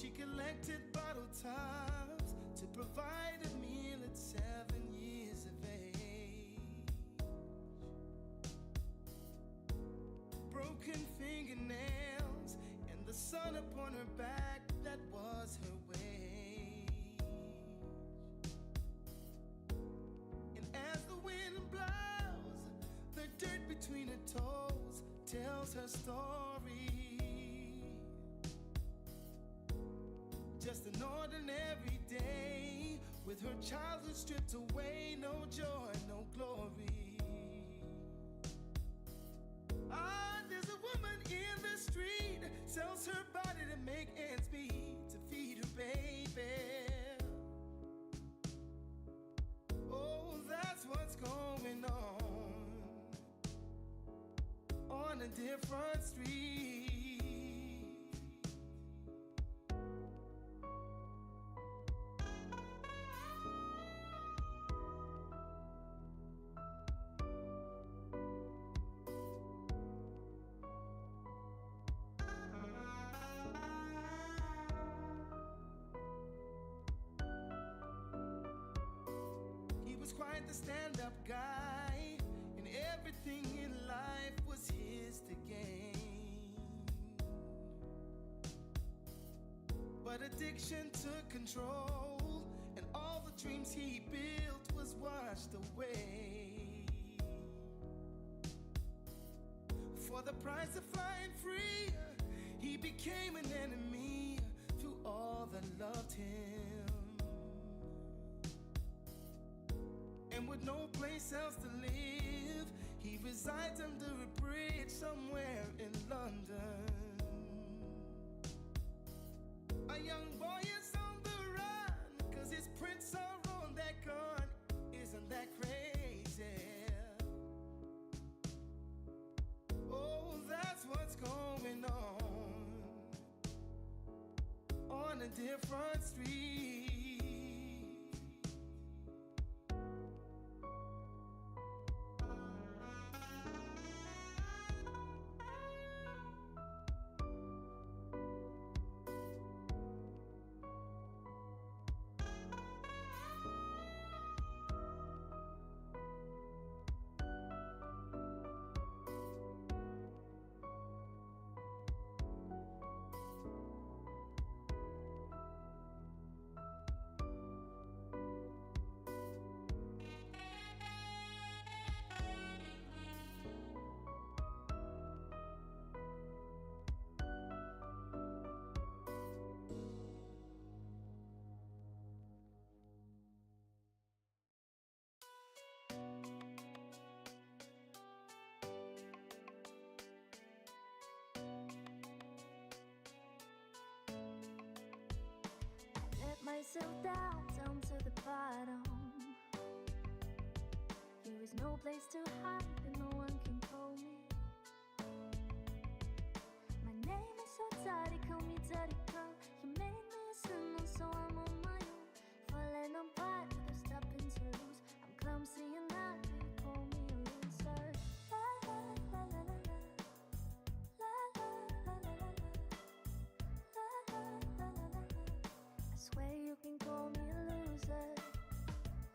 She collected bottle tops to provide a meal at 7 years of age. Broken fingernails and the sun upon her back, that was her wage. And as the wind blows, the dirt between her toes tells her story. Just an ordinary day, with her childhood stripped away, no joy, no glory. Ah, there's a woman in the street, sells her body to make ends meet, to feed her baby. Oh, that's what's going on a different street. The stand-up guy, and everything in life was his to gain. But addiction took control, and all the dreams he built was washed away. For the price of flying free, he became an enemy to all that loved him. And with no place else to live, he resides under a bridge somewhere in London. A young boy is on the run, 'cause his prints are on that gun. Isn't that crazy? Oh, that's what's going on a different street. Myself down to the bottom. Here is no place to hide and no one can call me. My name is so dirty, call me dirty girl. You made me a sinner, so I'm on my own. Falling apart, there's stopping to lose. I'm clumsy and not you call me a loser. La la la la la la. La la la la la la. La la la la la la. I swear you can call me a loser.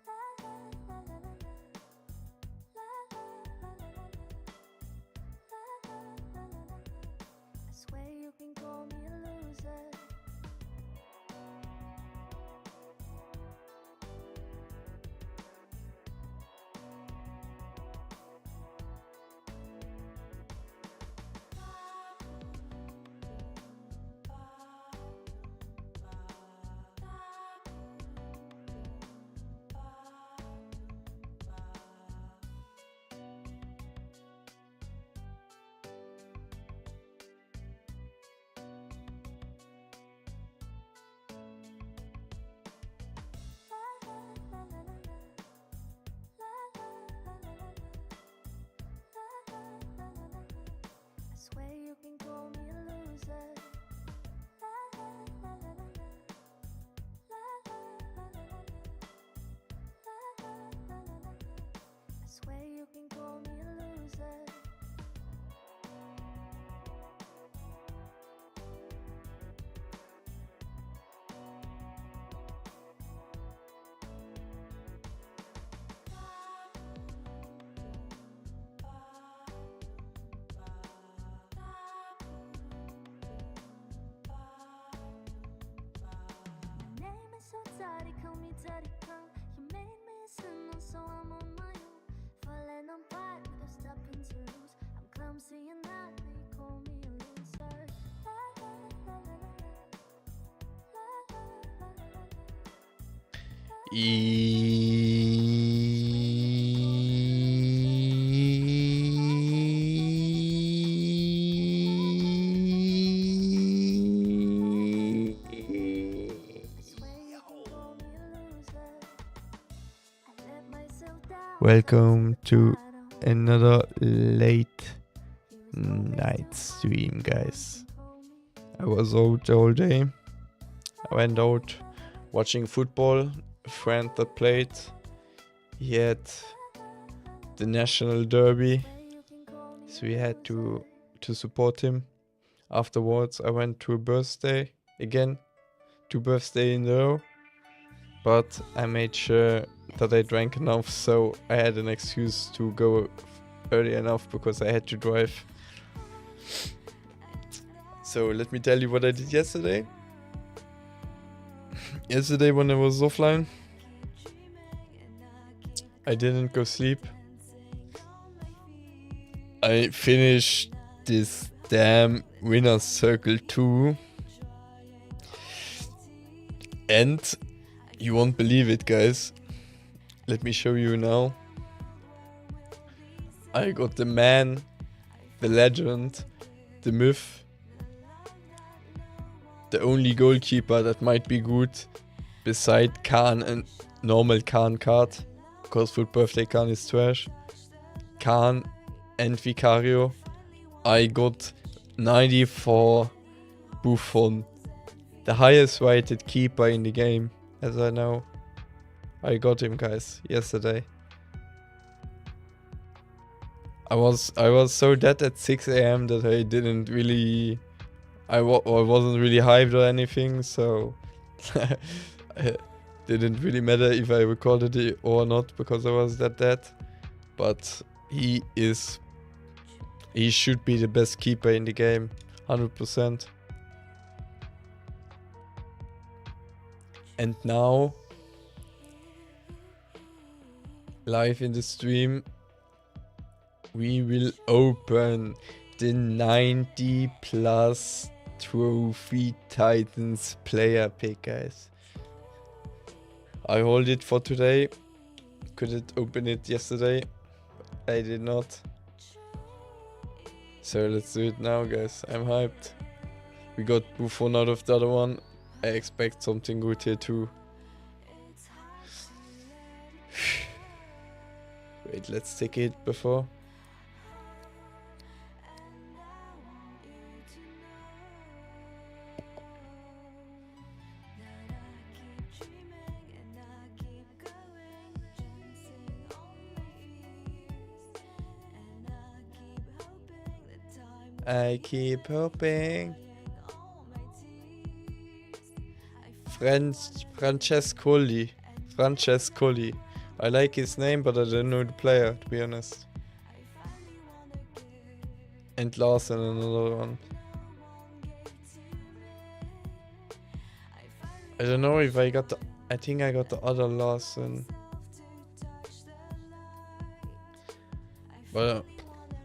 La la la la la la. La la la la la la. La la la la la la. I swear you can call me a loser. daddy, call me daddy, come. You made me a sinner, so I'm on my own. Falling apart with no stopping to lose. I'm clumsy and now they call me a loser. La la la la la la. La la la la Welcome to another late night stream, guys. I was out all day. I went out watching football. A friend that played, he had the national derby, so we had to support him. Afterwards, I went to a birthday again, 2 birthdays in a row, but I made sure that I drank enough, so I had an excuse to go early enough because I had to drive. So let me tell you what I did yesterday. Yesterday when I was offline, I didn't go sleep. I finished this damn Winner's Circle 2. And you won't believe it, guys. Let me show you now. I got the man, the legend, the myth, the only goalkeeper that might be good beside Khan and normal Khan card, because full birthday Khan is trash. Khan and Vicario. I got 94 Buffon, the highest rated keeper in the game, as I know. I got him, guys, yesterday. I was so dead at 6 AM that I didn't really... I wasn't really hyped or anything, so... it didn't really matter if I recorded it or not, because I was that dead. But he should be the best keeper in the game, 100%. And now, live in the stream, we will open the 90 plus Trophy Titans player pick, guys. I hold it for today. Couldn't open it yesterday. I did not. So let's do it now, guys. I'm hyped. We got Buffon out of the other one. I expect something good here too. Wait, let's take it before. I keep hoping. Francescoli. I like his name, but I don't know the player, to be honest. And Larsen, another one. I don't know if I got the... I think I got the other Larsen. But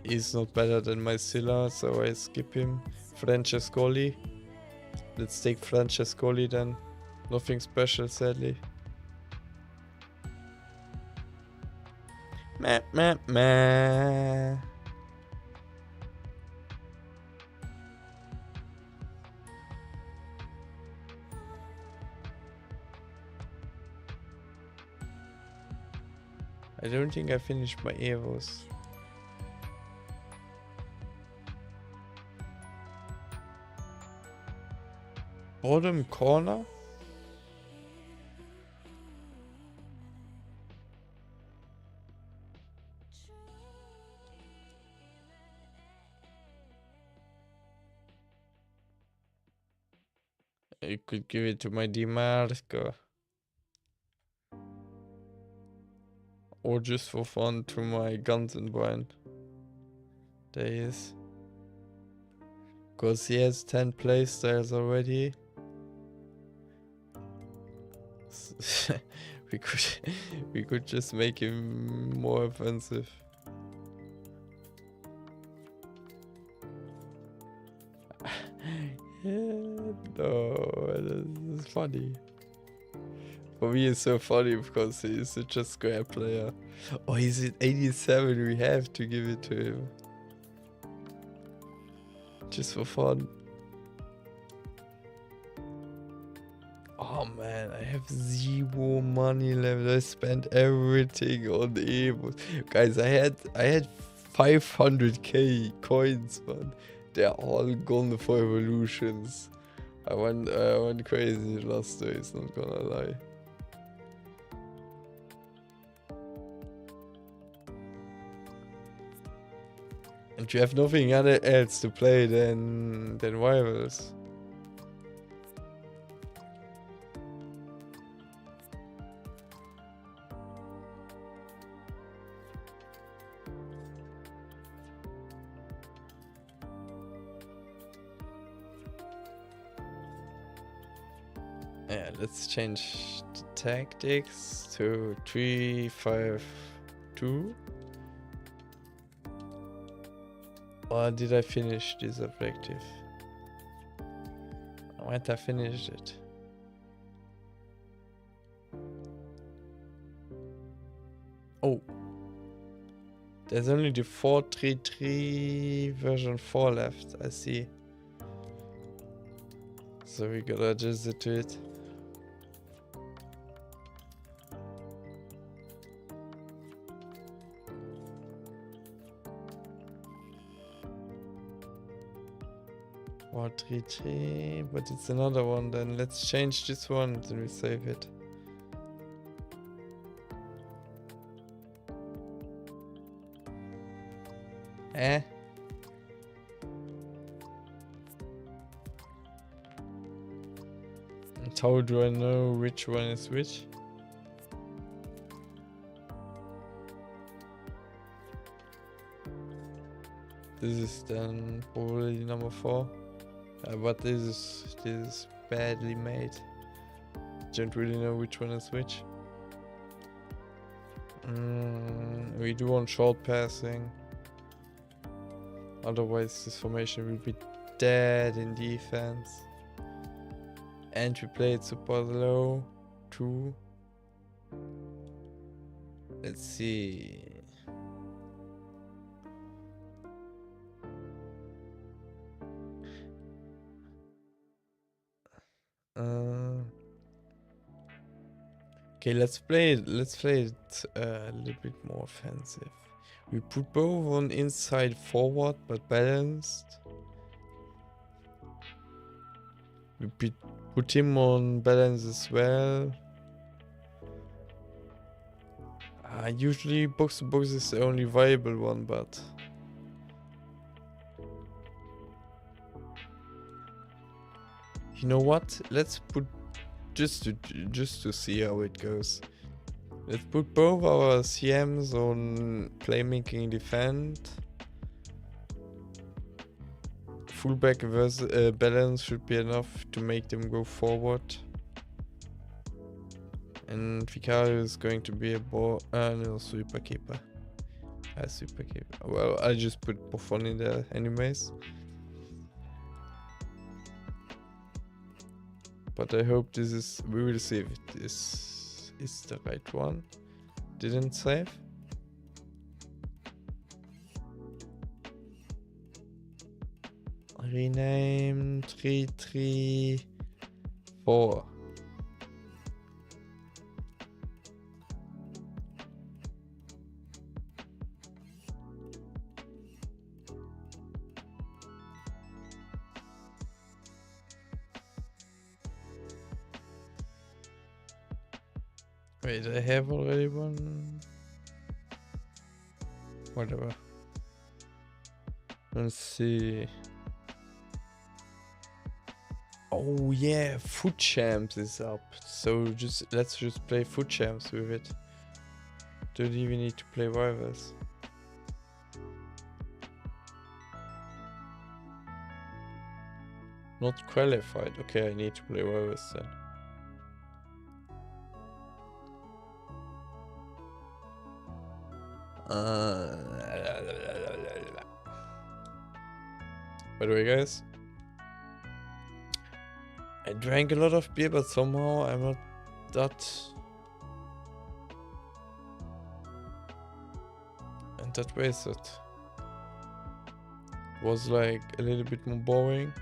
he's not better than my Silla, so I skip him. Francescoli. Let's take Francescoli then. Nothing special, sadly. Meh, meh, meh. I don't think I finished my EVOS. Bottom corner? I could give it to my Dimarco. Or just for fun to my Guns and Wine. There he is. Because he has 10 playstyles already. we could just make him more offensive. Yeah, no, this is funny. For me, it's so funny because he's such a square player. Oh, he's at 87. We have to give it to him. Just for fun. Oh man, I have 0 money left. I spent everything on the EVOS. Guys, I had 500k coins, man. They're all gone for evolutions. I went crazy last days, not gonna lie. And you have nothing else to play than rivals. Yeah, let's change the tactics to 3-5-2. Or did I finish this objective? I might have finished it. Oh. There's only the 4-3-3 version 4 left, I see. So we gotta adjust it to it. Or 3-3, but it's another one. Then let's change this one, then we save it. And how do I know which one is which? This is then probably number 4. But this is badly made. Don't really know which one is which. We do want short passing. Otherwise this formation will be dead in defense. And we play it super low too. Let's see. Okay, let's play it a little bit more offensive. We put both on inside forward but balanced. We put him on balance as well. Usually box to box is the only viable one, but you know what? Let's put just to see how it goes. Let's put both our CMs on playmaking defend. Fullback versus balance should be enough to make them go forward. And Vicario is going to be a no, super keeper. Super keeper. Well, I just put Buffon in there anyways. But I hope this is, we will see if this is the right one. Didn't save. Rename 3-3-4. Wait, I have already one. Whatever. Let's see. Oh yeah, Foot Champs is up. So let's just play Foot Champs with it. Don't even need to play rivals. Not qualified. Okay, I need to play rivals then. By the way, guys, I drank a lot of beer, but somehow I'm not that wasted. It was like a little bit more boring,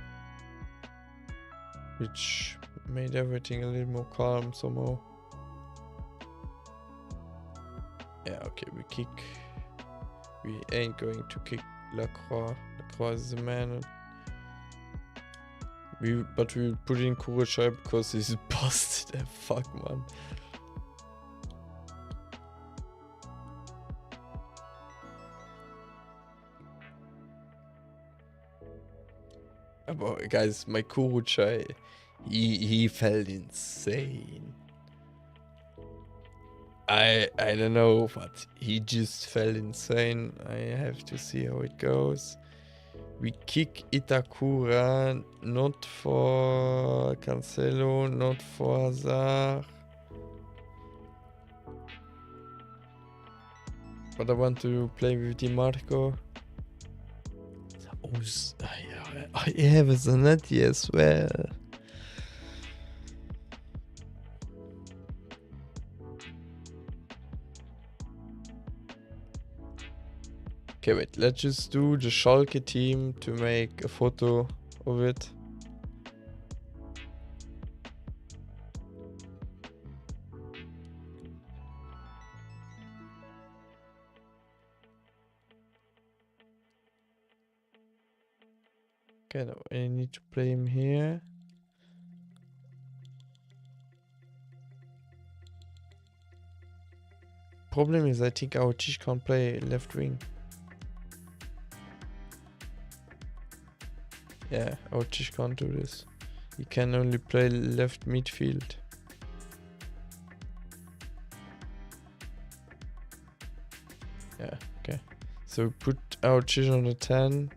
which made everything a little more calm somehow. Yeah, okay, we ain't going to kick Lacroix. Lacroix is the man. But we put in Kurochai because he's busted. Fuck, man. But guys, my Kurochai, he felt insane. I don't know, but he just felt insane. I have to see how it goes. We kick Itakura, not for Cancelo, not for Hazard. But I want to play with Di Marco. Oh, I have a Zanetti as well. Okay, wait, let's just do the Schalke team to make a photo of it. Okay, now I need to play him here. Problem is, I think our Tish can't play left wing. Yeah, our Tish can't do this. He can only play left midfield. Yeah, okay. So we put our Tish on the 10.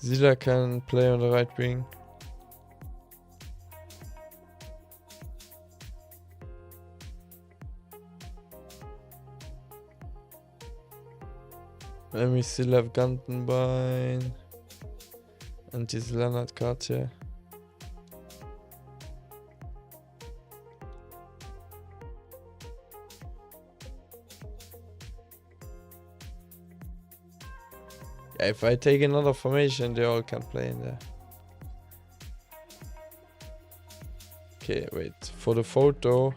Zila can play on the right wing. And we still have Gantenbein and this Leonard Cartier. Yeah, if I take another formation, they all can play in there. Okay, wait. For the photo,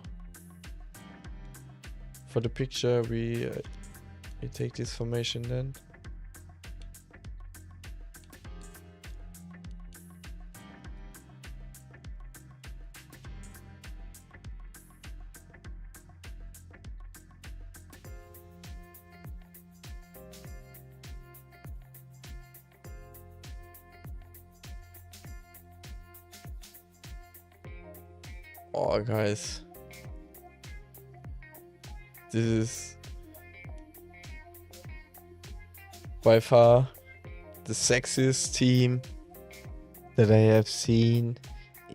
for the picture, we take this formation then. Oh, guys. This is by far the sexiest team that I have seen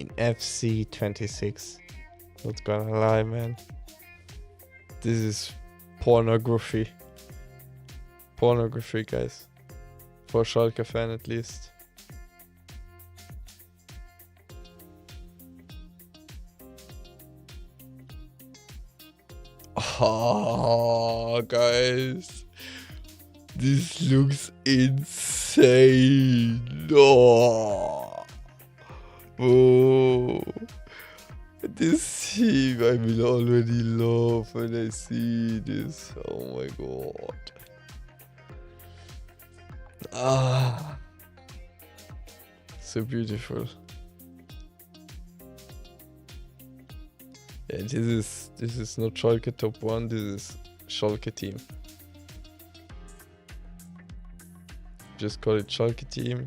in FC26. Not gonna lie, man. This is pornography. Pornography, guys. For a Schalke fan, at least. Oh, guys. This looks insane. Oh. Oh. This team I will already love when I see this. Oh my god. Ah. So beautiful. Yeah, this is not Schalke top 1, this is Schalke team. Just call it Schalke team.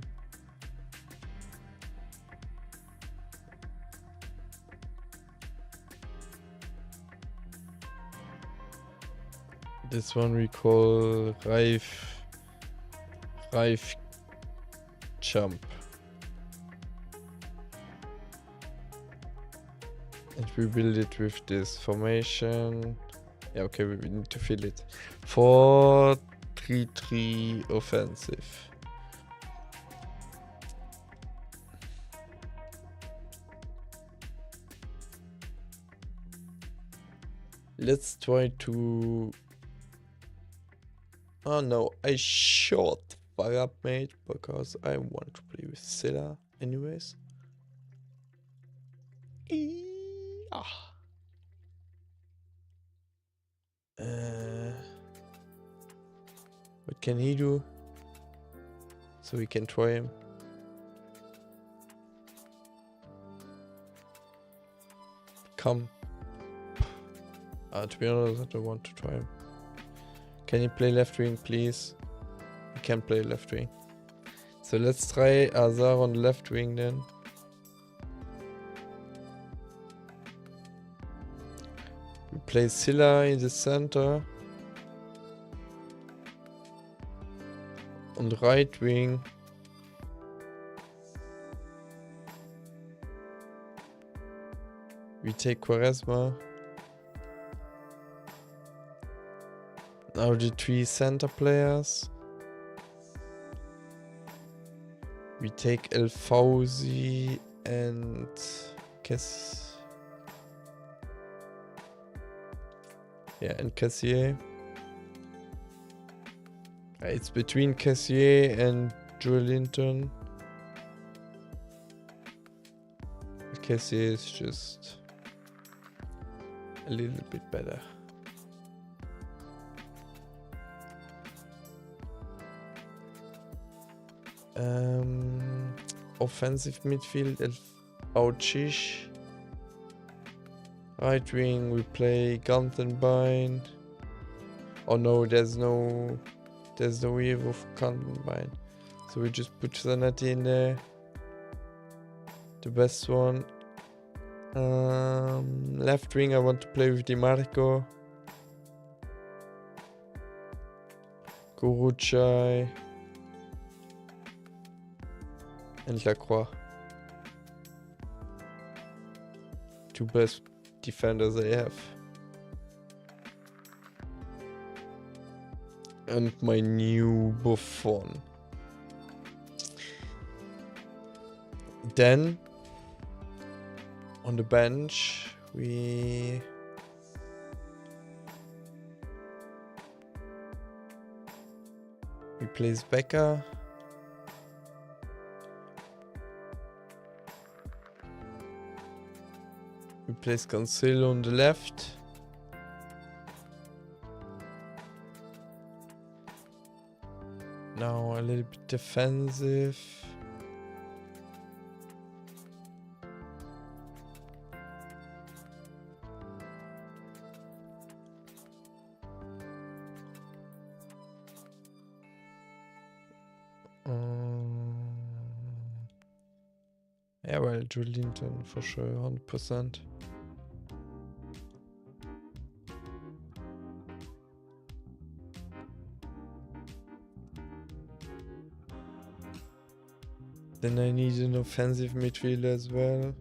This one we call Reif Jump. And we build it with this formation. Yeah, okay, we need to fill it. 4-3-3 offensive. Let's try to... Oh no, I shot fire up, mate, because I want to play with Silla anyways. Ah. What can he do? So we can try him. Come. To be honest, I don't want to try him. Can you play left wing, please? He can play left wing. So let's try Azar on left wing then. We play Silla in the center. On the right wing. We take Quaresma. Now the 3 center players. We take El Fauzi and Cass. Yeah, and Cassier. It's between Cassier and Joelinton. Cassier is just a little bit better. Offensive midfield, El Fauci. Right wing, we play Gantenbein. Oh no, there's no wave of Gantenbein. So we just put Zanetti in there. The best one. Left wing, I want to play with Di Marco. Gurucai. And Lacroix. 2 best defenders I have. And my new Buffon. Then on the bench we place Becker. We place Cancelo on the left. Now a little bit defensive. Yeah, well, Joelinton for sure, 100%. Then I need an offensive midfielder as well.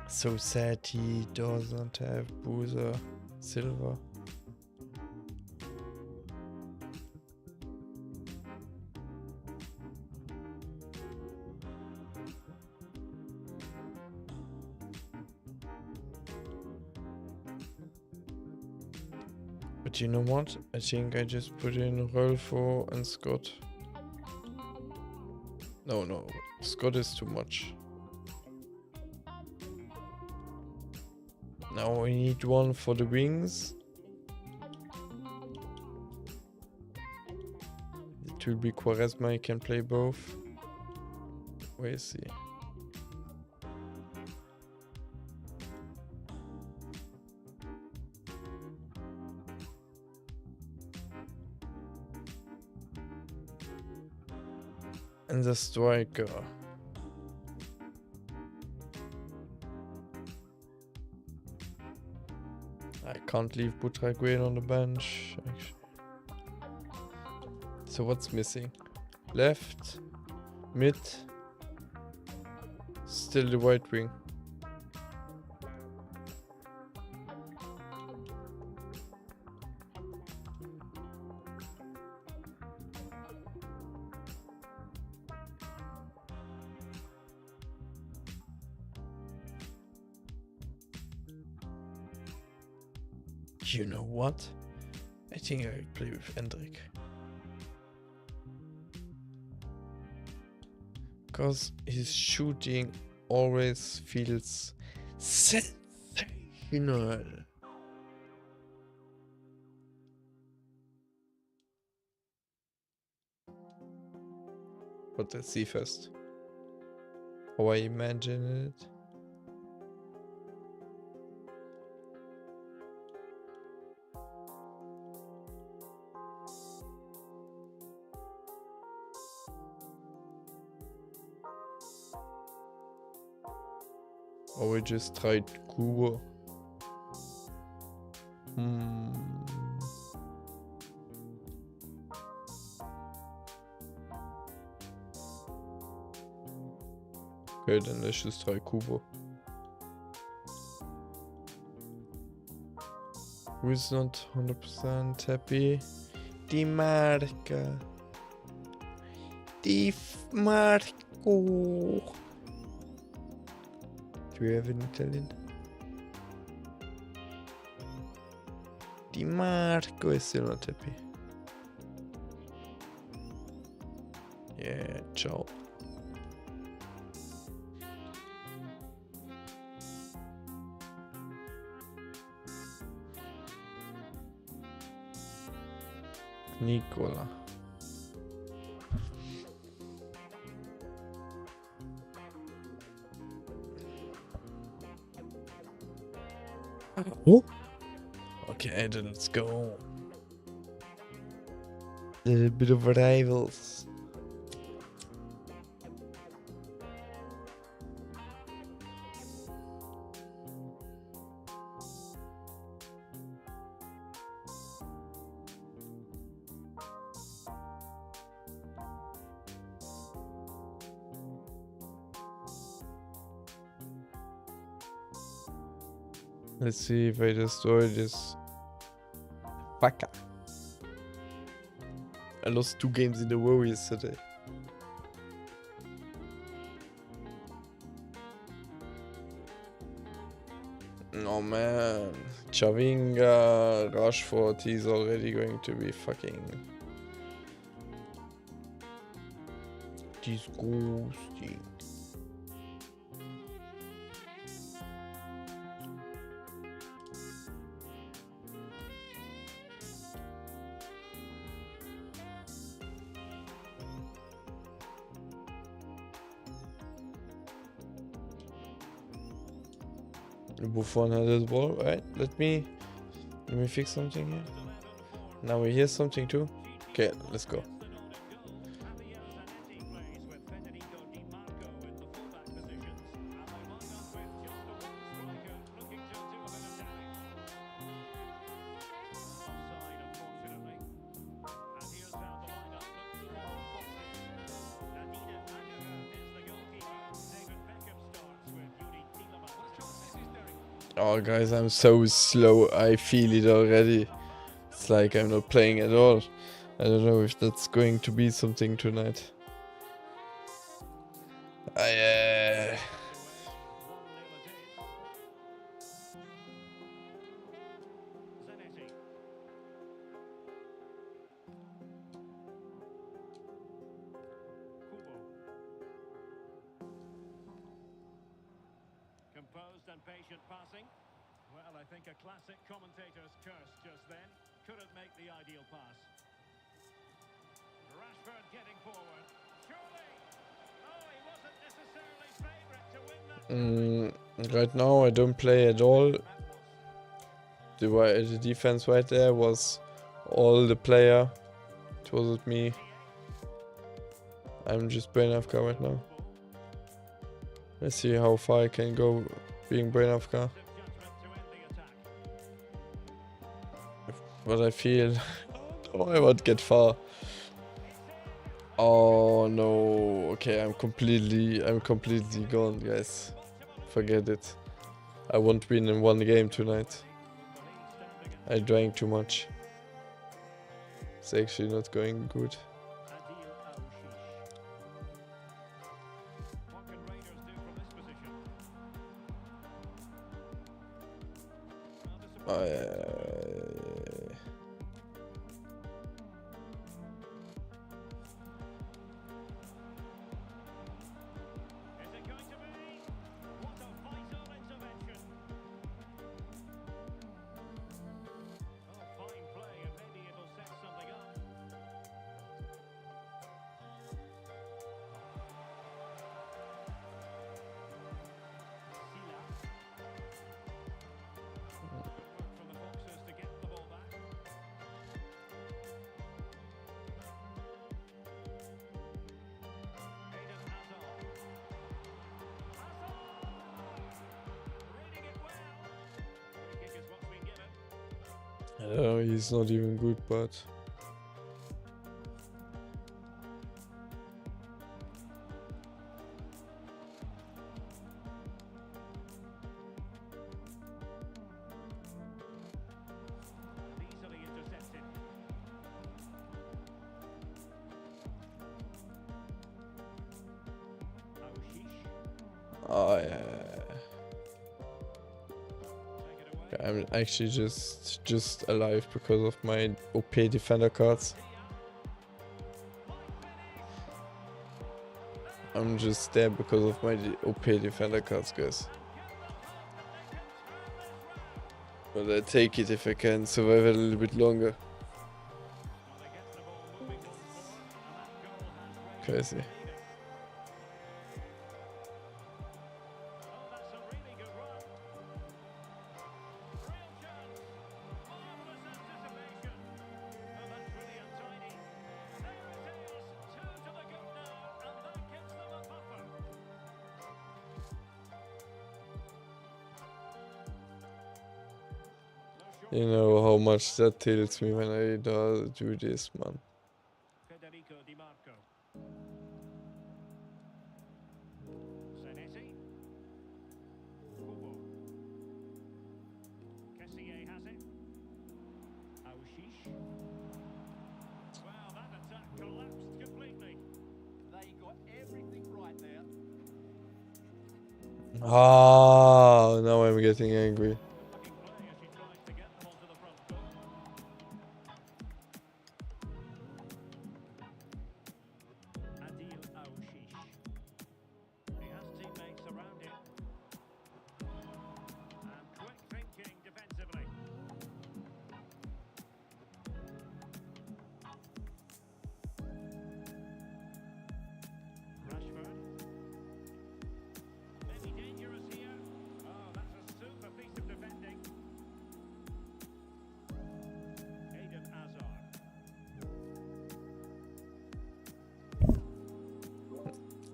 So sad he doesn't have Boozer Silver. But you know what? I think I just put in Rolfo and Scott. No, Scott is too much. Now we need one for the wings. It will be Quaresma, he can play both. Where is he? And the striker. I can't leave Butragueño on the bench. Actually. So what's missing? Left, mid, still the right wing. You know what? I think I will play with Hendrik. Because his shooting always feels sensational. But let's see first how I imagine it. Or we just tried Kubo. Okay, then let's just try Kubo. Who's not 100% happy? Di Marca. Di Marco. Do we have an Italian? Di Marco is still not happy. Yeah, ciao. Nicola. Oh. Okay, then let's go. A little bit of rivals. Let's see if I destroy this fucker. I lost 2 games in a row yesterday. Oh man. Chavinga, Rashford, he's already going to be fucking disgusting. Buffon had his ball, right? Let me fix something here. Now we hear something too. Okay, let's go. Oh guys, I'm so slow, I feel it already. It's like I'm not playing at all. I don't know if that's going to be something tonight. Composed and patient passing. Well, I think a classic commentator's curse just then. Couldn't make the ideal pass. Rashford getting forward. Surely! Oh, he wasn't necessarily favourite to win that. Right now I don't play at all. The defense right there was all the player. It wasn't me. I'm just brain AFK right now. Let's see how far I can go being brain AFK. But I feel oh, I won't get far. Oh no. Okay, I'm completely gone, guys. Forget it. I won't win in one game tonight. I drank too much. It's actually not going good. I don't know, he's not even good, but oh yeah. I'm actually just alive because of my OP defender cards. I'm just there because of my OP defender cards, guys. But I take it if I can survive a little bit longer. Crazy. You know how much that tilts me when I do this, man. Ah, now I'm getting angry.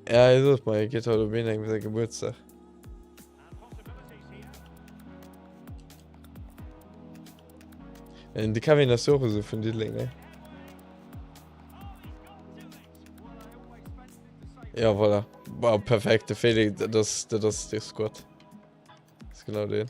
Ja, is het, maar ik heb het al binnen met zijn Geburtstag. En die kan weer naar zorgen zo van dit ding, hè. Ja, voilà. Wow, perfekte Felix, dat is de squad. Dat is genau den.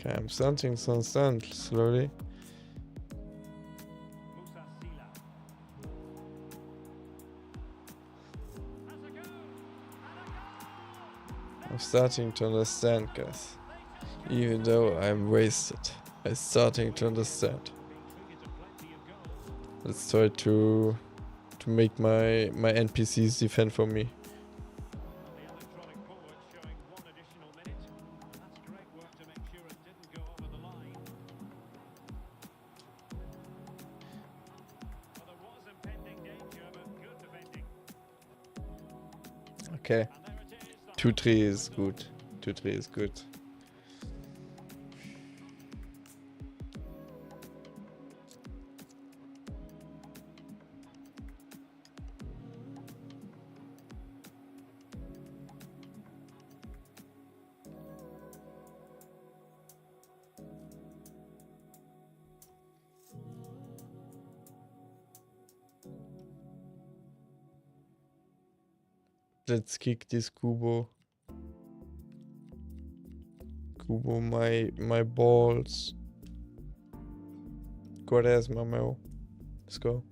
Okay, I'm starting to understand slowly. I'm starting to understand, guys. Even though I'm wasted, I'm starting to understand. Let's try to make my NPCs defend for me. Okay. 2-3 is good. 2-3 is good. Let's kick this Kubo. Kubo, my balls. Go there's my Mel. Let's go.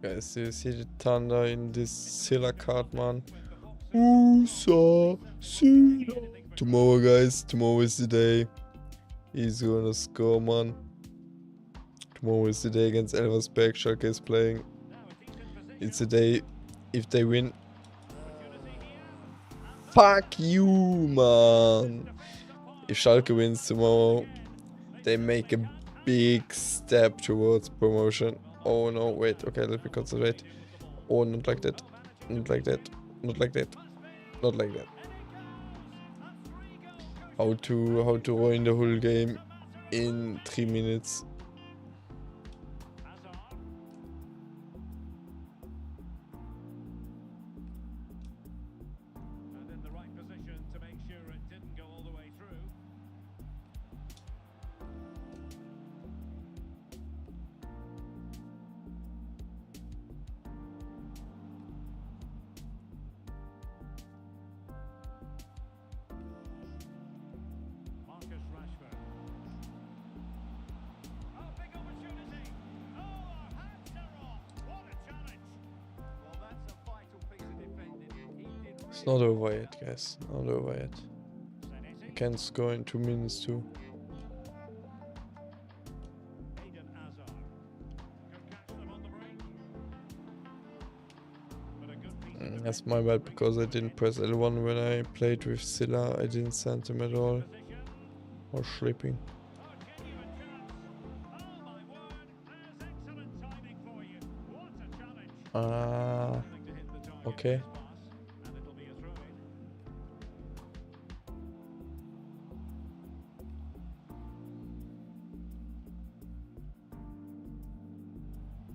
Guys, do you see the thunder in this Silla card, man? Silla. Tomorrow, guys, tomorrow is the day. He's gonna score, man. Tomorrow is the day against Elversberg. Schalke is playing. It's the day if they win. Fuck you, man. If Schalke wins tomorrow, they make a big step towards promotion. Oh no, wait, okay, let me concentrate. Oh, not like that. Not like that. Not like that. Not like that. How to ruin the whole game in 3 minutes. And in the right position to make sure it didn't go all the way through. Marcus Rashford. Oh, big opportunity. Oh, hands are off. What a challenge. Well, that's a vital piece of defending. He did It's not over yet, guys. Not over yet. You can score in 2 minutes too. Eden Hazard. Could catch them on the break. But a good piece of That's my bad because I didn't press L1 when I played with Silla. I didn't send him at all. position. Or sleeping. Oh, genuine chance. Oh, my word. There's excellent timing for you. What a challenge. Failing to hit the target okay. with this pass, and it'll be a throw-in.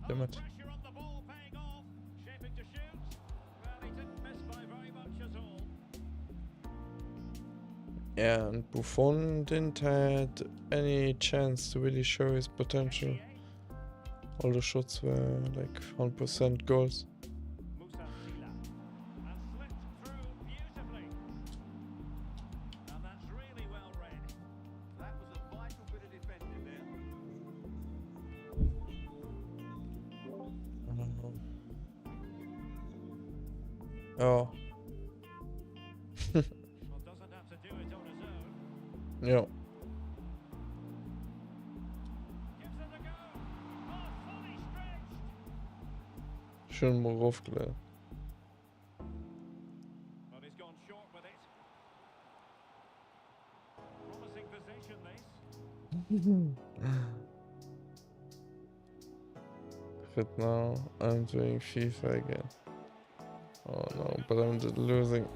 Damn it. Pressure on the ball paying off. Shaping to shoot. Well, he didn't miss by very much at all. Yeah, and Buffon didn't had any chance to really show his potential. All the shots were like 100% goals. Musa Sila. And slipped through beautifully. And that's really well read. That was a vital bit of defending there. Oh. Well, doesn't have to do it on his own. Ja. Gives it a go. Oh, fully stretched. Schön mal raufgeladen. But he's gone short with it. Promising position, this. But now I'm doing FIFA again. Oh no, but I'm losing. In it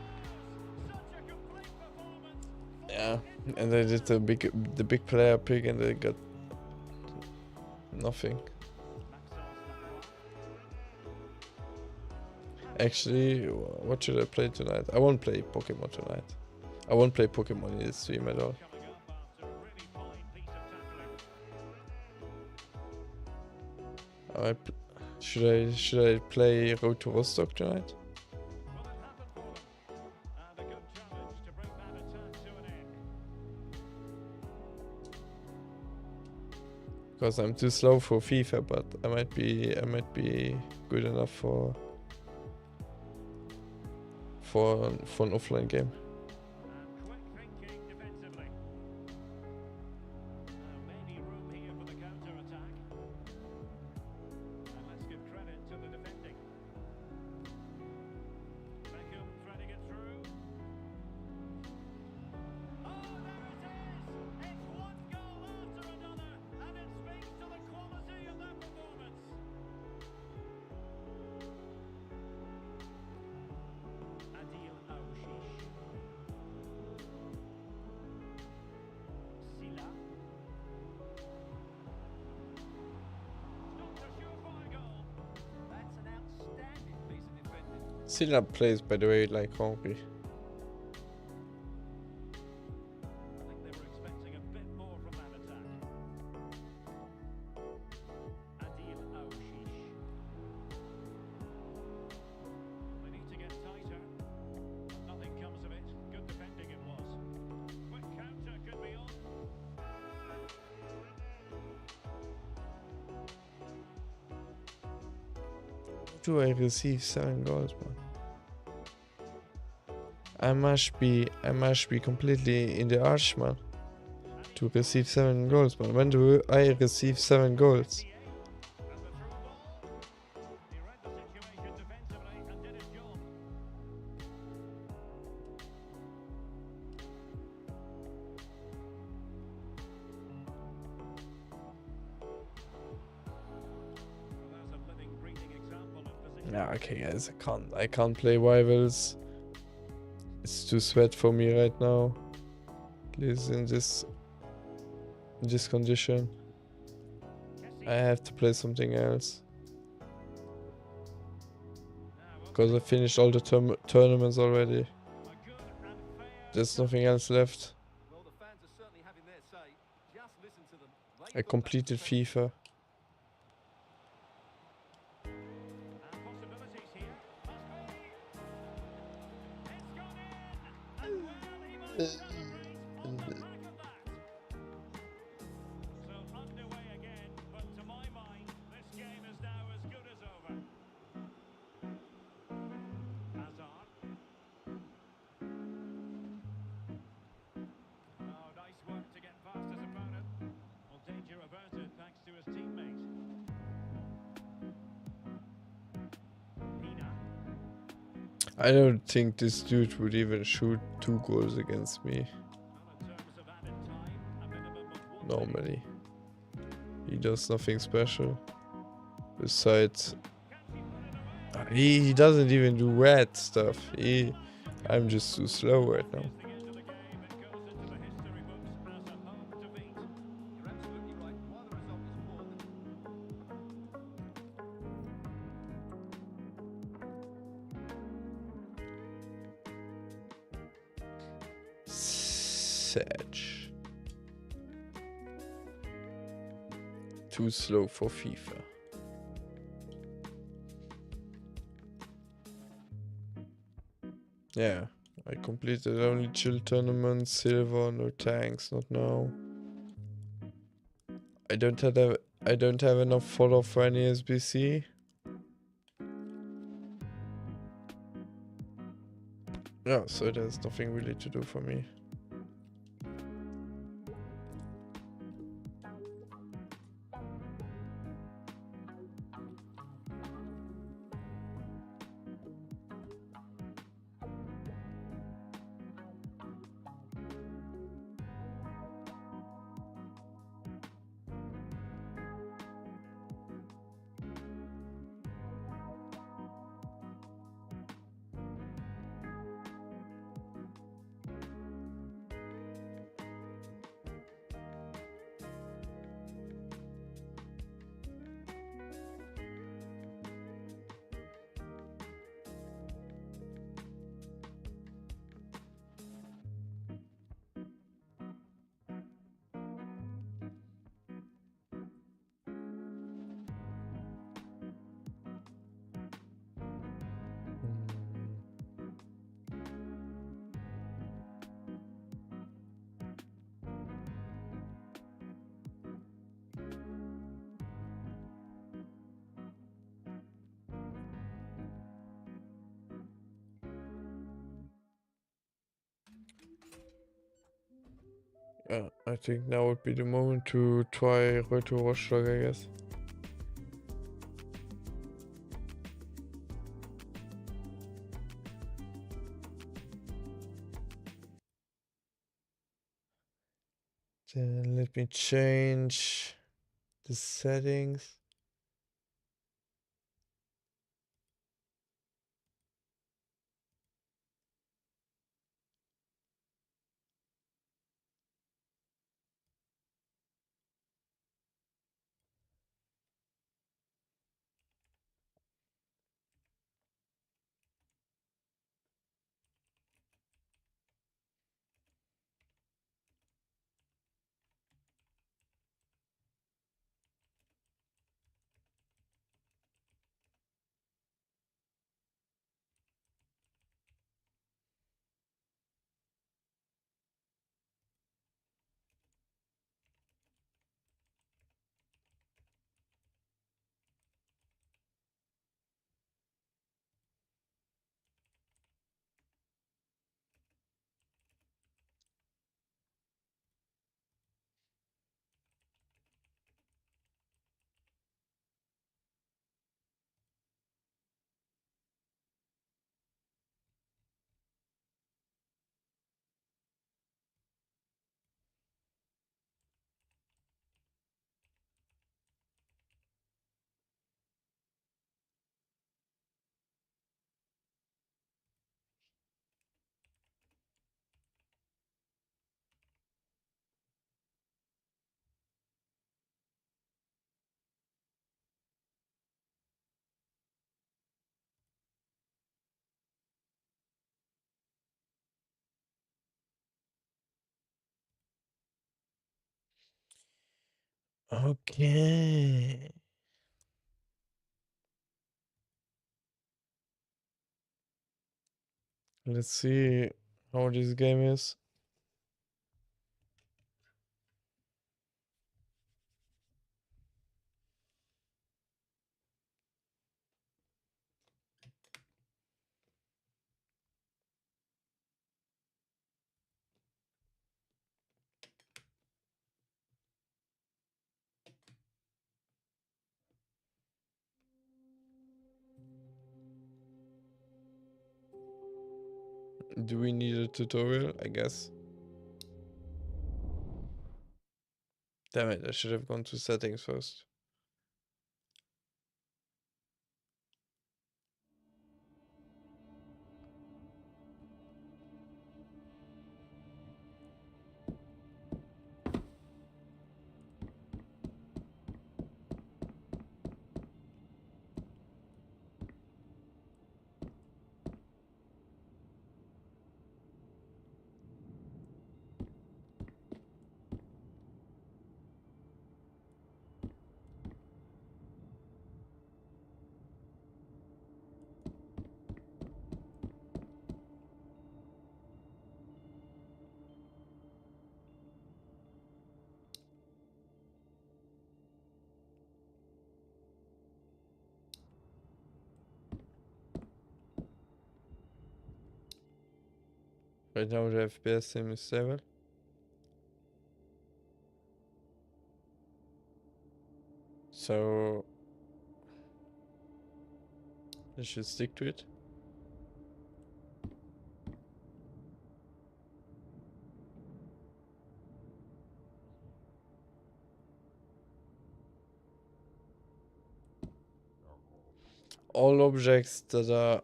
goes. Such a complete performance. Yeah, and I did the big player pick and I got nothing. Actually, what should I play tonight? I won't play Pokemon tonight. I won't play Pokemon in this stream at all. Coming up after a really fine piece of tackling. Should I play Road to Vostok tonight? Well, it happened for them. And a good challenge to bring that attack to an end. Because I'm too slow for FIFA, but I might be good enough for an offline game. And quick thinking defensively. Maybe room here for the counter-attack. And let's give credit to the defending. Still not plays, by the way, like Henry. I think they were expecting a bit more from that attack. Adil Aouchiche. They need to get tighter. Nothing comes of it. Good defending it was. Quick counter could be on. Do I receive 7 goals, man? I must be completely in the arch, man, to receive 7 goals, man. When do I receive 7 goals? And the through ball. He read the situation defensively and did his job. Well, that's a living, breathing example of position. Yeah, okay, guys, I can't play rivals. It's too sweat for me right now. At least in this condition. I have to play something else. Because I finished all the tournaments already. A good and fair. There's nothing else left. Well, the fans are certainly having their say. Just listen to them. I completed FIFA. And possibilities here. Must be. It's gone in. And well, he might celebrate on the back of that. So underway again, but to my mind, this game is now as good as over. Hazard. Oh, nice work to get past his opponent. Well, danger averted thanks to his teammate. Pina. I don't think this dude would even shoot 2 goals against me Well, in terms of added time, a minimum of 1 normally. He does nothing special. Besides, he doesn't even do red stuff. I'm just too slow right now. the end of the game, it goes into the history books as a home defeat. You're absolutely right. While the result is poor, Sedge. Too slow for FIFA. Yeah, I completed only chill tournaments, silver, no tanks, not now. I don't have enough follow for any SBC. Yeah, so there's nothing really to do for me. I think now would be the moment to try To Vostok, I guess. Then let me change the settings. Okay. Let's see how this game is. Do we need a tutorial? I guess. Damn it, I should have gone to settings first. Right now the FPS sim is stable. So I should stick to it. All objects that are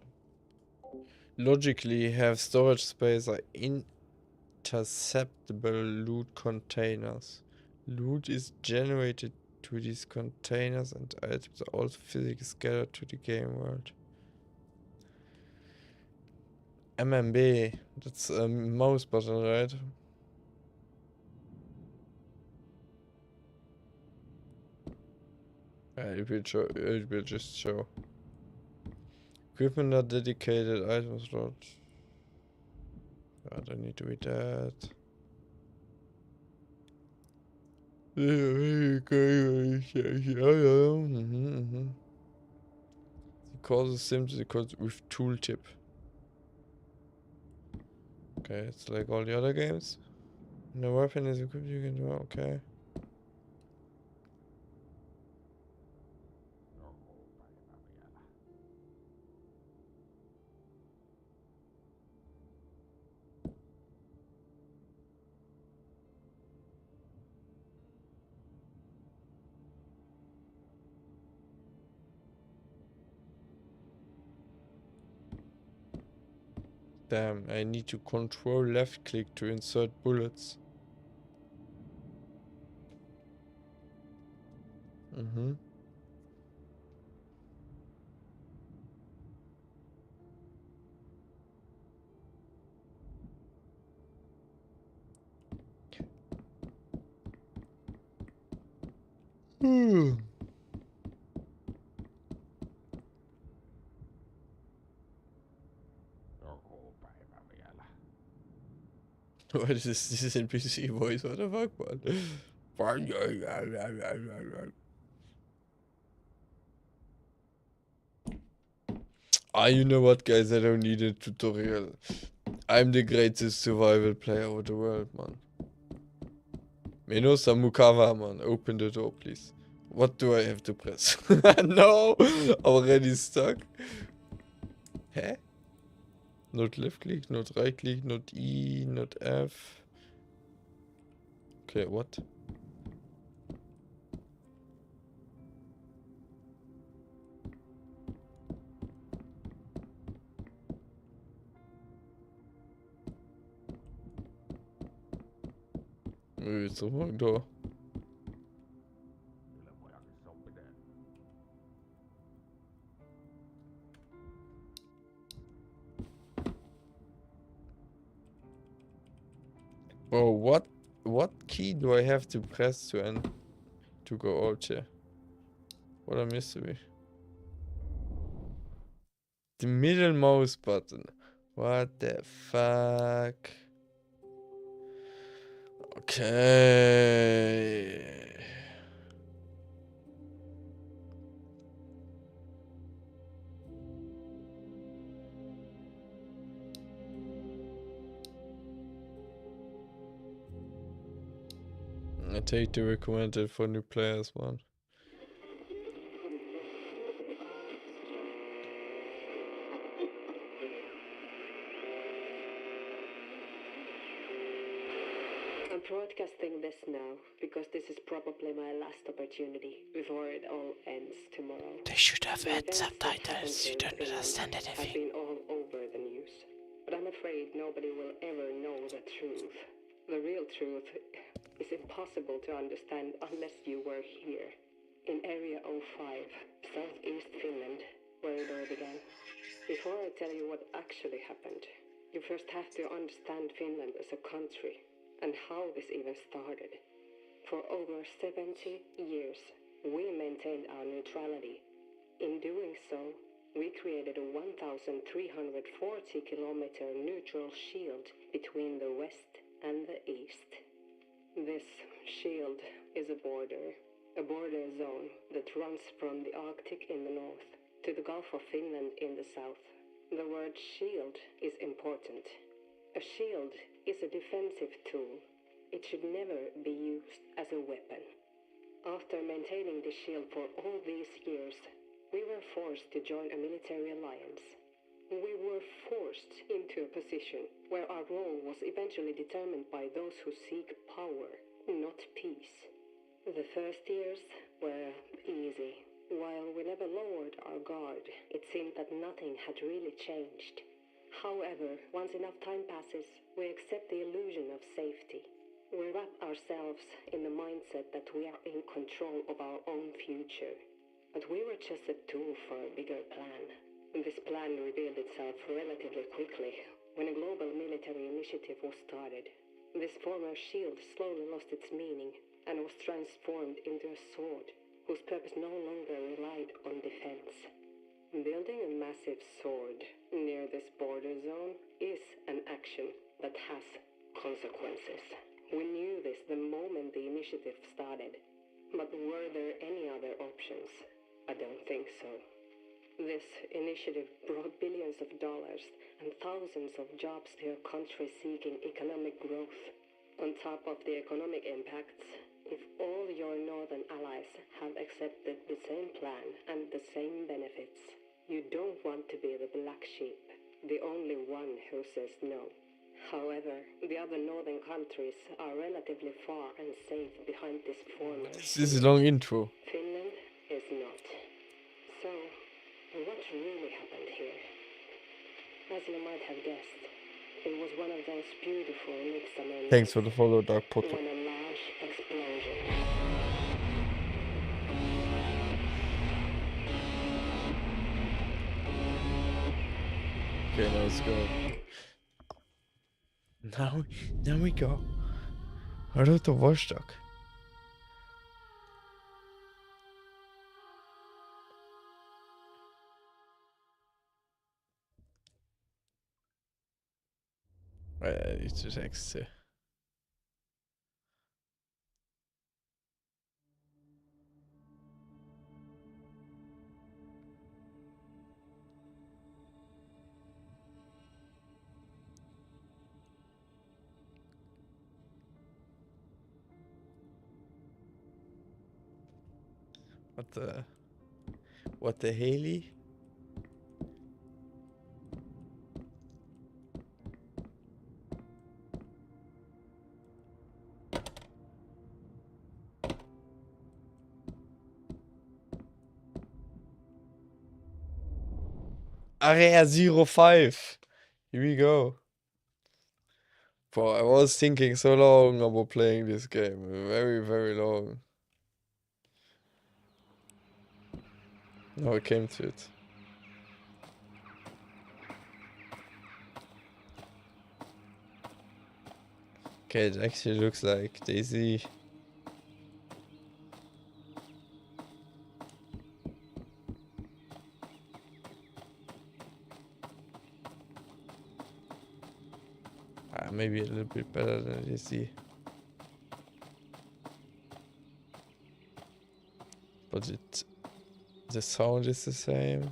logically have storage space are interceptable loot containers. Loot is generated to these containers and items are also physically scattered to the game world. MMB, that's a mouse button, right? It will show, it will just show. Equipment are dedicated items slot. I don't need to read that. The causes symptoms because with tooltip. Okay, it's like all the other games. No weapon is equipped, you can do okay. Damn, I need to control left click to insert bullets. Mm-hmm. What is this? This is NPC voice. What the fuck, man? Ah, you know what, guys? I don't need a tutorial. I'm the greatest survival player of the world, man. Minosa Mukava, man. Open the door, please. What do I have to press? No! Already stuck. Hä? Not left click, not right click, not E, not F. Okay, what? Maybe it's the wrong door. Bro, what key do I have to press to to go out here. What a mystery. The middle mouse button. What the fuck? Okay. I take the recommended for new players one. I'm broadcasting this now because this is probably my last opportunity before it all ends tomorrow. They should have The had events that happened subtitles. You in don't Finland understand have anything. been all over the news, but I'm afraid nobody will ever know the truth. The real truth is impossible to understand unless you were here, in Area 05, southeast Finland, where it all began. Before I tell you what actually happened, you first have to understand Finland as a country and how this even started. For over 70 years, we maintained our neutrality. In doing so, we created a 1,340-kilometer neutral shield between the west and the east. This shield is a border zone that runs from the Arctic in the north to the Gulf of Finland in the south. The word shield is important. A shield is a defensive tool. It should never be used as a weapon. After maintaining the shield for all these years, we were forced to join a military alliance. We were forced into a position where our role was eventually determined by those who seek power, not peace. The first years were easy. While we never lowered our guard, it seemed that nothing had really changed. However, once enough time passes, we accept the illusion of safety. We wrap ourselves in the mindset that we are in control of our own future. But we were just a tool for a bigger plan. This plan revealed itself relatively quickly when a global military initiative was started. This former shield slowly lost its meaning and was transformed into a sword whose purpose no longer relied on defense. Building a massive sword near this border zone is an action that has consequences. We knew this the moment the initiative started. But were there any other options? I don't think so. This initiative brought billions of dollars and thousands of jobs to a country seeking economic growth. On top of the economic impacts, if all your northern allies have accepted the same plan and the same benefits, you don't want to be the black sheep, the only one who says no. However, the other northern countries are relatively far and safe behind this former. This is a long intro. Finland is not. So, what really happened here? As you might have guessed, it was one of those beautiful midsummer nights Thanks for the follow, Dark Potter. when a large explosion. Okay, now let's go. Now we go. To Vostok. I need to text it. What the Haley? Area 05. Here we go. Bro, I was thinking so long about playing this game. Very, very long. Now I came to it. Okay, it actually looks like Daisy. Maybe a little bit better than you see. But the sound is the same.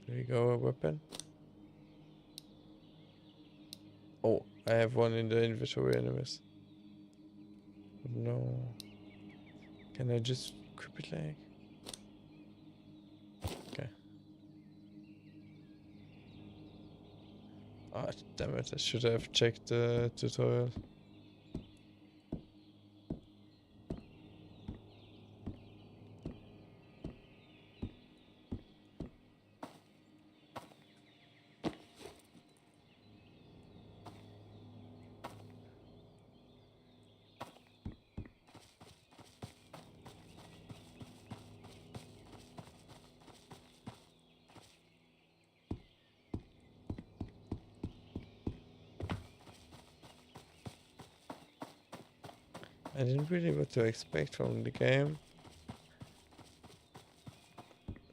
There we go, a weapon. Oh, I have one in the inventory anyways. No. Can I just equip it like? Okay. Ah, damn it, I should have checked the tutorial. I didn't really know what to expect from the game.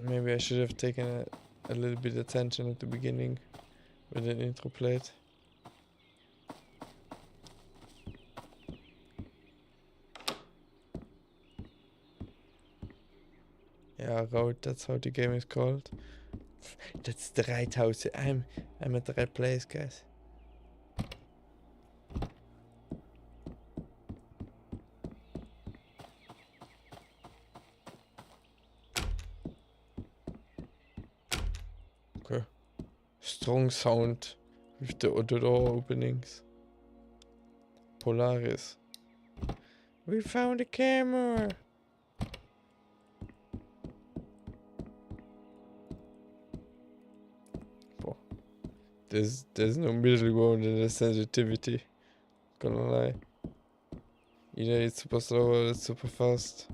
Maybe I should have taken a little bit attention at the beginning with an intro played. Yeah, road, that's how the game is called. That's the right house. I'm at the right place, guys. Okay. Strong sound with the auto door openings. Polaris. We found a camera. There's no middle ground in the sensitivity. Gonna lie. Either it's super slow or it's super fast.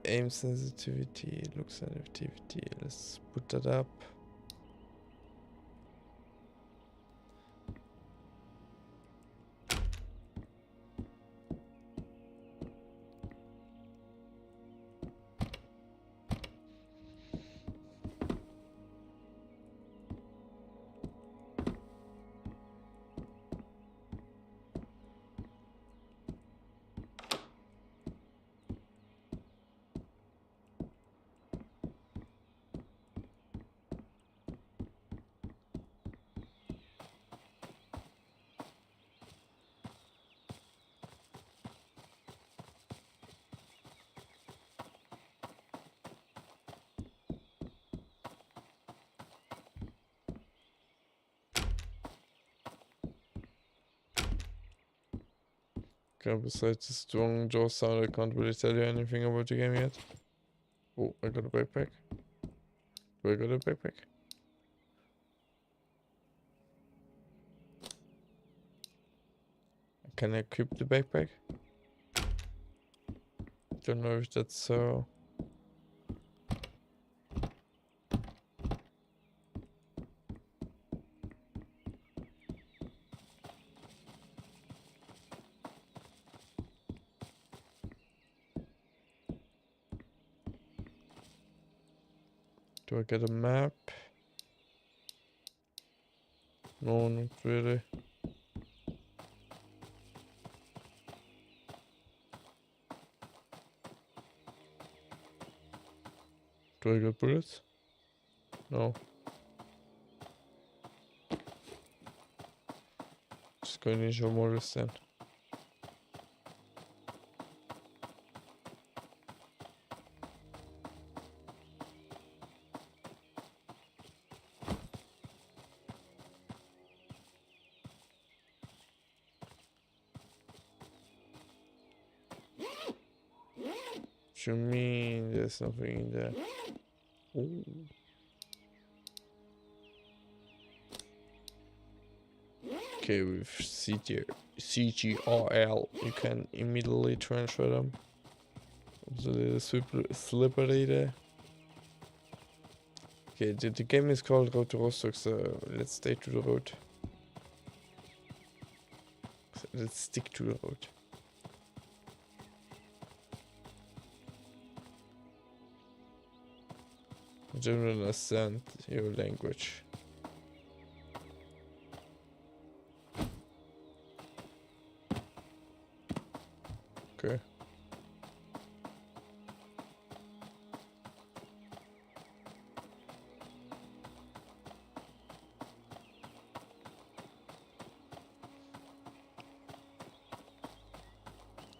Aim sensitivity, look sensitivity. Let's put that up. Okay, besides the strong jaw sound, I can't really tell you anything about the game yet. Oh, I got a backpack. Do I got a backpack? Can I equip the backpack? Don't know if that's so. Do I get a map? No, not really. Do I get bullets? No. Just go ninja models then. What you mean there's nothing in there? Ooh. Okay, with CGRL you can immediately transfer them. It's a little slippery there. Okay, the game is called Road to Vostok, so let's stay to the road. So let's stick to the road. I don't understand your language. Okay.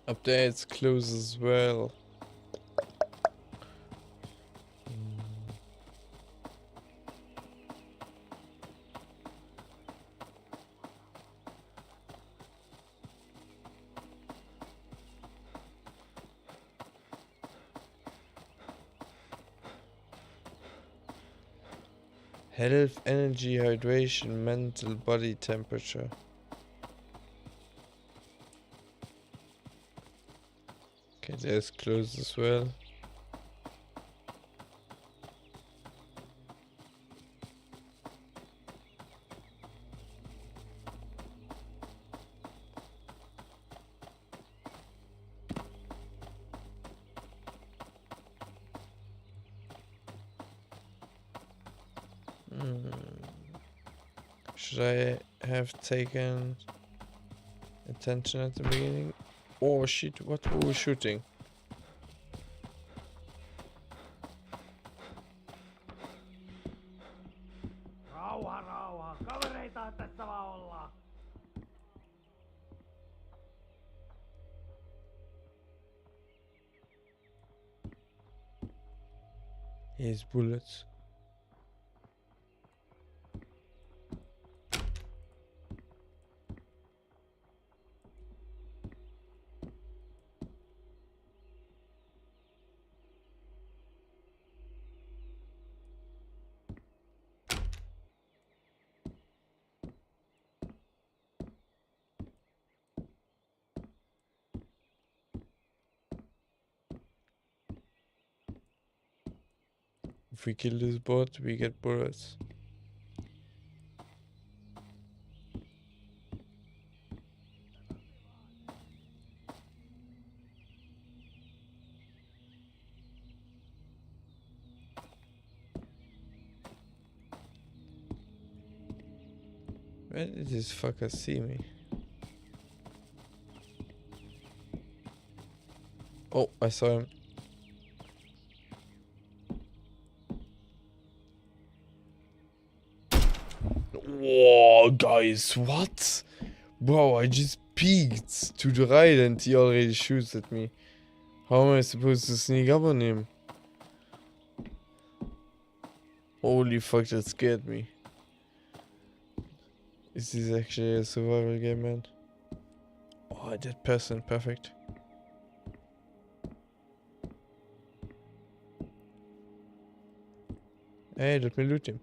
Up there it's closed as well. Health, energy, hydration, mental, body temperature. Okay, there's closed as well. Should I have taken attention at the beginning? Oh shit, what were we shooting? Rauha, rauha. Kavereita tässä vaan ollaan. Here's bullets. If we kill this bot, we get bullets. Where did this fucker see me? Oh, I saw him. Whoa, guys, what? Bro, I just peeked to the right and he already shoots at me. How am I supposed to sneak up on him? Holy fuck, that scared me. Is this actually a survival game, man? Oh, that person, perfect. Hey, let me loot him.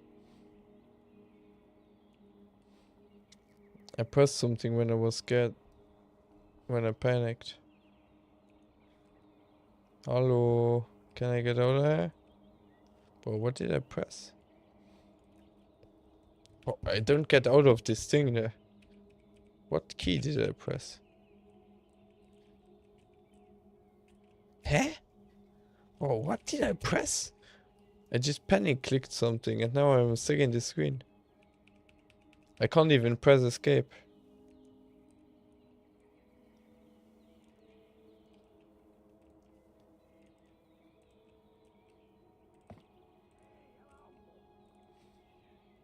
I pressed something when I was scared. When I panicked. Hello, can I get out of here? Bro, what did I press? Oh, I don't get out of this thing there. What key did I press? Huh? Oh, what did I press? I just panic clicked something and now I'm stuck in the screen. I can't even press escape.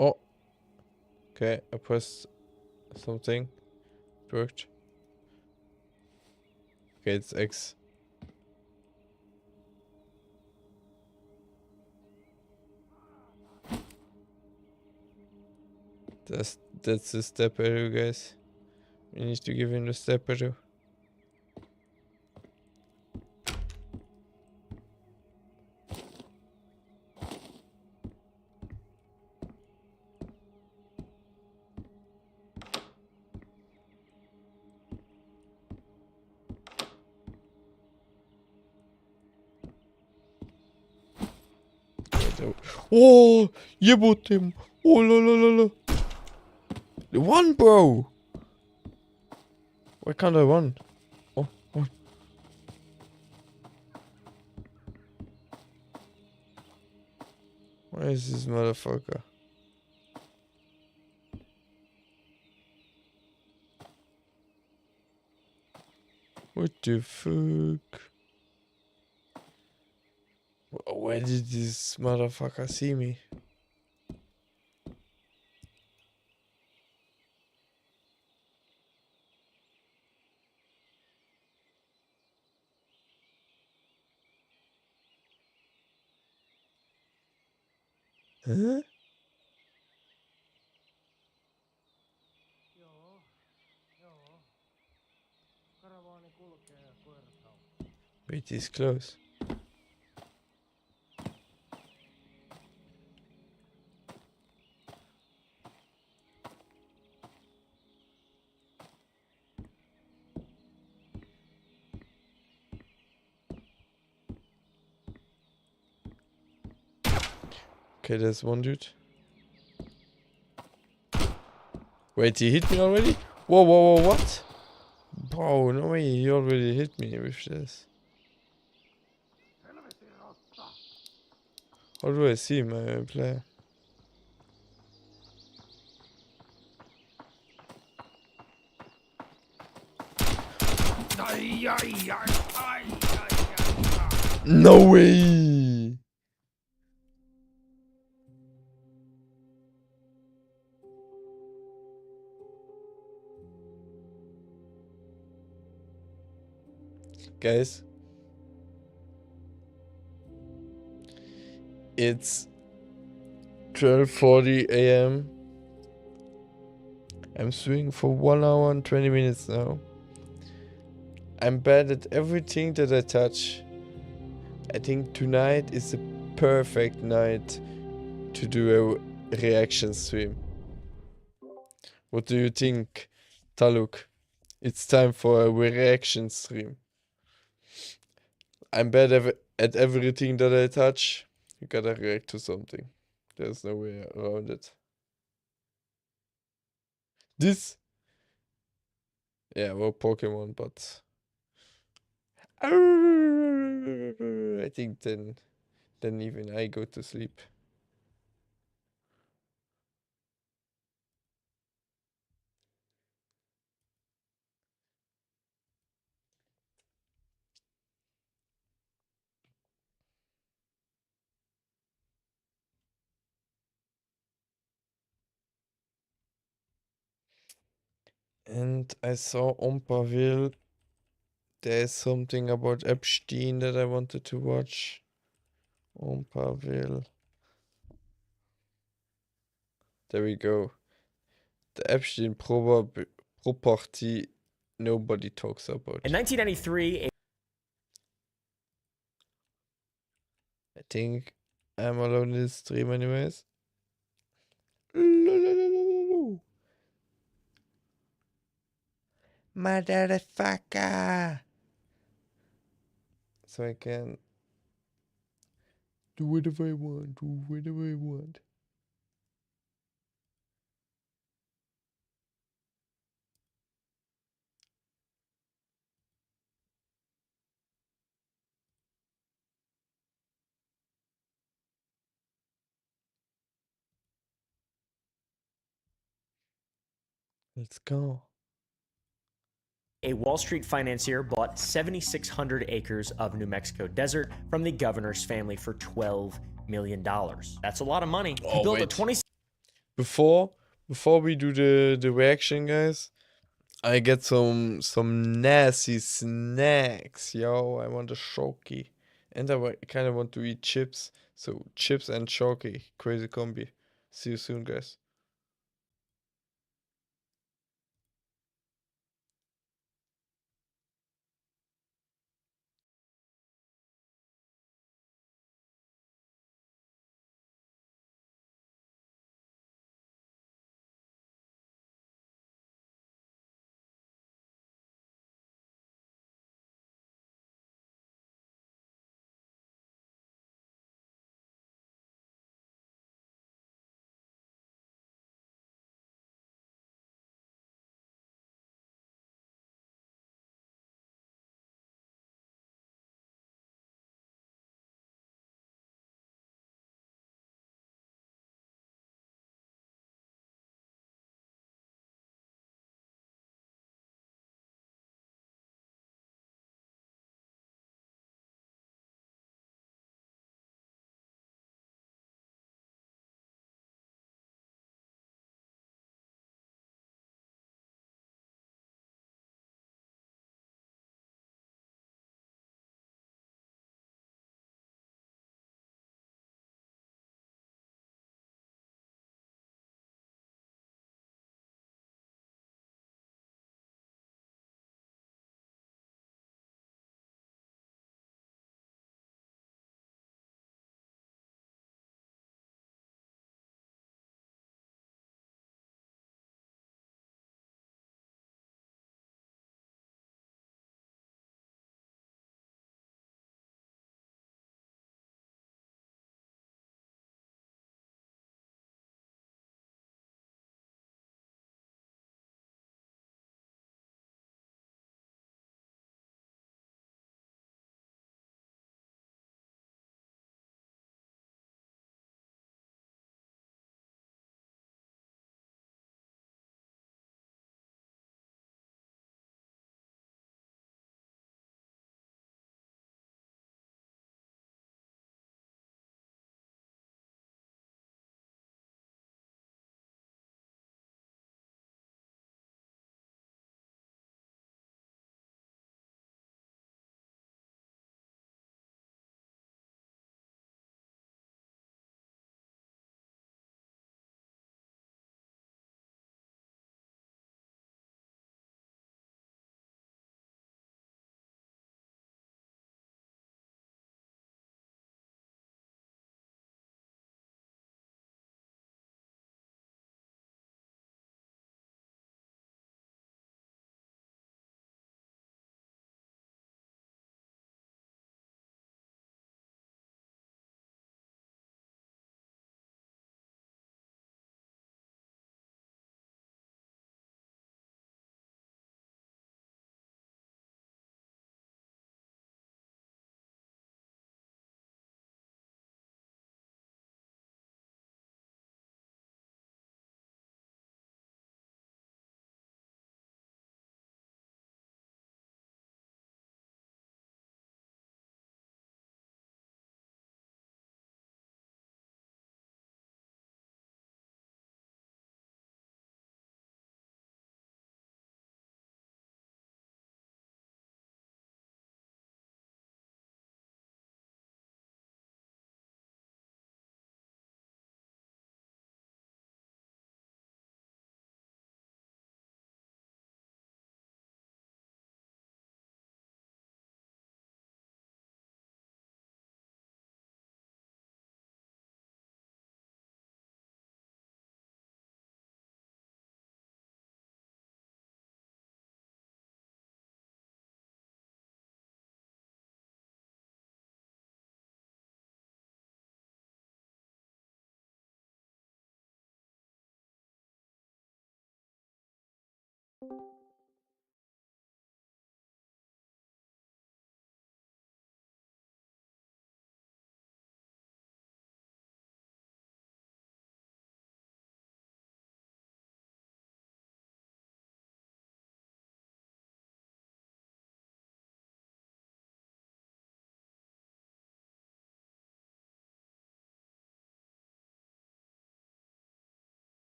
Oh. Okay, I pressed something. It worked. Okay, it's X. That's the step arrow, guys. We need to give him the step arrow. Oh, jebot him. Oh, la la la la. The one, bro. Why can't I run? Oh, oh. Where is this motherfucker? What the fuck? Where did this motherfucker see me? Huh? Wait, he's close. Okay, there's one dude. Wait, he hit me already? Whoa, whoa, whoa, what? Bro, no way, he already hit me with this. How do I see my player? No way! Guys, it's 12:40 a.m. I'm streaming for 1 hour and 20 minutes now. I'm bad at everything that I touch. I think tonight is the perfect night to do a reaction stream. What do you think, Taluk? It's time for a reaction stream. I'm bad at everything that I touch. You gotta react to something. There's no way around it. This, yeah, well, Pokemon, but I think then even I go to sleep. And I saw Oompaville. There's something about Epstein that I wanted to watch. Oompaville. There we go. The Epstein property nobody talks about. In 1993, I think I'm alone in this stream anyways. Motherfucker! So I can do whatever I want, do whatever I want. Let's go. a Wall Street financier bought 7,600 acres of New Mexico desert from the governor's family for $12 million. That's a lot of money. He built a 20. Before we do the reaction, guys, I get some nasty snacks. Yo, I want a shoki. And I kind of want to eat chips. So chips and shoki. Crazy combi. See you soon, guys.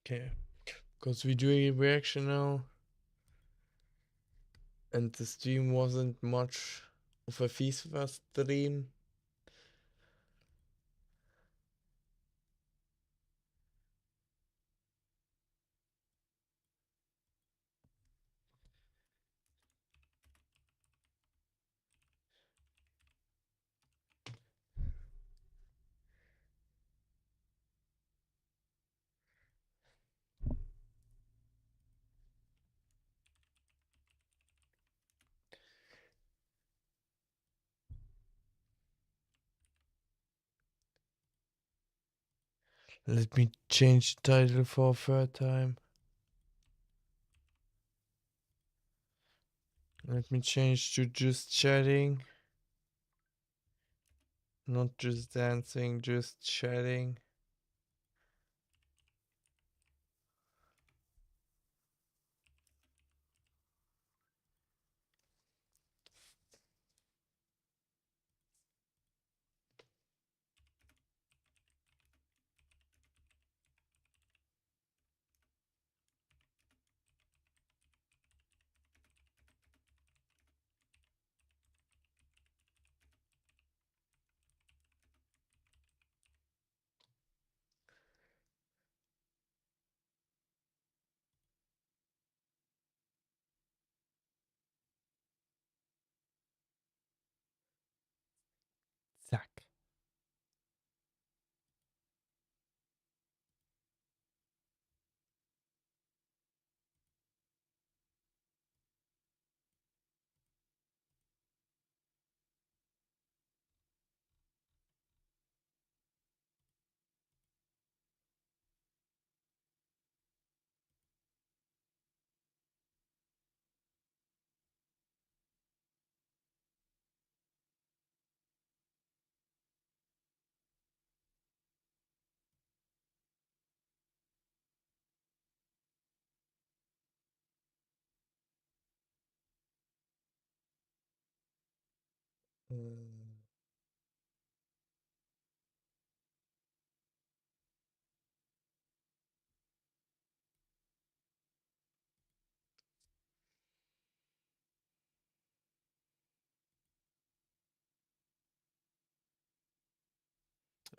Okay, because we're doing a reaction now, and the stream wasn't much of a FIFA stream. Let me change the title for a third time. Let me change to just chatting. Not just dancing, just chatting. Zack.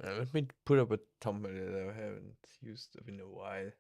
Let me put up a thumbnail that I haven't used in a while.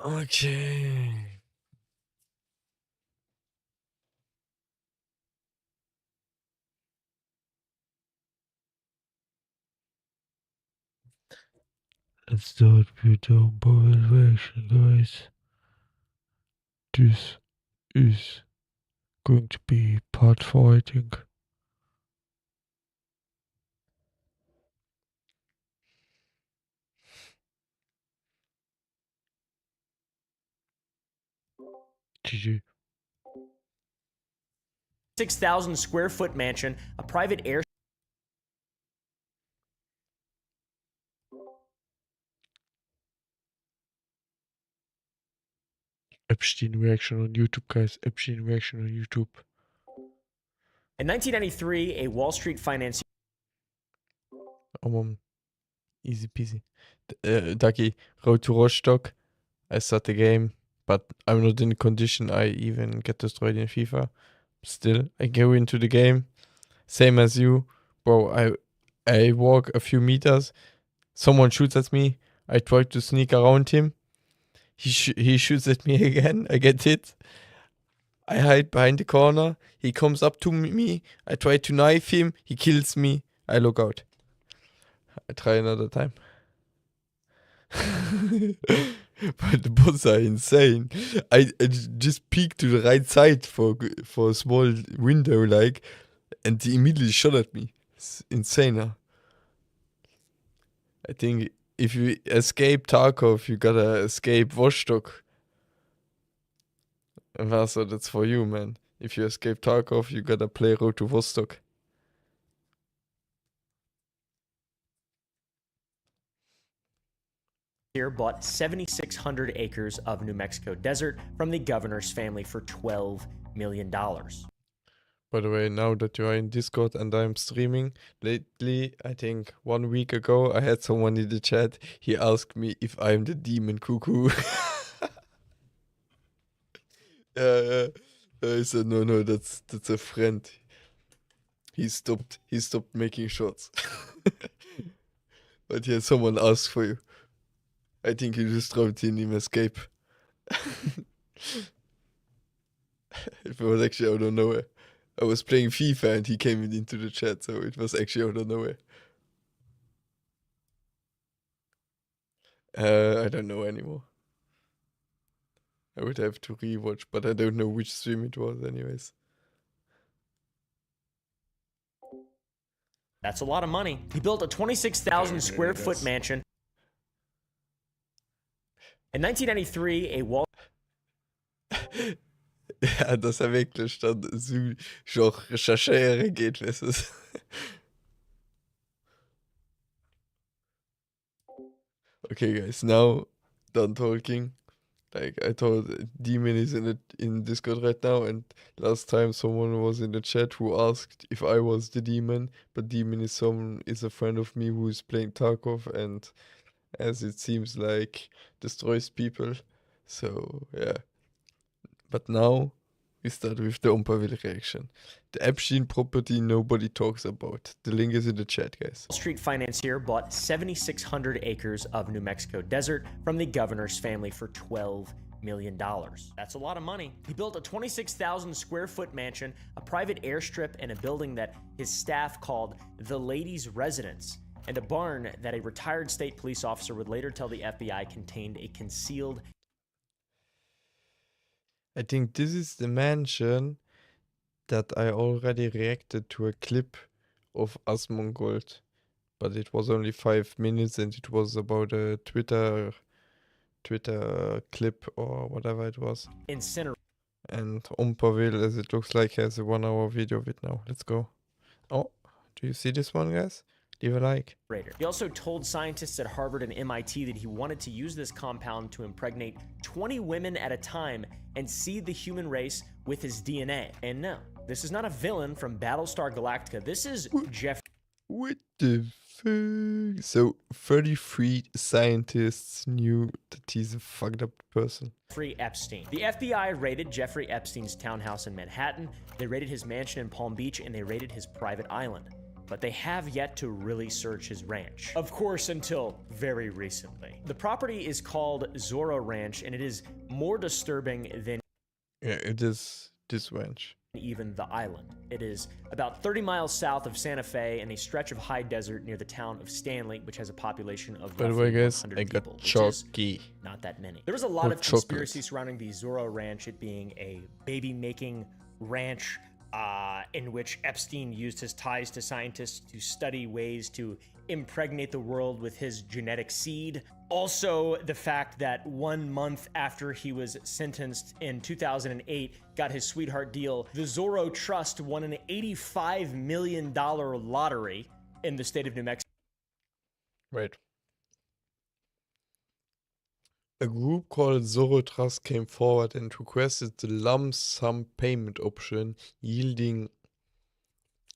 Okay. Let's start with the Oompaville reaction, guys. This is going to be part 4, I think. GG. 6,000 square foot mansion, a private air. Epstein reaction on YouTube, guys. Epstein reaction on YouTube. In 1993, a Wall Street financier. Oh, mom. Easy peasy. Ducky, road to Rostock. I start the game, but I'm not in the condition I even get destroyed in FIFA. Still, I go into the game. Same as you. Bro, I walk a few meters. Someone shoots at me. I try to sneak around him. He shoots at me again. I get hit. I hide behind the corner. He comes up to me. I try to knife him. He kills me. I look out. I try another time. But the bots are insane. I just peeked to the right side for a small window, like, and he immediately shot at me. It's insane, huh? I think if you escape Tarkov, you gotta escape Vostok. And Vaso, that's for you, man. If you escape Tarkov, you gotta play Road to Vostok. Bought 7,600 acres of New Mexico desert from the governor's family for $12 million. By the way, now that you are in Discord and I'm streaming, lately, I think 1 week ago, I had someone in the chat. He asked me if I'm the demon cuckoo. I said, no, that's a friend. He stopped making shots. But yeah, someone asked for you. I think you just dropped in him escape. It was actually out of nowhere. I was playing FIFA and he came into the chat, so it was actually out of nowhere. I don't know anymore. I would have to rewatch, but I don't know which stream it was anyways. That's a lot of money. He built a 26,000 square foot mansion. In 1993, a Wall. Ja, dass er wirklich dann so schon recherchieren geht, weißt du. Okay, guys, now done talking. Like, I thought Demon is in Discord right now, and last time someone was in the chat who asked if I was the Demon, but Demon is a friend of me who is playing Tarkov, and as it seems like destroys people. So yeah. But now we start with the Oompaville reaction. The Epstein property nobody talks about. The link is in the chat, guys. Wall Street financier bought 7,600 acres of New Mexico desert from the governor's family for $12 million. That's a lot of money. He built a 26,000 square foot mansion, a private airstrip, and a building that his staff called the ladies' residence, and a barn that a retired state police officer would later tell the FBI contained a concealed. I think this is the mansion that I already reacted to a clip of Asmongold, but it was only 5 minutes and it was about a Twitter clip or whatever it was. And Oompaville, as it looks like, has a 1 hour video of it now. Let's go. Oh, do you see this one, guys? Leave a like. He also told scientists at Harvard and MIT that he wanted to use this compound to impregnate 20 women at a time and seed the human race with his DNA. And no, this is not a villain from Battlestar Galactica. This is Jeff. What the fuck? So 33 scientists knew that he's a fucked up person. Jeffrey Epstein. The FBI raided Jeffrey Epstein's townhouse in Manhattan. They raided his mansion in Palm Beach, and they raided his private island. But they have yet to really search his ranch. Of course, until very recently. The property is called Zorro Ranch, and it is more disturbing than it is this ranch. Even the island. It is about 30 miles south of Santa Fe in a stretch of high desert near the town of Stanley, which has a population of by the way, guys, 100 I got people, chalky. Not that many. There was a lot of conspiracy surrounding the Zorro Ranch, it being a baby-making ranch. in which Epstein used his ties to scientists to study ways to impregnate the world with his genetic seed. Also, the fact that 1 month after he was sentenced in 2008, got his sweetheart deal, the Zorro Trust won an $85 million lottery in the state of New Mexico. Wait. A group called Zorro Trust came forward and requested the lump sum payment option, yielding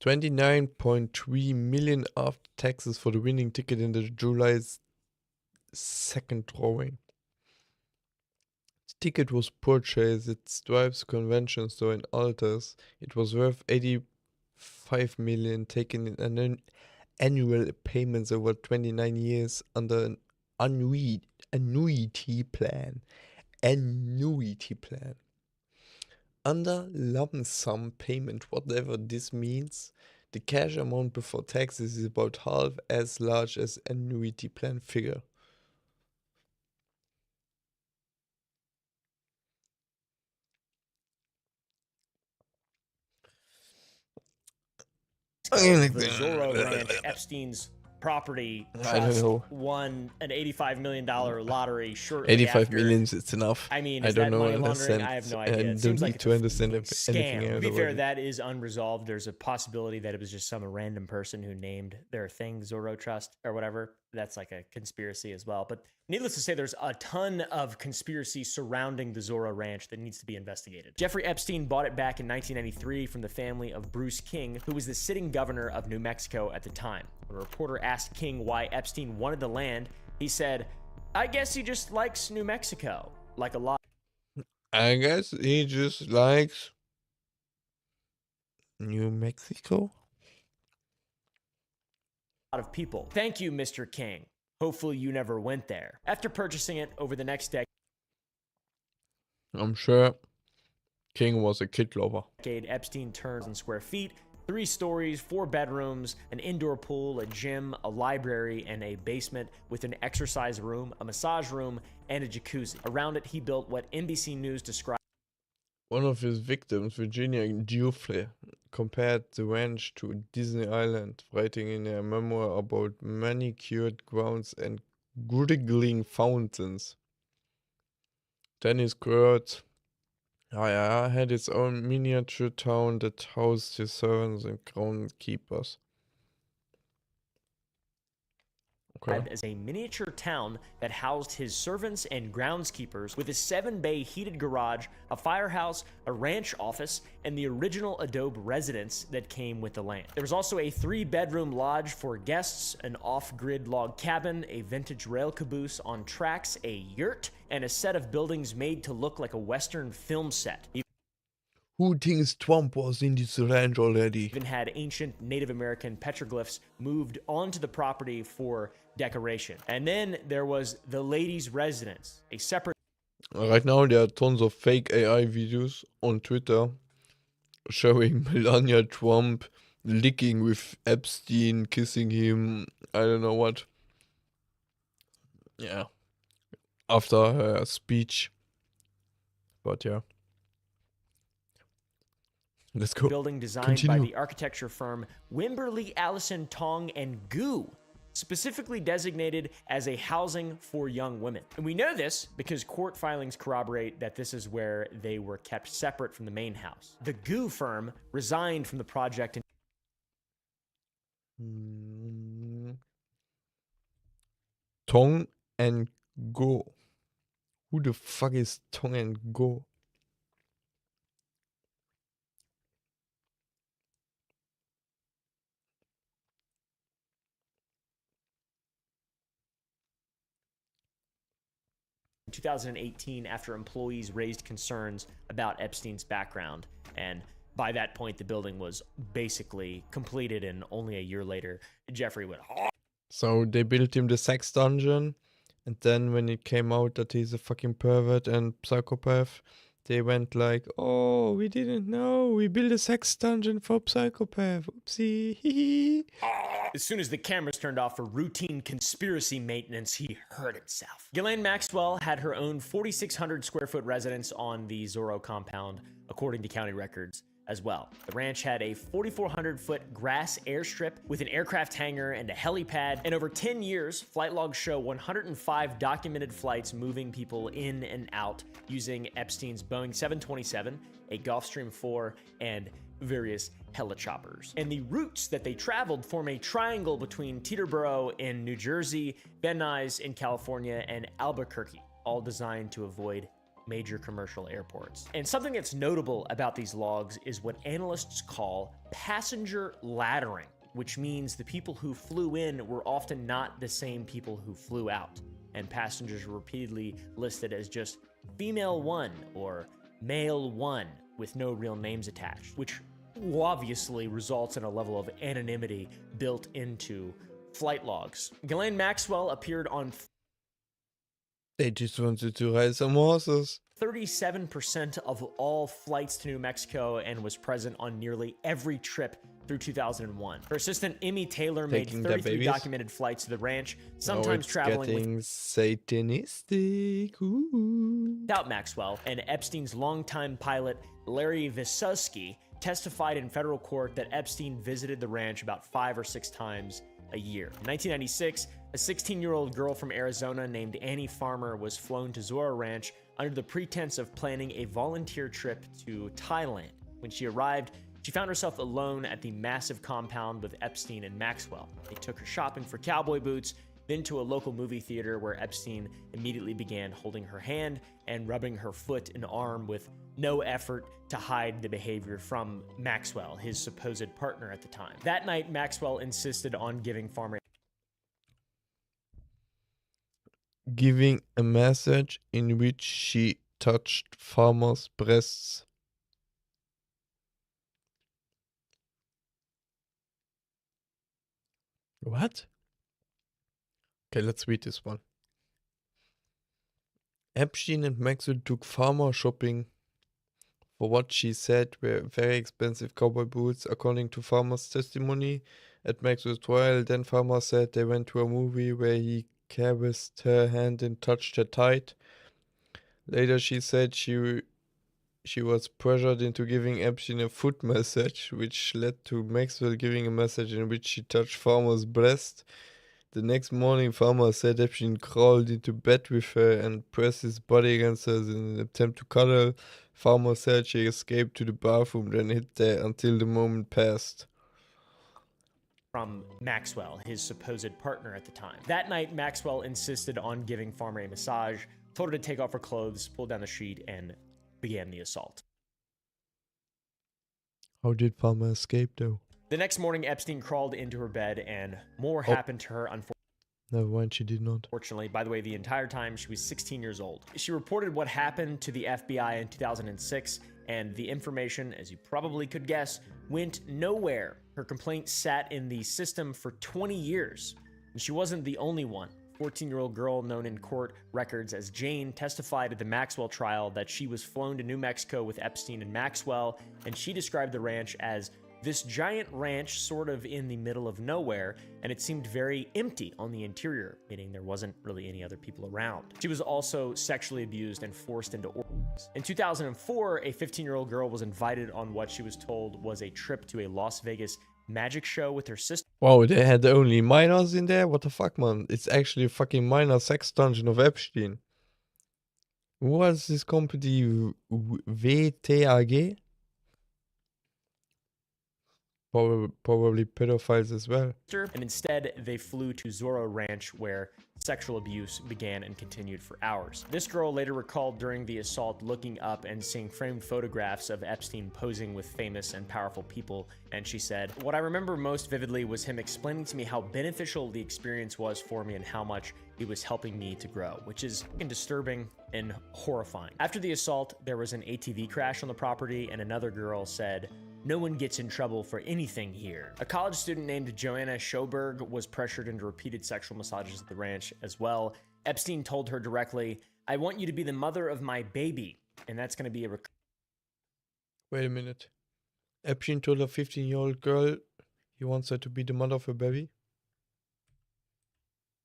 29.3 million after taxes for the winning ticket in the July 2nd drawing. The ticket was purchased at Stripes Convention Store in Altus. It was worth 85 million, taken in annual payments over 29 years under an annuity plan. Under lump sum payment, whatever this means, the cash amount before taxes is about half as large as annuity plan figure. The Zorro Ranch, Epstein's property I don't trust, know. won an $85 million lottery shortly 85 after. million is enough. I mean, I is don't that know, money laundering? understand. I have no I idea. It don't seems like need it's to a understand scam. anything To else be fair, about it. that is unresolved. There's a possibility that it was just some random person who named their thing Zorro Trust or whatever. That's like a conspiracy as well. But needless to say, there's a ton of conspiracy surrounding the Zorro Ranch that needs to be investigated. Jeffrey Epstein bought it back in 1993 from the family of Bruce King, who was the sitting governor of New Mexico at the time. When a reporter asked King why Epstein wanted the land, he said, "I guess he just likes New Mexico, like a lot I guess he just likes New Mexico. of people. Thank you, Mr. King. Hopefully you never went there." After purchasing it over the next I'm sure King was a kid lover. decade, Epstein turned in square feet, 3 stories, 4 bedrooms, an indoor pool, a gym, a library, and a basement with an exercise room, a massage room, and a jacuzzi. Around it, he built what NBC News described One of his victims, Virginia Giuffre, compared the ranch to Disney Island, writing in a memoir about manicured grounds and gurgling fountains. Dennis Kurtz had its own miniature town that housed his servants and groundskeepers. Okay. as a miniature town that housed his servants and groundskeepers with a 7-bay heated garage, a firehouse, a ranch office, and the original adobe residence that came with the land. There was also a 3-bedroom lodge for guests, an off-grid log cabin, a vintage rail caboose on tracks, a yurt, and a set of buildings made to look like a Western film set. Who thinks Trump was in this ranch already? Even had ancient Native American petroglyphs moved onto the property for decoration. And then there was the ladies' residence, a separate Right now there are tons of fake AI videos on Twitter showing Melania Trump licking with Epstein, kissing him, I don't know what. Yeah. After her speech. But yeah. Let's go. building designed Continue. by the architecture firm Wimberley, Allison, Tong, and Gu, specifically designated as a housing for young women. And we know this because court filings corroborate that this is where they were kept separate from the main house. The Gu firm resigned from the project in Tong and Go. Who the fuck is Tong and Go? in 2018 after employees raised concerns about Epstein's background. And by that point, the building was basically completed, and only a year later, Jeffrey went, So they built him the sex dungeon, and then when it came out that he's a fucking pervert and psychopath, they went like, "Oh, we didn't know. We built a sex dungeon for psychopath. Oopsie." As soon as the cameras turned off for routine conspiracy maintenance, he hurt himself. Ghislaine Maxwell had her own 4,600 square foot residence on the Zorro compound, according to county records. as well. The ranch had a 4,400-foot grass airstrip with an aircraft hangar and a helipad. And over 10 years, flight logs show 105 documented flights moving people in and out using Epstein's Boeing 727, a Gulfstream 4, and various helichoppers. And the routes that they traveled form a triangle between Teterboro in New Jersey, Van Nuys in California, and Albuquerque, all designed to avoid major commercial airports. And something that's notable about these logs is what analysts call passenger laddering, which means the people who flew in were often not the same people who flew out. And passengers were repeatedly listed as just female 1 or male 1 with no real names attached, which obviously results in a level of anonymity built into flight logs. Ghislaine Maxwell appeared on They just wanted to ride some horses. 37% of all flights to New Mexico and was present on nearly every trip through 2001. Her assistant, Emmy Taylor, Taking made their 33 babies? documented flights to the ranch, Oh, sometimes it's traveling getting satanistic. Ooh. without Maxwell. And Epstein's longtime pilot, Larry Vysotsky, testified in federal court that Epstein visited the ranch about 5 or 6 times a year. In 1996, a 16-year-old girl from Arizona named Annie Farmer was flown to Zora Ranch under the pretense of planning a volunteer trip to Thailand. When she arrived, she found herself alone at the massive compound with Epstein and Maxwell. They took her shopping for cowboy boots, then to a local movie theater where Epstein immediately began holding her hand and rubbing her foot and arm with no effort to hide the behavior from Maxwell, his supposed partner at the time. That night, Maxwell insisted on giving Farmer A message in which she touched Farmer's breasts. What? Okay, let's read this one. Epstein and Maxwell took Farmer shopping for what she said were very expensive cowboy boots, according to Farmer's testimony at Maxwell's trial. Then Farmer said they went to a movie where he caressed her hand and touched her tight. Later she said she was pressured into giving Epstein a foot massage, which led to Maxwell giving a message in which she touched Farmer's breast. The next morning, Farmer said Epstein crawled into bed with her and pressed his body against her in an attempt to cuddle. Farmer said she escaped to the bathroom, then hid there until the moment passed. from Maxwell, his supposed partner at the time. That night, Maxwell insisted on giving Farmer a massage, told her to take off her clothes, pulled down the sheet, and began the assault. How did Farmer escape, though? The next morning, Epstein crawled into her bed, and more happened to her, Never mind, she did not. unfortunately. By the way, the entire time, she was 16 years old. She reported what happened to the FBI in 2006, and the information, as you probably could guess, went nowhere. Her complaint sat in the system for 20 years, and she wasn't the only one. 14-year-old girl known in court records as Jane testified at the Maxwell trial that she was flown to New Mexico with Epstein and Maxwell, and she described the ranch as this giant ranch sort of in the middle of nowhere, and it seemed very empty on the interior, meaning there wasn't really any other people around. She was also sexually abused and forced into orgies. In 2004, a 15-year-old girl was invited on what she was told was a trip to a Las Vegas magic show with her sister. Wow, they had only minors in there? What the fuck, man? It's actually a fucking minor sex dungeon of Epstein. Who was this company? VTAG? Probably pedophiles as well. And instead, they flew to Zorro Ranch, where sexual abuse began and continued for hours. This girl later recalled during the assault looking up and seeing framed photographs of Epstein posing with famous and powerful people, and she said, "What I remember most vividly was him explaining to me how beneficial the experience was for me and how much it was helping me to grow," which is disturbing and horrifying. After the assault, there was an ATV crash on the property, and another girl said, "No one gets in trouble for anything here." A college student named Joanna Schoberg was pressured into repeated sexual massages at the ranch as well. Epstein told her directly, "I want you to be the mother of my baby, and that's going to be a..." Wait a minute. Epstein told a 15-year-old girl he wants her to be the mother of her baby?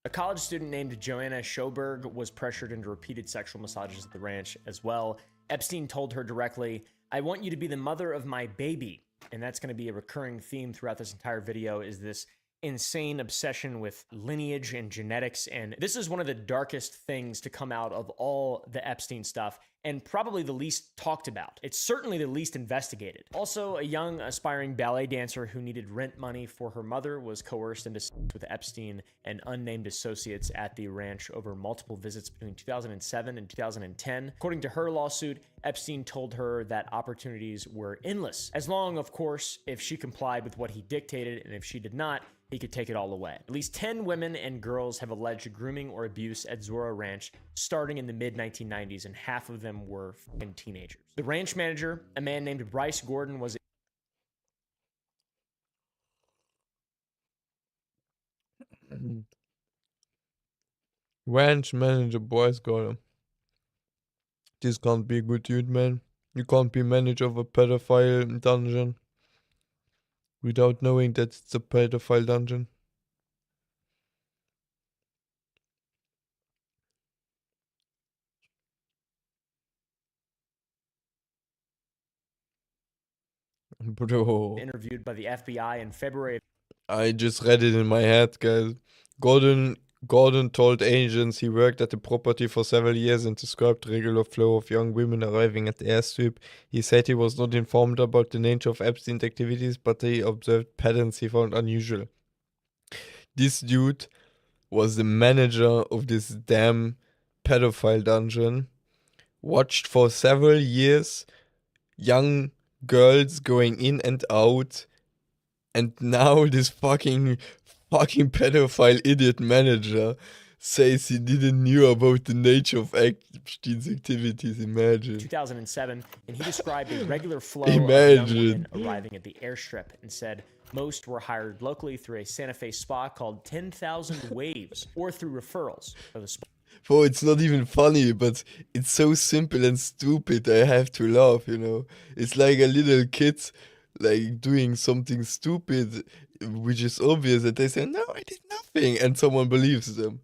A college student named Joanna Schoberg was pressured into repeated sexual massages at the ranch as well. Epstein told her directly, "I want you to be the mother of my baby." And that's going to be a recurring theme throughout this entire video, is this insane obsession with lineage and genetics. And this is one of the darkest things to come out of all the Epstein stuff, and probably the least talked about. It's certainly the least investigated. Also, a young aspiring ballet dancer who needed rent money for her mother was coerced into sex with Epstein and unnamed associates at the ranch over multiple visits between 2007 and 2010. According to her lawsuit, Epstein told her that opportunities were endless, as long, of course, if she complied with what he dictated, and if she did not, he could take it all away. At least 10 women and girls have alleged grooming or abuse at Zorro Ranch starting in the mid-1990s, and half of them were fucking teenagers. The ranch manager, a man named Bryce Gordon, was Ranch manager Bryce Gordon. This can't be a good dude, man. You can't be manager of a pedophile dungeon without knowing that it's a pedophile dungeon. Bro. interviewed by the FBI in February of I just read it in my head, guys. Gordon told agents he worked at the property for several years and described the regular flow of young women arriving at the airstrip. He said he was not informed about the nature of Epstein's activities, but he observed patterns he found unusual. This dude was the manager of this damn pedophile dungeon, watched for several years young girls going in and out, and now this fucking pedophile idiot manager says he didn't knew about the nature of Epstein's activities. Imagine. 2007, and he described a regular flow of Imagine. young women arriving at the airstrip and said most were hired locally through a Santa Fe spa called 10,000 Waves or through referrals of the spa. Bro, it's not even funny, but it's so simple and stupid. I have to laugh, you know. It's like a little kid, like doing something stupid, which is obvious, that they say, "No, I did nothing," and someone believes them.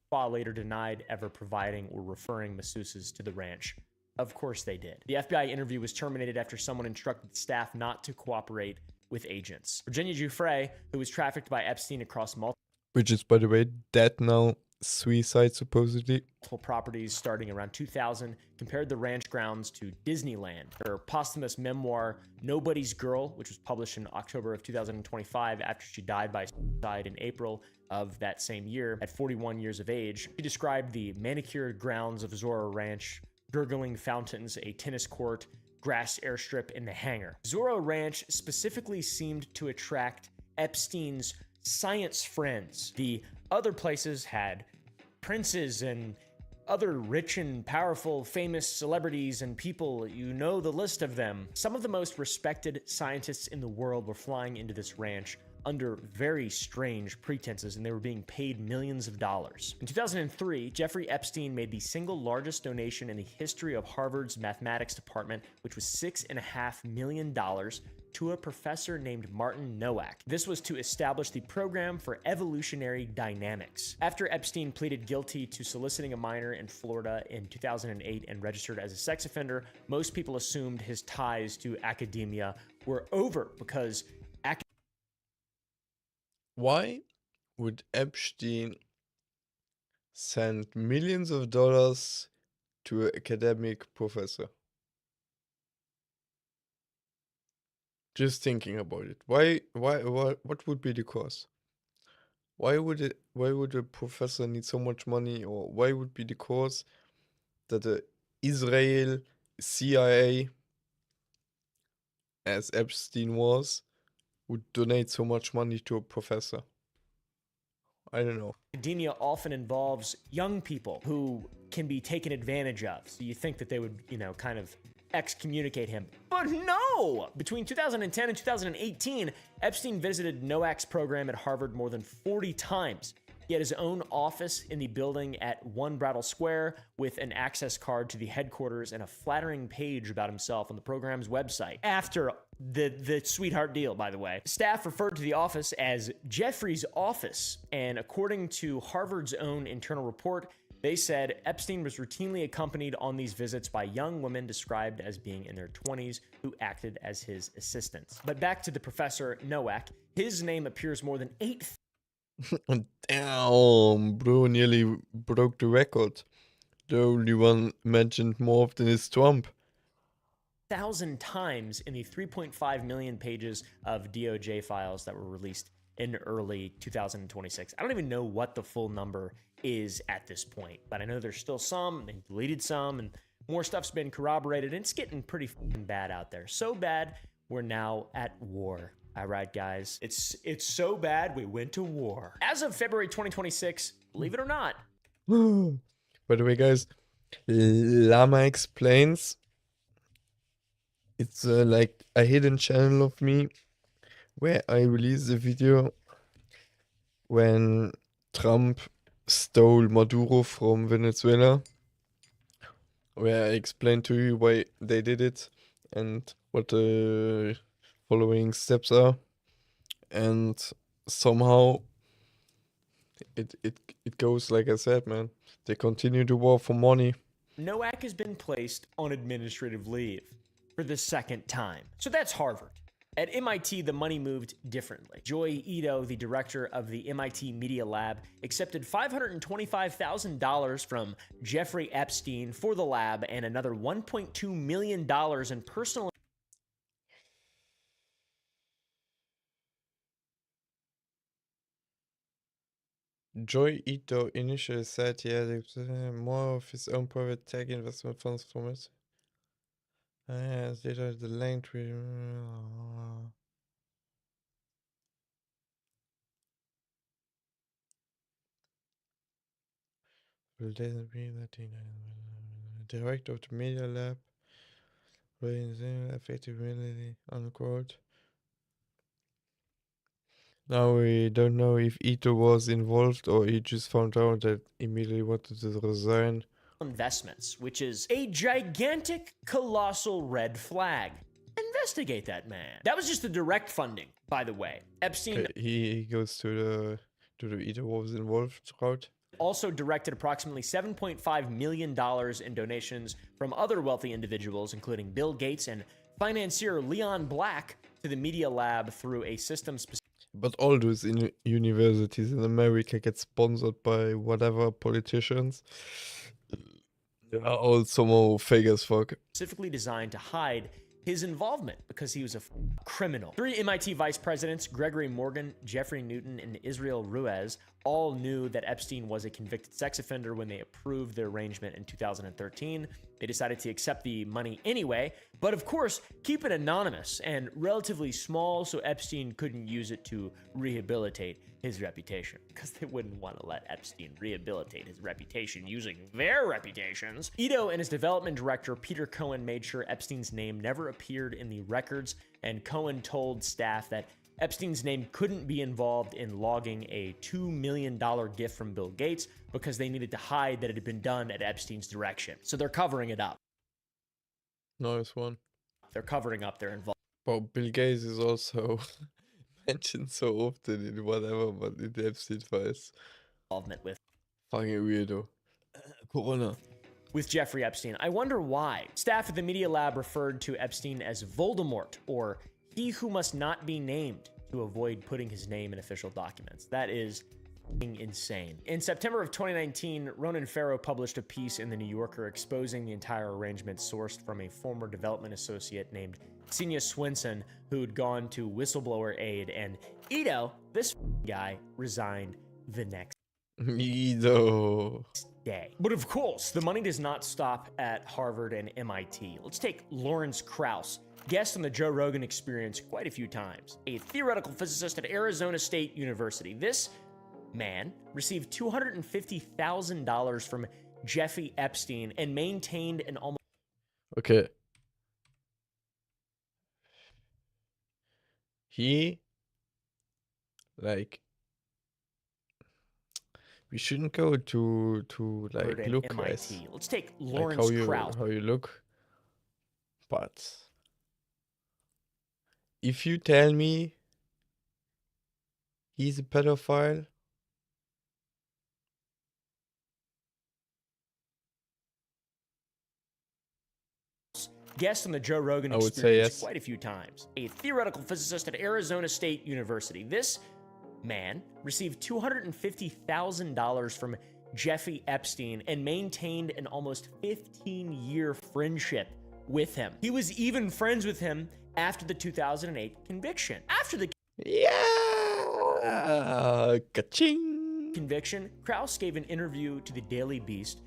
Spa later denied ever providing or referring masseuses to the ranch. Of course they did. The FBI interview was terminated after someone instructed staff not to cooperate with agents. Virginia Giuffre, who was trafficked by Epstein across multiple Which is, by the way, dead now. Suicide, supposedly. properties starting around 2000, compared the ranch grounds to Disneyland. Her posthumous memoir, Nobody's Girl, which was published in October of 2025 after she died by suicide in April of that same year at 41 years of age. She described the manicured grounds of Zorro Ranch, gurgling fountains, a tennis court, grass airstrip, and the hangar. Zorro Ranch specifically seemed to attract Epstein's science friends. The other places had princes and other rich and powerful famous celebrities and people. You know the list of them. Some of the most respected scientists in the world were flying into this ranch under very strange pretenses, and they were being paid millions of dollars. In 2003, Jeffrey Epstein made the single largest donation in the history of Harvard's mathematics department, which was $6.5 million to a professor named Martin Nowak. This was to establish the program for evolutionary dynamics. After Epstein pleaded guilty to soliciting a minor in Florida in 2008 and registered as a sex offender, most people assumed his ties to academia were over because Why would Epstein send millions of dollars to an academic professor? Just thinking about it. What would be the cost? Why would a professor need so much money, or why would be the cost that the Israel CIA, as Epstein was, would donate so much money to a professor? I don't know. academia often involves young people who can be taken advantage of. So you think that they would, kind of excommunicate him. But no! Between 2010 and 2018, Epstein visited Nowak's program at Harvard more than 40 times, He had his own office in the building at One Brattle Square with an access card to the headquarters and a flattering page about himself on the program's website. After the sweetheart deal, by the way, staff referred to the office as Jeffrey's office, and according to Harvard's own internal report, they said Epstein was routinely accompanied on these visits by young women described as being in their 20s who acted as his assistants. But back to the professor Nowak, his name appears more than 8 Damn, bro, nearly broke the record. The only one mentioned more often is Trump. 1,000 times in the 3.5 million pages of DOJ files that were released in early 2026. I don't even know what the full number is at this point, but I know there's still some, they deleted some, and more stuff's been corroborated, and it's getting pretty fucking bad out there. So bad, we're now at war. All right, guys, it's so bad, we went to war. As of February 2026, believe it or not. By the way, guys, Lama Explains, it's like a hidden channel of me where I released a video when Trump stole Maduro from Venezuela, where I explained to you why they did it and what the following steps are, and somehow it goes like I said, man. They continue the war for money. Nowak has been placed on administrative leave for the second time. So that's Harvard. At MIT, the money moved differently. Joy Ito, the director of the MIT Media Lab, accepted $525,000 from Jeffrey Epstein for the lab and another $1.2 million in personal. Joy Ito initially said he had more of his own private tech investment funds from it. Later the length will then be the director of the Media Lab, effectively, unquote. Now we don't know if Ito was involved or he just found out that immediately wanted to resign. Investments, which is a gigantic, colossal red flag. Investigate that man. That was just the direct funding, by the way. Epstein He goes to the Ito was involved route. Also directed approximately $7.5 million in donations from other wealthy individuals, including Bill Gates and financier Leon Black, to the Media Lab through a system specific. But all those universities in America get sponsored by whatever politicians. They are all somehow fake as fuck. Specifically designed to hide his involvement because he was a criminal. 3 MIT vice presidents, Gregory Morgan, Jeffrey Newton, and Israel Ruiz, all knew that Epstein was a convicted sex offender when they approved their arrangement in 2013. They decided to accept the money anyway, but of course, keep it anonymous and relatively small so Epstein couldn't use it to rehabilitate his reputation, because they wouldn't want to let Epstein rehabilitate his reputation using their reputations. Ito and his development director, Peter Cohen, made sure Epstein's name never appeared in the records, and Cohen told staff that Epstein's name couldn't be involved in logging a $2 million gift from Bill Gates because they needed to hide that it had been done at Epstein's direction. So they're covering it up. Nice one. They're covering up their involvement. But Bill Gates is also mentioned so often in whatever, but in the Epstein files. With fucking weirdo. Corona. With Jeffrey Epstein. I wonder why. Staff at the Media Lab referred to Epstein as Voldemort, or he who must not be named, to avoid putting his name in official documents. That is insane. In September of 2019, Ronan Farrow published a piece in The New Yorker exposing the entire arrangement sourced from a former development associate named Xenia Swinson, who'd gone to whistleblower aid, and Ito, this guy, resigned the next Ito. day. But of course, the money does not stop at Harvard and MIT. Let's take Lawrence Krauss, guest on the Joe Rogan Experience quite a few times, a theoretical physicist at Arizona State University. This man received $250,000 from Jeffrey Epstein and maintained an almost... Okay. He, like, we shouldn't go to like at look, MIT. guys. Let's take Like Lawrence Krauss. how you look. But if you tell me he's a pedophile, Guest on the Joe Rogan I would say Experience yes. quite a few times. A theoretical physicist at Arizona State University. This man received $250,000 from Jeffrey Epstein and maintained an almost 15-year friendship with him. He was even friends with him after the 2008 conviction. After the ka-ching. conviction, Krauss gave an interview to the Daily Beast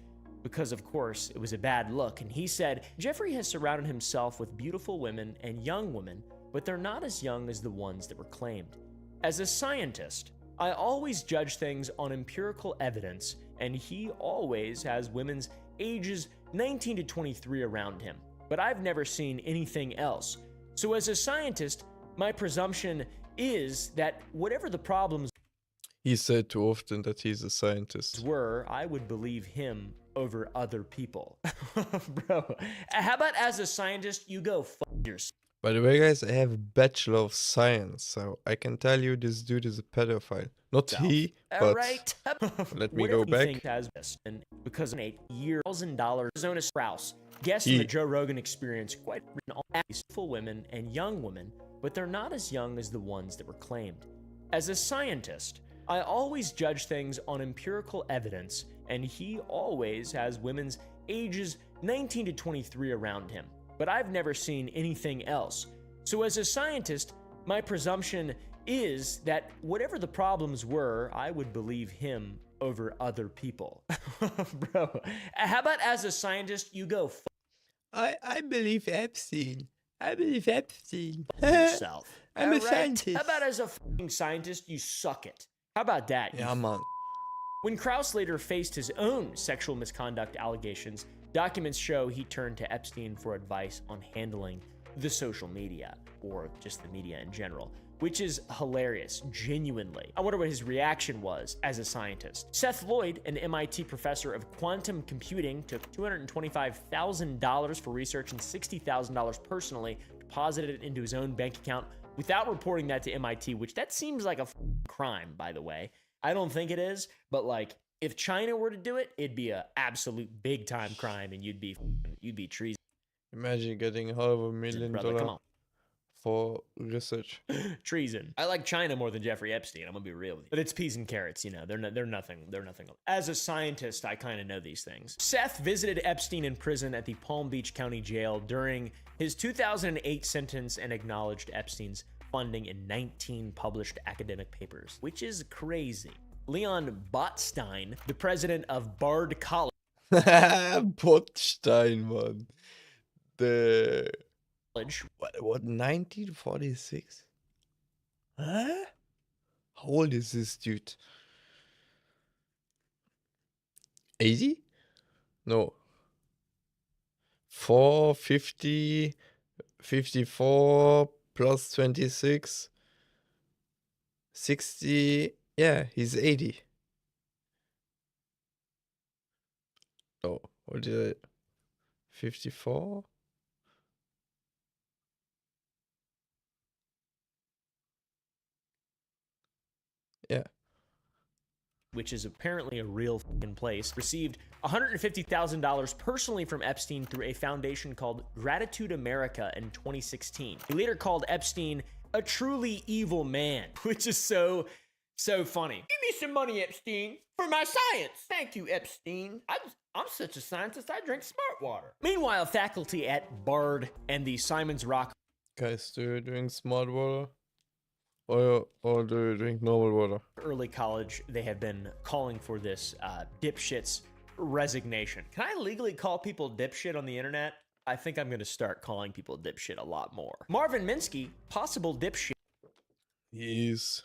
because, of course, it was a bad look, and he said, Jeffrey has surrounded himself with beautiful women and young women, but they're not as young as the ones that were claimed. As a scientist, I always judge things on empirical evidence, and he always has women's ages 19 to 23 around him, but I've never seen anything else. So as a scientist, my presumption is that whatever the problems He said too often that he's a scientist. were, I would believe him over other people. Bro, how about as a scientist, you go fuck yourself? By the way, guys, I have a Bachelor of Science, so I can tell you this dude is a pedophile. Not he, All but right. let me What go if you back. think has this? And because of $1,000, Arizona Strauss, guest on He- the Joe Rogan Experience, quite written all beautiful women and young women, but they're not as young as the ones that were claimed. As a scientist, I always judge things on empirical evidence, and he always has women's ages 19 to 23 around him, but I've never seen anything else. So as a scientist, my presumption is that whatever the problems were, I would believe him over other people. Bro, how about as a scientist, you go I believe Epstein. I believe Epstein. yourself. I'm a All right? scientist. How about as a fucking scientist, you suck it? How about that? you Yeah, man. When Krauss later faced his own sexual misconduct allegations, documents show he turned to Epstein for advice on handling the social media, or just the media in general, which is hilarious, genuinely. I wonder what his reaction was as a scientist. Seth Lloyd, an MIT professor of quantum computing, took $225,000 for research and $60,000 personally, deposited it into his own bank account without reporting that to MIT, which that seems like a crime, by the way. I don't think it is, but like, if China were to do it, it'd be a absolute big time crime, and you'd be treason. Imagine getting $500,000 Brother, come on. for research. Treason. I like China more than Jeffrey Epstein. I'm gonna be real with you. But it's peas and carrots, you know. They're nothing. They're nothing. As a scientist, I kind of know these things. Seth visited Epstein in prison at the Palm Beach County Jail during his 2008 sentence and acknowledged Epstein's funding in 19 published academic papers, which is crazy. Leon Botstein, the president of Bard College, Botstein, man. The what 1946? Huh? How old is this dude? 80? No. 450, 54 plus 26, 60. Yeah, he's 80. Oh, what did I? 54? Yeah. which is apparently a real fucking place, received $150,000 personally from Epstein through a foundation called Gratitude America in 2016. He later called Epstein a truly evil man, which is so funny. Give me some money, Epstein, for my science. Thank you, Epstein. I'm such a scientist, I drink smart water. Meanwhile, faculty at Bard and the Simon's Rock Guys, do you drink smart water? Or do you drink normal water? early college, they have been calling for this dipshit's resignation. Can I legally call people dipshit on the internet? I think I'm going to start calling people dipshit a lot more. Marvin Minsky, possible dipshit. He's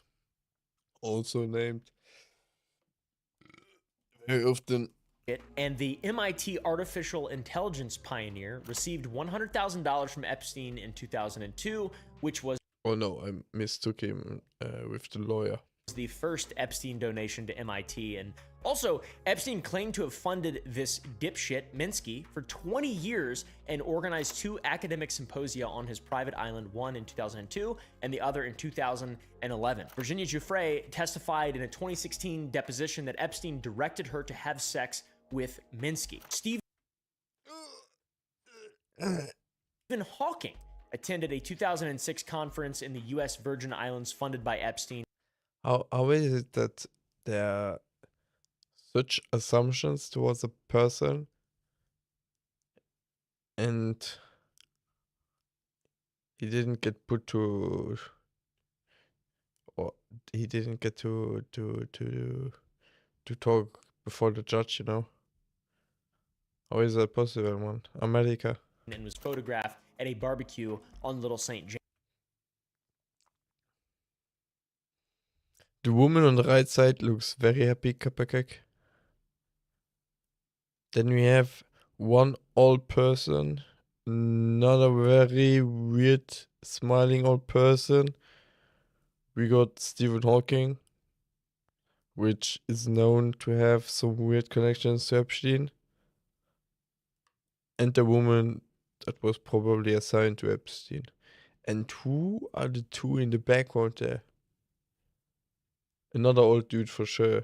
also named very often. And the MIT artificial intelligence pioneer received $100,000 from Epstein in 2002, which was Oh no, I mistook him with the lawyer. the first Epstein donation to MIT and Also, Epstein claimed to have funded this dipshit, Minsky, for 20 years and organized 2 academic symposia on his private island, one in 2002 and the other in 2011. Virginia Giuffre testified in a 2016 deposition that Epstein directed her to have sex with Minsky. Stephen Hawking attended a 2006 conference in the U.S. Virgin Islands funded by Epstein. How is it that there are such assumptions towards a person and he didn't get put to, or he didn't get to talk before the judge, you know? How is that possible, man? America. And was photographed at a barbecue on Little St. James. The woman on the right side looks very happy, Kapakak. Then we have one old person, another very weird smiling old person. We got Stephen Hawking, which is known to have some weird connections to Epstein. And the woman that was probably assigned to Epstein. And who are the 2 in the background there? Another old dude for sure.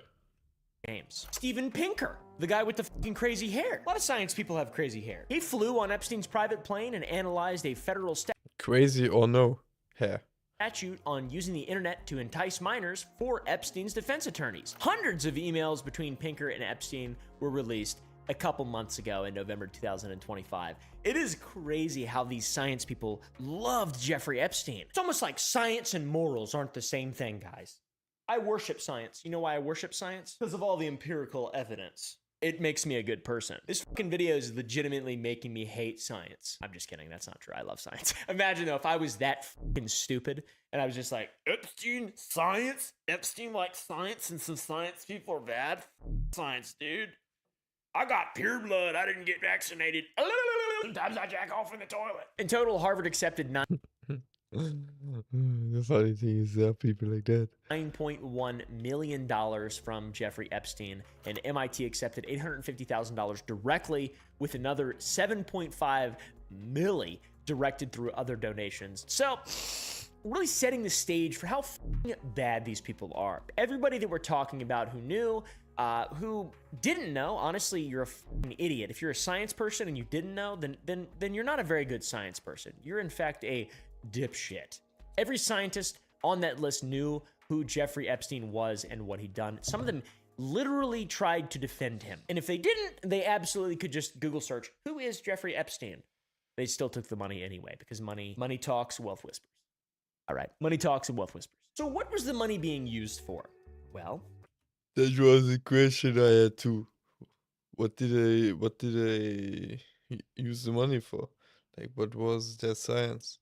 James. Steven Pinker, the guy with the fucking crazy hair. A lot of science people have crazy hair. He flew on Epstein's private plane and analyzed a federal Crazy or no hair. statute on using the internet to entice minors for Epstein's defense attorneys. Hundreds of emails between Pinker and Epstein were released a couple months ago in November 2025. It is crazy how these science people loved Jeffrey Epstein. It's almost like science and morals aren't the same thing, guys. I worship science. You know why I worship science? Because of all the empirical evidence. It makes me a good person. This fucking video is legitimately making me hate science. I'm just kidding. That's not true. I love science. Imagine though, if I was that fucking stupid and I was just like, Epstein, science? Epstein likes science and some science people are bad? Science, dude. I got pure blood. I didn't get vaccinated. Sometimes I jack off in the toilet. In total, Harvard accepted The funny thing is there are people like that. $9.1 million from Jeffrey Epstein, and MIT accepted $850,000 directly, with another $7.5 million directed through other donations. So, really setting the stage for how bad these people are. Everybody that we're talking about who knew, who didn't know, honestly, you're a fucking idiot. If you're a science person and you didn't know, then you're not a very good science person. You're in fact a dipshit. Every scientist on that list knew who Jeffrey Epstein was and what he'd done. Some of them literally tried to defend him. And if they didn't, they absolutely could just Google search, who is Jeffrey Epstein? They still took the money anyway, because money talks, wealth whispers. All right, money talks and wealth whispers. So what was the money being used for? Well, that was a question I had too. What did they use the money for? Like, what was their science?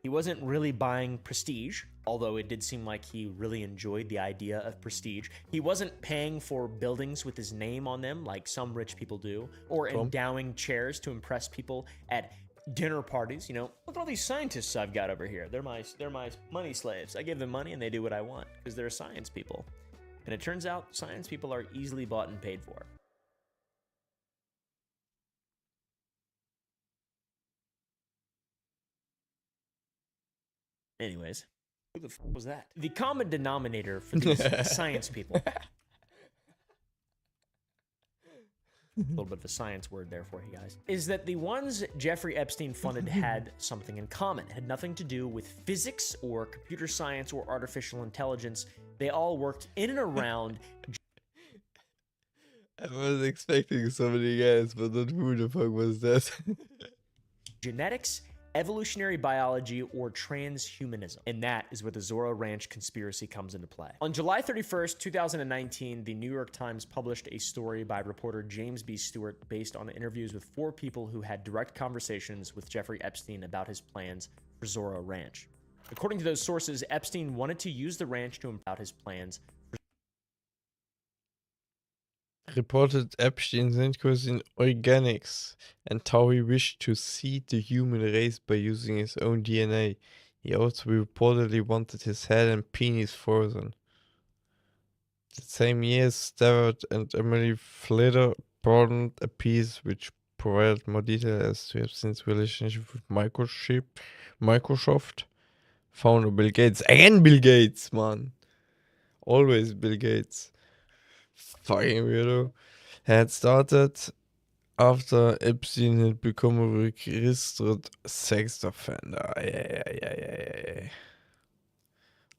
he wasn't really buying prestige, although it did seem like he really enjoyed the idea of prestige. He wasn't paying for buildings with his name on them like some rich people do, or endowing chairs to impress people at dinner parties. You know, look at all these scientists I've got over here. They're my money slaves. I give them money and they do what I want because they're science people. And it turns out science people are easily bought and paid for. Anyways, who the f was that? The common denominator for these science people. A little bit of a science word there for you guys. Is that the ones Jeffrey Epstein funded had something in common. It had nothing to do with physics or computer science or artificial intelligence. They all worked in and around. I was expecting so many guys, but not who the fuck was that? Genetics, evolutionary biology, or transhumanism. And that is where the Zorro Ranch conspiracy comes into play. On July 31st, 2019, the New York Times published a story by reporter James B. Stewart based on interviews with 4 people who had direct conversations with Jeffrey Epstein about his plans for Zorro Ranch. According to those sources, Epstein wanted to use the ranch to about his plans. Reported Epstein's interest in organics and how he wished to seed the human race by using his own DNA. He also reportedly wanted his head and penis frozen. The same year, Stewart and Emily Flitter broadened a piece which provided more detail as to Epstein's relationship with Microsoft, founder Bill Gates. Again Bill Gates, man. Always Bill Gates. Fucking weirdo. Had started after Epstein had become a registered sex offender. Yeah.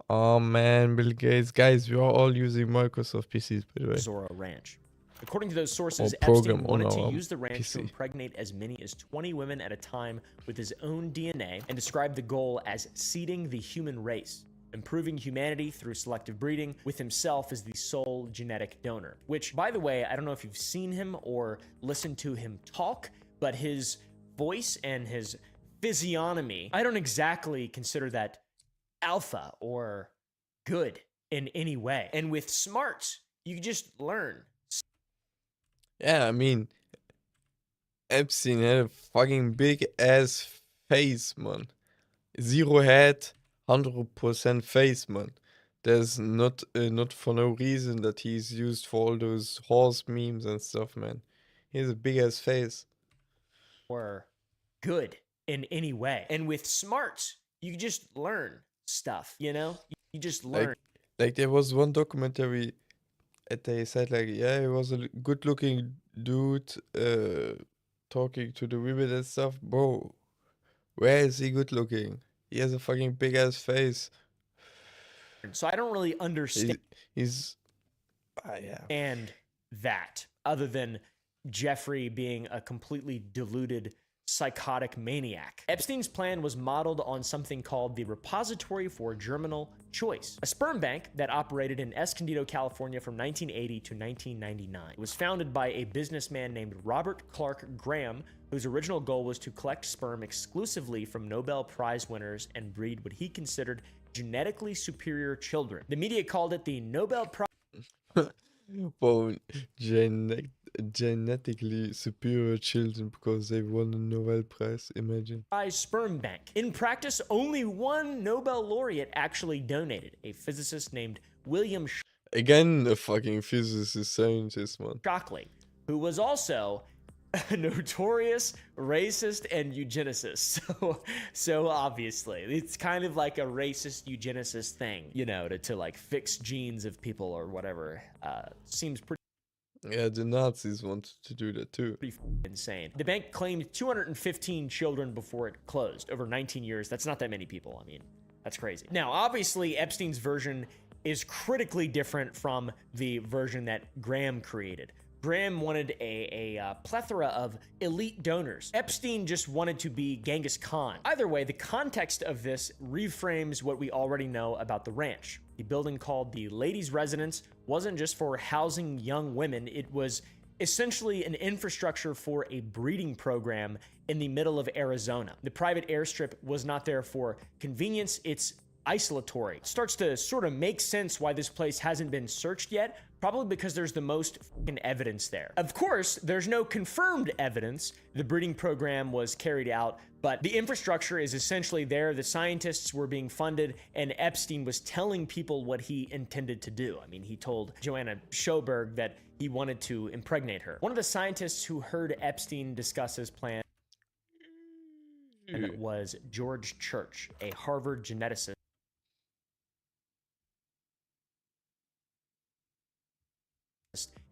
Oh man, Bill Gates. Guys, we are all using Microsoft PCs, by the way. Zorro Ranch. According to those sources, Or program Epstein wanted on to our use the ranch to PC. impregnate as many as 20 women at a time with his own DNA and described the goal as seeding the human race, improving humanity through selective breeding, with himself as the sole genetic donor. Which, by the way, I don't know if you've seen him or listened to him talk, but his voice and his physiognomy, I don't exactly consider that alpha or good in any way. And with smarts, you just learn. Yeah, I mean, Epstein had a fucking big ass face, man. Zero head, 100% face, man. There's not for no reason that he's used for all those horse memes and stuff, man. He has a big ass face. Or good in any way. And with smarts, you just learn stuff, you know? You just learn. Like there was one documentary and they said like, yeah, he was a good looking dude talking to the women and stuff. Bro, where is he good looking? He has a fucking big ass face. So I don't really understand He's yeah. and that, other than Jeffrey being a completely deluded psychotic maniac. Epstein's plan was modeled on something called the Repository for Germinal Choice, a sperm bank that operated in Escondido, California from 1980 to 1999. It was founded by a businessman named Robert Clark Graham, whose original goal was to collect sperm exclusively from Nobel Prize winners and breed what he considered genetically superior children. The media called it the Nobel Prize Well, genetically superior children because they won a Nobel Prize, imagine. Sperm Bank. In practice, only one Nobel laureate actually donated, a physicist named William Again, a fucking physicist, scientist, man. Shockley, who was also a notorious racist and eugenicist. So obviously, it's kind of like a racist eugenicist thing, you know, to like fix genes of people or whatever. Seems pretty Yeah, the Nazis wanted to do that too. insane. The bank claimed 215 children before it closed. Over 19 years, that's not that many people. I mean, that's crazy. Now, obviously, Epstein's version is critically different from the version that Graham created. Graham wanted a plethora of elite donors. Epstein just wanted to be Genghis Khan. Either way, the context of this reframes what we already know about the ranch. The building called the Ladies' Residence wasn't just for housing young women, it was essentially an infrastructure for a breeding program in the middle of Arizona. The private airstrip was not there for convenience, it's isolatory. It starts to sort of make sense why this place hasn't been searched yet, probably because there's the most fucking evidence there. Of course, there's no confirmed evidence the breeding program was carried out, but the infrastructure is essentially there. The scientists were being funded, and Epstein was telling people what he intended to do. I mean, he told Joanna Schoberg that he wanted to impregnate her. One of the scientists who heard Epstein discuss his plan was George Church, a Harvard geneticist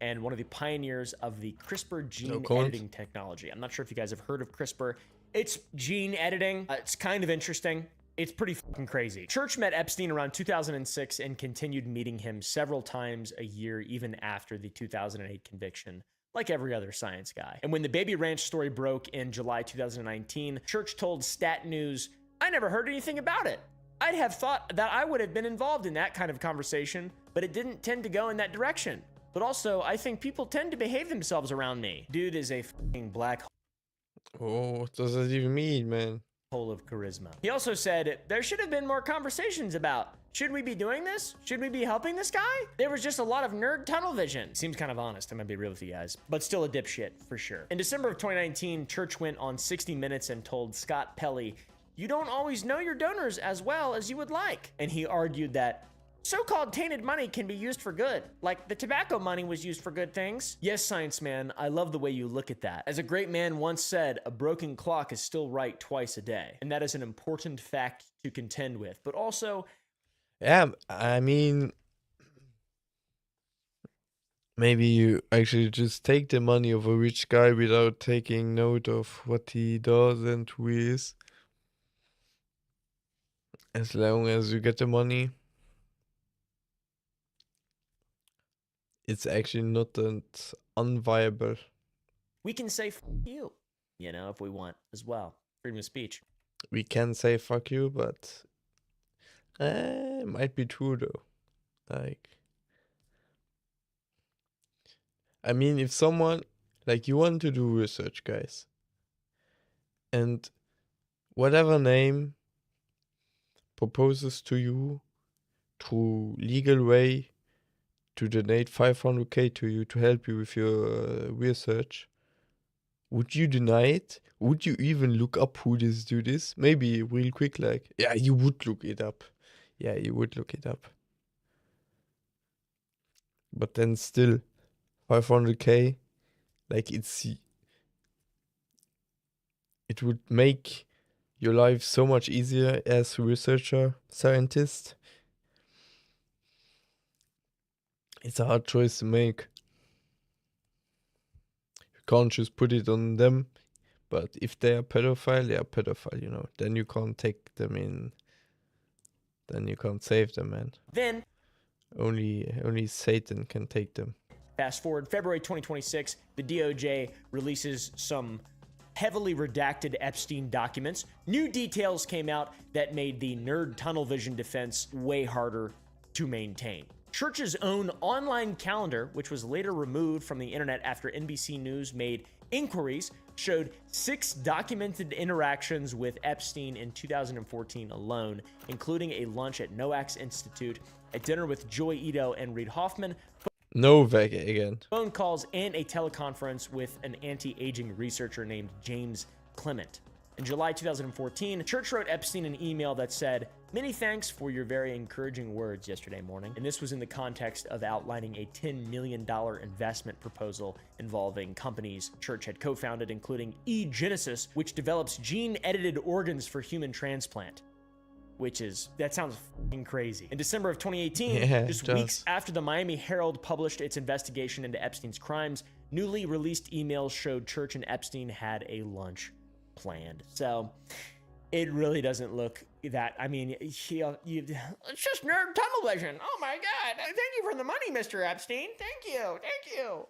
and one of the pioneers of the CRISPR gene editing technology. I'm not sure if you guys have heard of CRISPR. It's gene editing. It's kind of interesting. It's pretty fucking crazy. Church met Epstein around 2006 and continued meeting him several times a year, even after the 2008 conviction, like every other science guy. And when the Baby Ranch story broke in July 2019, Church told Stat News, "I never heard anything about it. I'd have thought that I would have been involved in that kind of conversation, but it didn't tend to go in that direction. But also, I think people tend to behave themselves around me." Dude is a fucking black Oh, what does that even mean, man? hole of charisma. He also said, "There should have been more conversations about, should we be doing this? Should we be helping this guy? There was just a lot of nerd tunnel vision." Seems kind of honest, I'm gonna be real with you guys, but still a dipshit for sure. In December of 2019, Church went on 60 Minutes and told Scott Pelley, you don't always know your donors as well as you would like. And he argued that so-called tainted money can be used for good, like the tobacco money was used for good things. Yes, science man, I love the way you look at that. As a great man once said, a broken clock is still right twice a day. And that is an important fact to contend with. But also, Yeah, I mean, maybe you actually just take the money of a rich guy without taking note of what he does and who he is. As long as you get the money, it's actually not that unviable. we can say F you, you know, if we want as well. Freedom of speech. We can say fuck you, but it might be true though. Like, I mean, if someone, like, you want to do research, guys, and whatever name proposes to you through legal way to donate 500k to you to help you with your research, would you deny it? Would you even look up who this dude is? Maybe real quick, like, yeah, you would look it up. Yeah, you would look it up. But then still, 500k, like, it would make your life so much easier as a researcher, scientist. It's a hard choice to make. You can't just put it on them, but if they are pedophile, they are pedophile, you know. Then you can't take them in. Then you can't save them, man. Then, Only Satan can take them. fast forward, February 2026, the DOJ releases some heavily redacted Epstein documents. New details came out that made the nerd tunnel vision defense way harder to maintain. Church's own online calendar, which was later removed from the internet after NBC News made inquiries, showed 6 documented interactions with Epstein in 2014 alone, including a lunch at Noakes Institute, a dinner with Joy Ito and Reid Hoffman, Novak again. phone calls, and a teleconference with an anti-aging researcher named James Clement. In July 2014, Church wrote Epstein an email that said, "Many thanks for your very encouraging words yesterday morning." And this was in the context of outlining a $10 million investment proposal involving companies Church had co-founded, including eGenesis, which develops gene-edited organs for human transplant. That sounds fucking crazy. In December of 2018, just weeks after the Miami Herald published its investigation into Epstein's crimes, newly released emails showed Church and Epstein had a lunch planned. So it really doesn't look that, I mean, it's just nerd tunnel vision. Oh my God. Thank you for the money, Mr. Epstein. Thank you.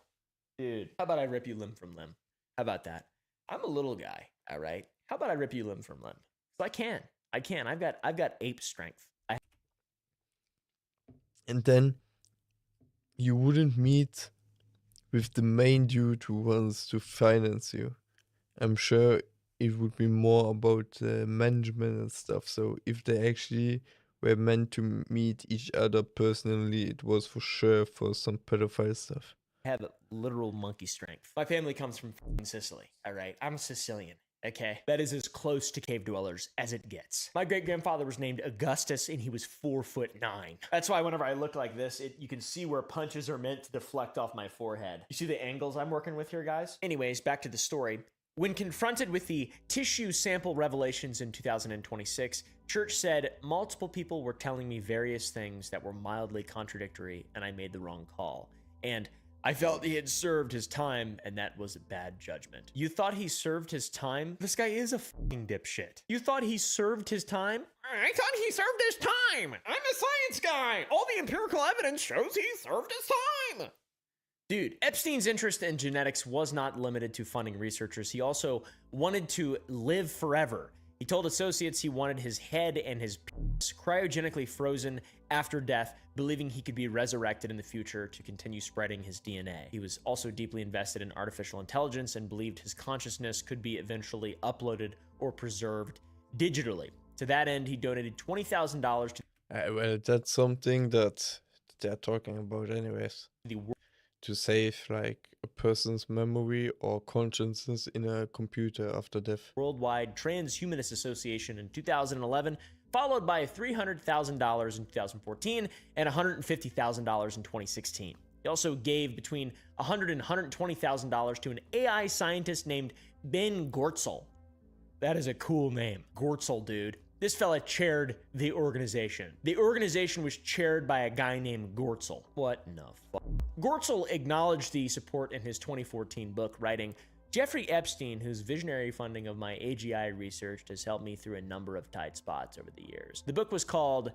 Dude, how about I rip you limb from limb? How about that? I'm a little guy, all right? How about I rip you limb from limb? So I can. I've got ape strength. And then you wouldn't meet with the main dude who wants to finance you. I'm sure it would be more about management and stuff. So if they actually were meant to meet each other personally, it was for sure for some pedophile stuff. I have literal monkey strength. My family comes from Sicily, all right? I'm Sicilian. Okay, that is as close to cave dwellers as it gets. My great-grandfather was named Augustus, and he was 4'9". That's why whenever I look like this, you can see where punches are meant to deflect off my forehead. You see the angles I'm working with here, guys? Anyways, back to the story. When confronted with the tissue sample revelations in 2026, Church said, "Multiple people were telling me various things that were mildly contradictory, and I made the wrong call. And I felt he had served his time, and that was a bad judgment." You thought he served his time? This guy is a fucking dipshit. You thought he served his time? I thought he served his time. I'm a science guy. All the empirical evidence shows he served his time. Dude, Epstein's interest in genetics was not limited to funding researchers. He also wanted to live forever. He told associates he wanted his head and his penis cryogenically frozen after death, believing he could be resurrected in the future to continue spreading his DNA. He was also deeply invested in artificial intelligence and believed his consciousness could be eventually uploaded or preserved digitally. To that end, he donated $20,000 to Well, that's something that they're talking about anyways. the world. to save like a person's memory or consciousness in a computer after death. Worldwide Transhumanist Association in 2011, followed by $300,000 in 2014 and $150,000 in 2016. He also gave between $100,000 and $120,000 to an AI scientist named Ben Gortzel. That is a cool name. Gortzel, dude. This fella chaired the organization. The organization was chaired by a guy named Gortzel. What in the fuck? Gortzel acknowledged the support in his 2014 book, writing, Jeffrey Epstein, whose visionary funding of my AGI research has helped me through a number of tight spots over the years. The book was called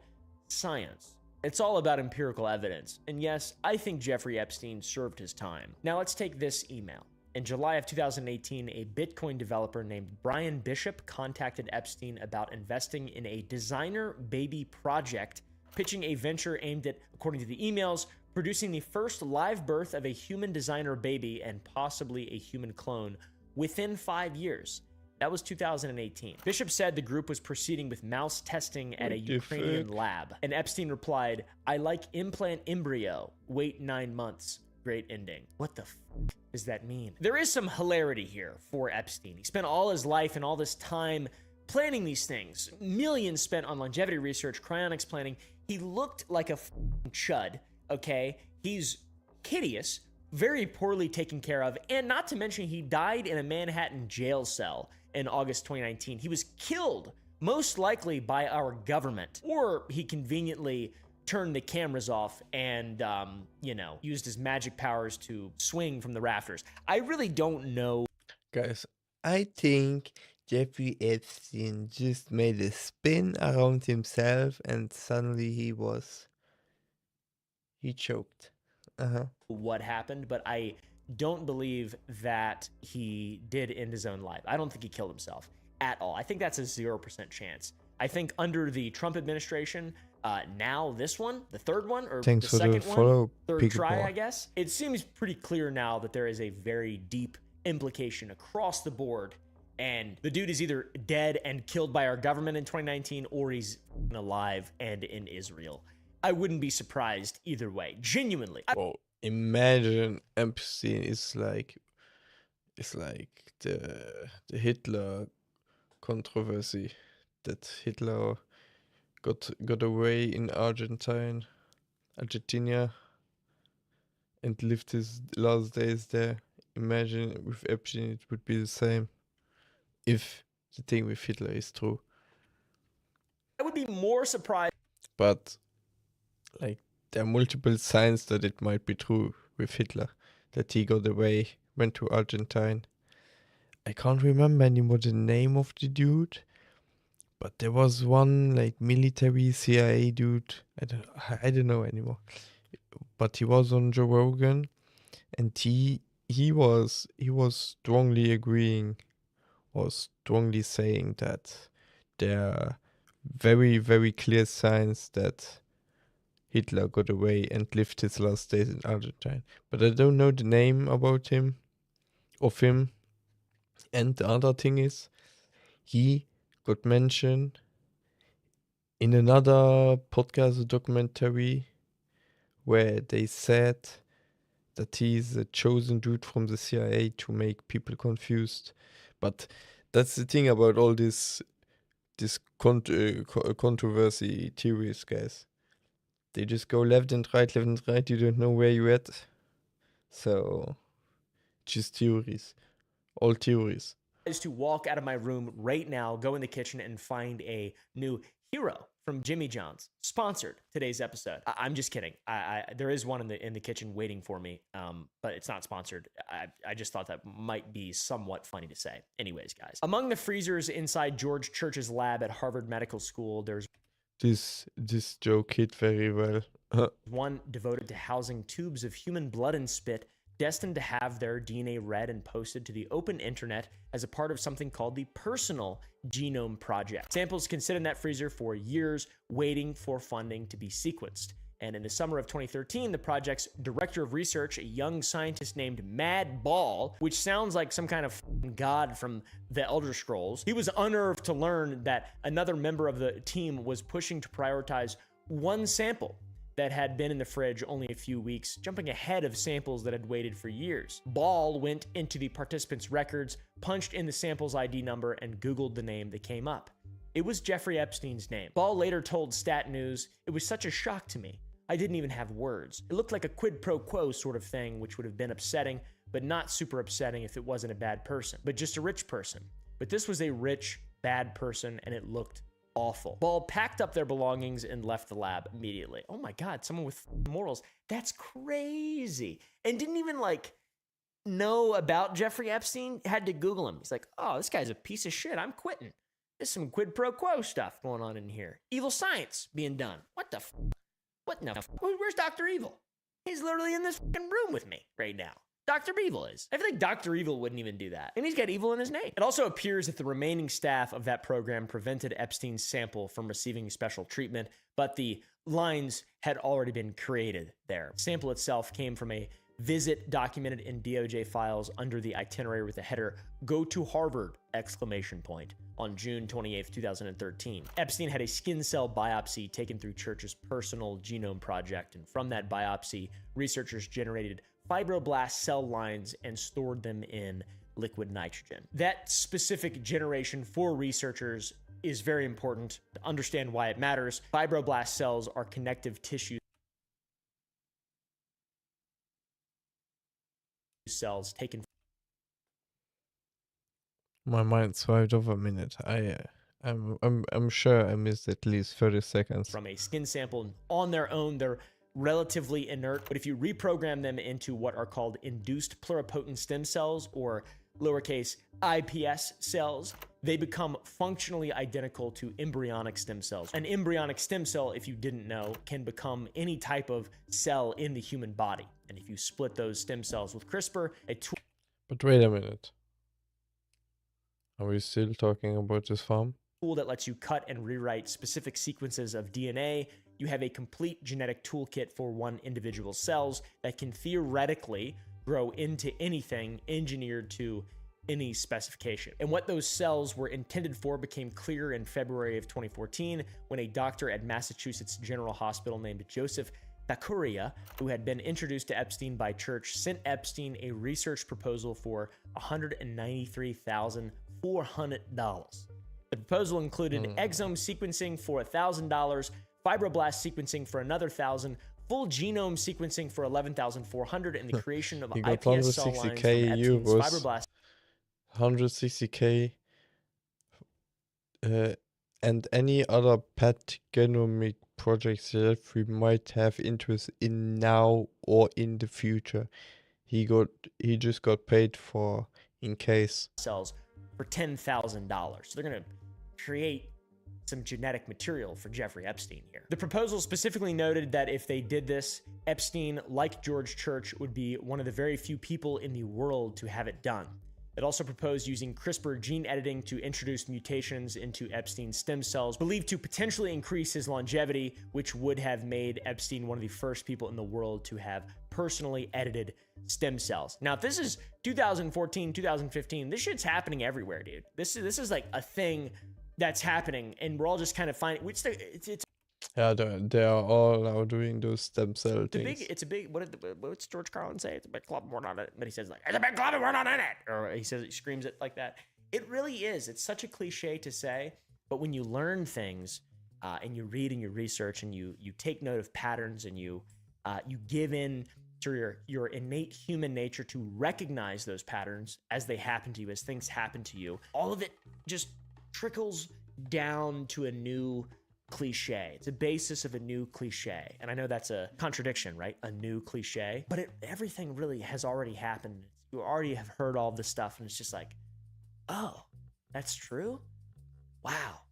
Science. It's all about empirical evidence. And yes, I think Jeffrey Epstein served his time. Now let's take this email. In July of 2018, a Bitcoin developer named Brian Bishop contacted Epstein about investing in a designer baby project, pitching a venture aimed at, according to the emails, producing the first live birth of a human designer baby and possibly a human clone within 5 years. That was 2018. Bishop said the group was proceeding with mouse testing at a Ukrainian lab. And Epstein replied, I like implant embryo. Wait 9 months. Great ending. What the f does that mean? There is some hilarity here for Epstein. He spent all his life and all this time planning these things. Millions spent on longevity research, cryonics planning. He looked like a chud, okay? He's hideous, very poorly taken care of, and not to mention he died in a Manhattan jail cell in August 2019. He was killed, most likely by our government, or he conveniently turned the cameras off and, used his magic powers to swing from the rafters. I really don't know. Guys, I think Jeffrey Epstein just made a spin around himself and suddenly he choked. What happened, but I don't believe that he did end his own life. I don't think he killed himself at all. I think that's a 0% chance. I think under the Trump administration, now this one, the third one, or Thanks the for the second follow, one, third Piggy try, Paw. I guess. It seems pretty clear now that there is a very deep implication across the board, and the dude is either dead and killed by our government in 2019, or he's alive and in Israel. I wouldn't be surprised either way. Genuinely. Well, imagine Epstein is like the Hitler controversy that Hitler got away in Argentina, and lived his last days there. Imagine with Epstein it would be the same if the thing with Hitler is true. I would be more surprised. But like there are multiple signs that it might be true with Hitler, that he got away, went to Argentina. I can't remember anymore the name of the dude, but there was one like military CIA dude. I don't know anymore. But he was on Joe Rogan, and he was strongly agreeing, or strongly saying that there are very, very clear signs that Hitler got away and lived his last days in Argentina. But I don't know the name of him. And the other thing is, he got mentioned in another podcast documentary where they said that he's a chosen dude from the CIA to make people confused. But that's the thing about all this controversy theories, guys. They just go left and right. You don't know where you're at. So, just theories. All theories. Is to walk out of my room right now, go in the kitchen, and find a new hero from Jimmy John's. Sponsored today's episode. I'm just kidding. There is one in the kitchen waiting for me, but it's not sponsored. I just thought that might be somewhat funny to say. Anyways, guys. Among the freezers inside George Church's lab at Harvard Medical School, there's This joke hit very well. one devoted to housing tubes of human blood and spit destined to have their DNA read and posted to the open internet as a part of something called the Personal Genome Project. Samples can sit in that freezer for years, waiting for funding to be sequenced. And in the summer of 2013, the project's director of research, a young scientist named Mad Ball, which sounds like some kind of god from the Elder Scrolls, he was unnerved to learn that another member of the team was pushing to prioritize one sample that had been in the fridge only a few weeks, jumping ahead of samples that had waited for years. Ball went into the participants' records, punched in the sample's ID number, and Googled the name that came up. It was Jeffrey Epstein's name. Ball later told Stat News, "It was such a shock to me. I didn't even have words. It looked like a quid pro quo sort of thing, which would have been upsetting, but not super upsetting if it wasn't a bad person, but just a rich person. But this was a rich, bad person, and it looked awful." Ball packed up their belongings and left the lab immediately. Oh my God, someone with morals. That's crazy. And didn't even know about Jeffrey Epstein, had to Google him. He's like, oh, this guy's a piece of shit. I'm quitting. There's some quid pro quo stuff going on in here. Evil science being done. What the What in the Where's Dr. Evil? He's literally in this fucking room with me right now. Dr. Evil is. I feel like Dr. Evil wouldn't even do that. And he's got evil in his name. It also appears that the remaining staff of that program prevented Epstein's sample from receiving special treatment, but the lines had already been created there. The sample itself came from a visit documented in DOJ files under the itinerary with the header, "Go to Harvard!" on June 28th, 2013. Epstein had a skin cell biopsy taken through Church's personal genome project, and from that biopsy, researchers generated fibroblast cell lines and stored them in liquid nitrogen. That specific generation for researchers is very important to understand why it matters. Fibroblast cells are connective tissue cells taken. My mind swiped off a minute. I'm sure I missed at least 30 seconds. From a skin sample. On their own, they're relatively inert, but if you reprogram them into what are called induced pluripotent stem cells, or lowercase iPS cells, they become functionally identical to embryonic stem cells. An embryonic stem cell, if you didn't know, can become any type of cell in the human body. And if you split those stem cells with CRISPR, a tool. But wait a minute. Are we still talking about this farm? That lets you cut and rewrite specific sequences of DNA. You have a complete genetic toolkit for one individual cells that can theoretically grow into anything engineered to any specification. And what those cells were intended for became clear in February of 2014 when a doctor at Massachusetts General Hospital named Joseph Thakuria, who had been introduced to Epstein by Church, sent Epstein a research proposal for $193,400. The proposal included exome sequencing for $1,000, fibroblast sequencing for another $1,000, full genome sequencing for $11,400, and the creation of iPS cell lines from Epstein's fibroblast. 160k, and any other pet genomic projects that we might have interest in now or in the future. He just got paid for in case. Cells for $10,000. So they're gonna create some genetic material for Jeffrey Epstein here. The proposal specifically noted that if they did this, Epstein, like George Church, would be one of the very few people in the world to have it done. It also proposed using CRISPR gene editing to introduce mutations into Epstein's stem cells, believed to potentially increase his longevity, which would have made Epstein one of the first people in the world to have personally edited stem cells. Now, if this is 2014, 2015, this shit's happening everywhere, dude. This is like a thing that's happening, and we're all just kind of finding, which it's yeah, they are all now doing those stem cell things. It's a big, what's George Carlin say? It's a big club, we're not in it. But he says, like, it's a big club and we're not in it. Or he screams it like that. It really is. It's such a cliche to say, but when you learn things and you read and you research and you take note of patterns and you give in to your innate human nature to recognize those patterns as they happen to you, as things happen to you, all of it just trickles down to a new cliche. It's a basis of a new cliche. And I know that's a contradiction, right? A new cliche, but everything really has already happened. You already have heard all this stuff, and it's just like, oh, that's true? Wow.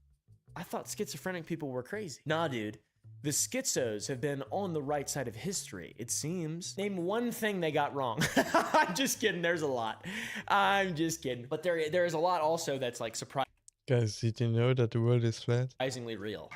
I thought schizophrenic people were crazy. Nah, dude. The schizos have been on the right side of history, it seems. Name one thing they got wrong. I'm just kidding. There's a lot. I'm just kidding. But there is a lot also that's like surprising. Guys, did you know that the world is flat? Surprisingly real,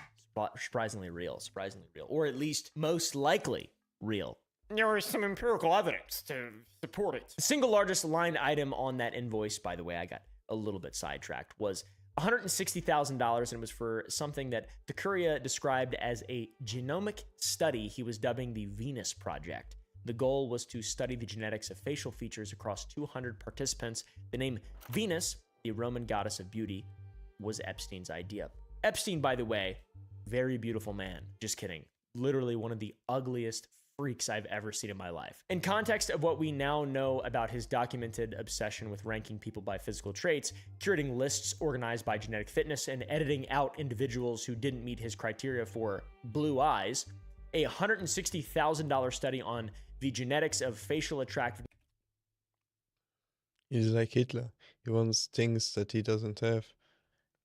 or at least most likely real. There is some empirical evidence to support it. The single largest line item on that invoice, by the way, I got a little bit sidetracked, was $160,000, and it was for something that the Courier described as a genomic study he was dubbing the Venus Project. The goal was to study the genetics of facial features across 200 participants. The name Venus, the Roman goddess of beauty, was Epstein's idea. Epstein, by the way, very beautiful man. Just kidding. Literally one of the ugliest freaks I've ever seen in my life. In context of what we now know about his documented obsession with ranking people by physical traits, curating lists organized by genetic fitness, and editing out individuals who didn't meet his criteria for blue eyes, a $160,000 study on the genetics of facial attractiveness. He's like Hitler. He wants things that he doesn't have.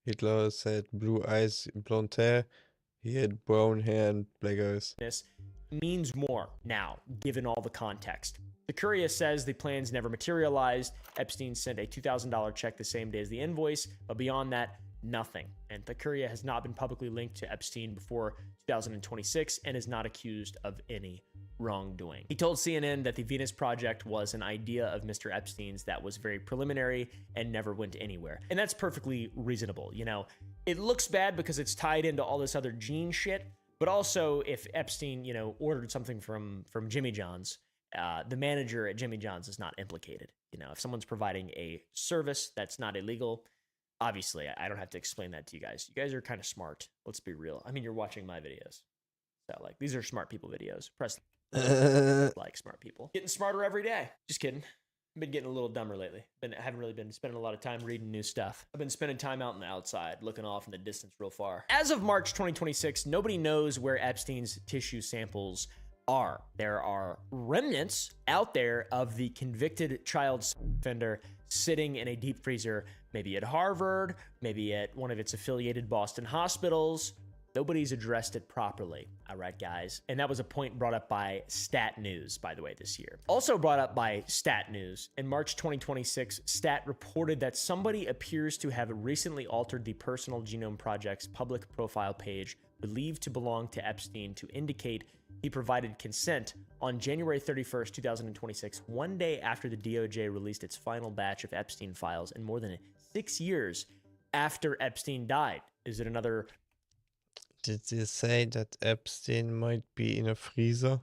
Hitler said blue eyes, blonde hair. He had brown hair and black eyes. Means more now, given all the context. The Courier says the plans never materialized. Epstein sent a $2,000 check the same day as the invoice, but beyond that, nothing. And the Courier has not been publicly linked to Epstein before 2026 and is not accused of any wrongdoing. He told CNN that the Venus Project was an idea of Mr. Epstein's that was very preliminary and never went anywhere. And that's perfectly reasonable. You know, it looks bad because it's tied into all this other gene shit, but also if Epstein, you know, ordered something from Jimmy John's, the manager at Jimmy John's is not implicated. You know, if someone's providing a service that's not illegal, obviously I don't have to explain that to you guys. You guys are kind of smart. Let's be real. I mean, you're watching my videos. So like, these are smart people videos. Press like smart people. Getting smarter every day. Just kidding. I've been getting a little dumber lately. I haven't really been spending a lot of time reading new stuff. I've been spending time out in the outside, looking off in the distance real far. As of March 2026, nobody knows where Epstein's tissue samples are. There are remnants out there of the convicted child offender sitting in a deep freezer, maybe at Harvard, maybe at one of its affiliated Boston hospitals. Nobody's addressed it properly. All right, guys. And that was a point brought up by Stat News, by the way, this year. Also brought up by Stat News, in March 2026, Stat reported that somebody appears to have recently altered the Personal Genome Project's public profile page, believed to belong to Epstein, to indicate he provided consent on January 31st, 2026, one day after the DOJ released its final batch of Epstein files and more than 6 years after Epstein died. Is it another... Did they say that Epstein might be in a freezer?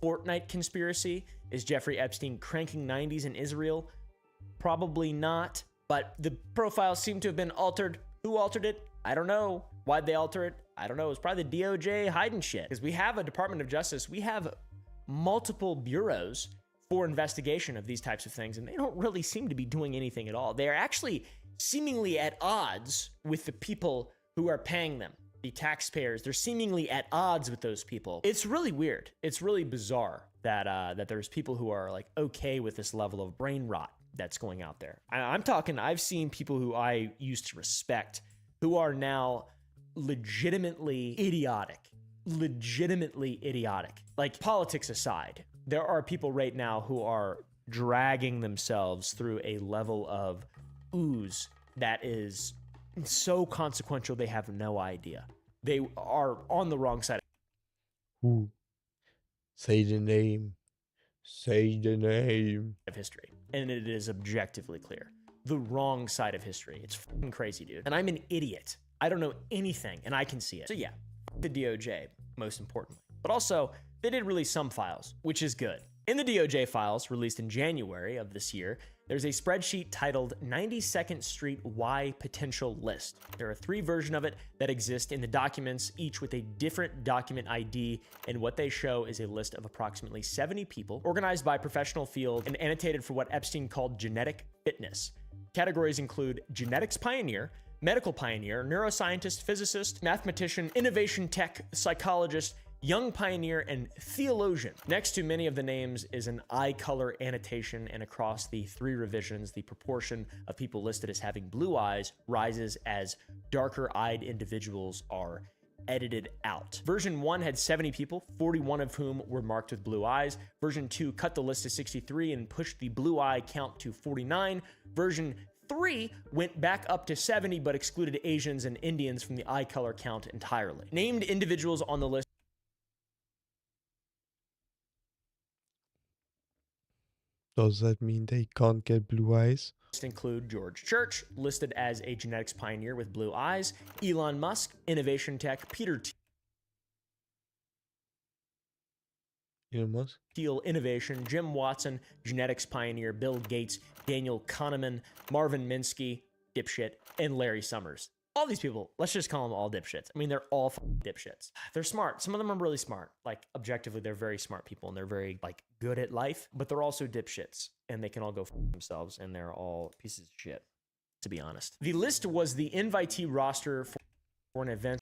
Fortnite conspiracy? Is Jeffrey Epstein cranking 90s in Israel? Probably not, but the profiles seem to have been altered. Who altered it? I don't know. Why'd they alter it? I don't know. It was probably the DOJ hiding shit. Because we have a Department of Justice. We have multiple bureaus for investigation of these types of things, and they don't really seem to be doing anything at all. They're actually seemingly at odds with the people who are paying them. The taxpayers, they're seemingly at odds with those people. It's really weird. It's really bizarre that there's people who are like okay with this level of brain rot that's going out there. I'm talking, I've seen people who I used to respect who are now legitimately idiotic. Like, politics aside, there are people right now who are dragging themselves through a level of ooze that is so consequential they have no idea. They are on the wrong side. Who? Say the name. Say the name. Of history. And it is objectively clear. The wrong side of history. It's fucking crazy, dude. And I'm an idiot. I don't know anything, and I can see it. So yeah, the DOJ, most importantly. But also, they did release some files, which is good. In the DOJ files released in January of this year, there's a spreadsheet titled 92nd Street Y Potential List. There are 3 versions of it that exist in the documents, each with a different document ID, and what they show is a list of approximately 70 people, organized by professional field and annotated for what Epstein called genetic fitness. Categories include genetics pioneer, medical pioneer, neuroscientist, physicist, mathematician, innovation tech, psychologist, young pioneer, and theologian. Next to many of the names is an eye color annotation, and across the 3 revisions, the proportion of people listed as having blue eyes rises as darker-eyed individuals are edited out. Version 1 had 70 people, 41 of whom were marked with blue eyes. Version 2 cut the list to 63 and pushed the blue eye count to 49. Version 3 went back up to 70 but excluded Asians and Indians from the eye color count entirely. Named individuals on the list Does that mean they can't get blue eyes? Include George Church, listed as a genetics pioneer with blue eyes, Elon Musk, innovation tech, Peter Elon Musk? Thiel, innovation, Jim Watson, genetics pioneer, Bill Gates, Daniel Kahneman, Marvin Minsky, dipshit, and Larry Summers. All these people, let's just call them all dipshits. I mean, they're all dipshits. They're smart. Some of them are really smart. Like, objectively, they're very smart people, and they're very, like, good at life, but they're also dipshits, and they can all go themselves, and they're all pieces of shit, to be honest. The list was the invitee roster for an event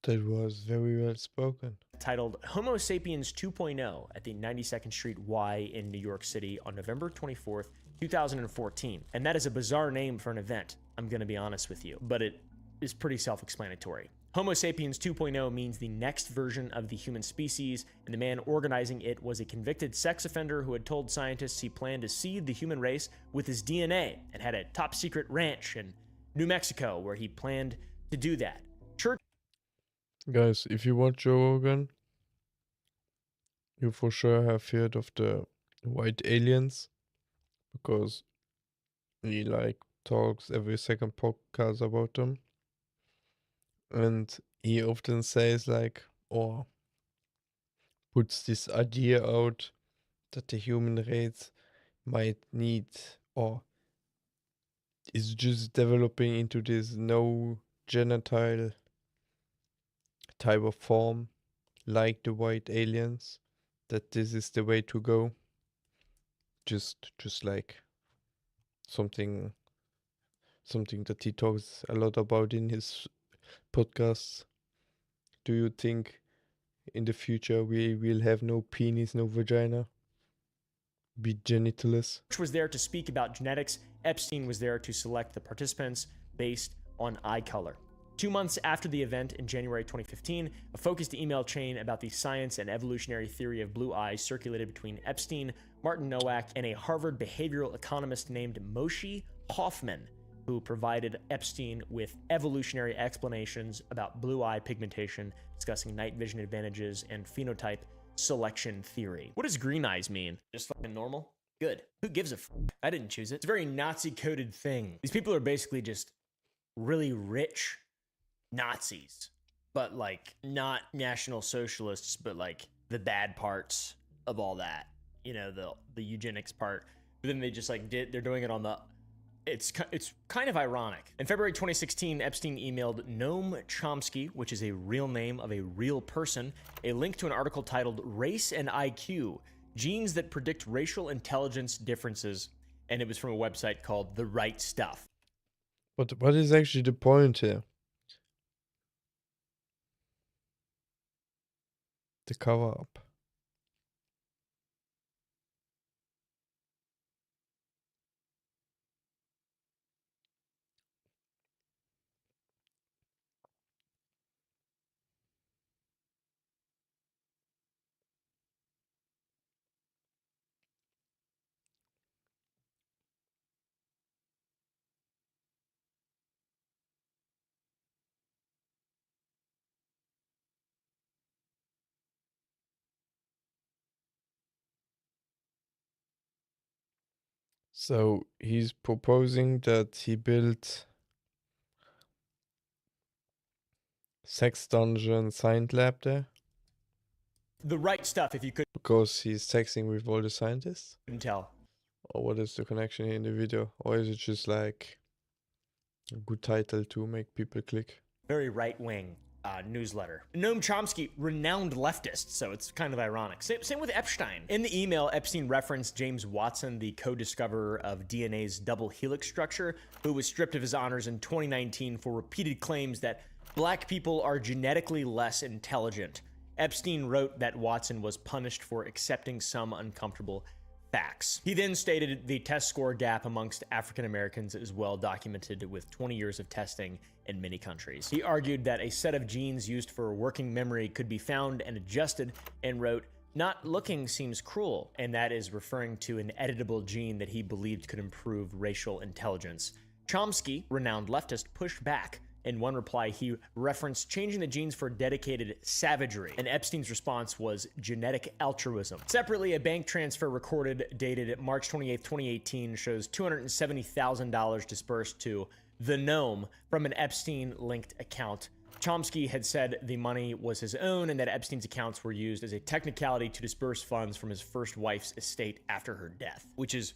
That was very well spoken. titled Homo Sapiens 2.0 at the 92nd Street Y in New York City on November 24th, 2014. And that is a bizarre name for an event, I'm going to be honest with you, but it is pretty self-explanatory. Homo sapiens 2.0 means the next version of the human species, and the man organizing it was a convicted sex offender who had told scientists he planned to seed the human race with his DNA and had a top-secret ranch in New Mexico where he planned to do that. Church Guys, if you watch Joe Rogan, you for sure have heard of the white aliens, because he like talks every second podcast about them. And he often says like, or puts this idea out that the human race might need, or is just developing into this no genital type of form, like the white aliens, that this is the way to go. Just like something that he talks a lot about in his podcasts. Do you think in the future we will have no penis, no vagina? Be genitalless? was there to speak about genetics. Epstein was there to select the participants based on eye color. 2 months after the event in January 2015, a focused email chain about the science and evolutionary theory of blue eyes circulated between Epstein, Martin Nowak, and a Harvard behavioral economist named Moshe Hoffman, who provided Epstein with evolutionary explanations about blue eye pigmentation, discussing night vision advantages and phenotype selection theory. What does green eyes mean? Just fucking normal? Good. Who gives a f? I didn't choose it. It's a very Nazi-coded thing. These people are basically just really rich Nazis, but like not National Socialists, but like the bad parts of all that, you know, the eugenics part. But then they just like they're doing it on the, it's kind of ironic. In February 2016, Epstein emailed Noam Chomsky, which is a real name of a real person, a link to an article titled Race and IQ, Genes That Predict Racial Intelligence Differences, and it was from a website called The Right Stuff. But what is actually the point here? The cover up. So he's proposing that he built Sex Dungeon Science Lab there The Right Stuff, if you because he's texting with all the scientists? couldn't tell. Or what is the connection here in the video? Or is it just like a good title to make people click? Very right-wing newsletter. Noam Chomsky, renowned leftist, so it's kind of ironic. Same with Epstein. In the email, Epstein referenced James Watson, the co-discoverer of DNA's double helix structure, who was stripped of his honors in 2019 for repeated claims that black people are genetically less intelligent. Epstein wrote that Watson was punished for accepting some uncomfortable facts. He then stated the test score gap amongst African Americans is well documented with 20 years of testing in many countries. He argued that a set of genes used for working memory could be found and adjusted, and wrote, "Not looking seems cruel," and that is referring to an editable gene that he believed could improve racial intelligence. Chomsky, renowned leftist, pushed back In one reply, he referenced changing the genes for dedicated savagery, and Epstein's response was genetic altruism. Separately, a bank transfer recorded dated March 28, 2018 shows $270,000 dispersed to the Gnome from an Epstein-linked account. Chomsky had said the money was his own and that Epstein's accounts were used as a technicality to disperse funds from his first wife's estate after her death, which is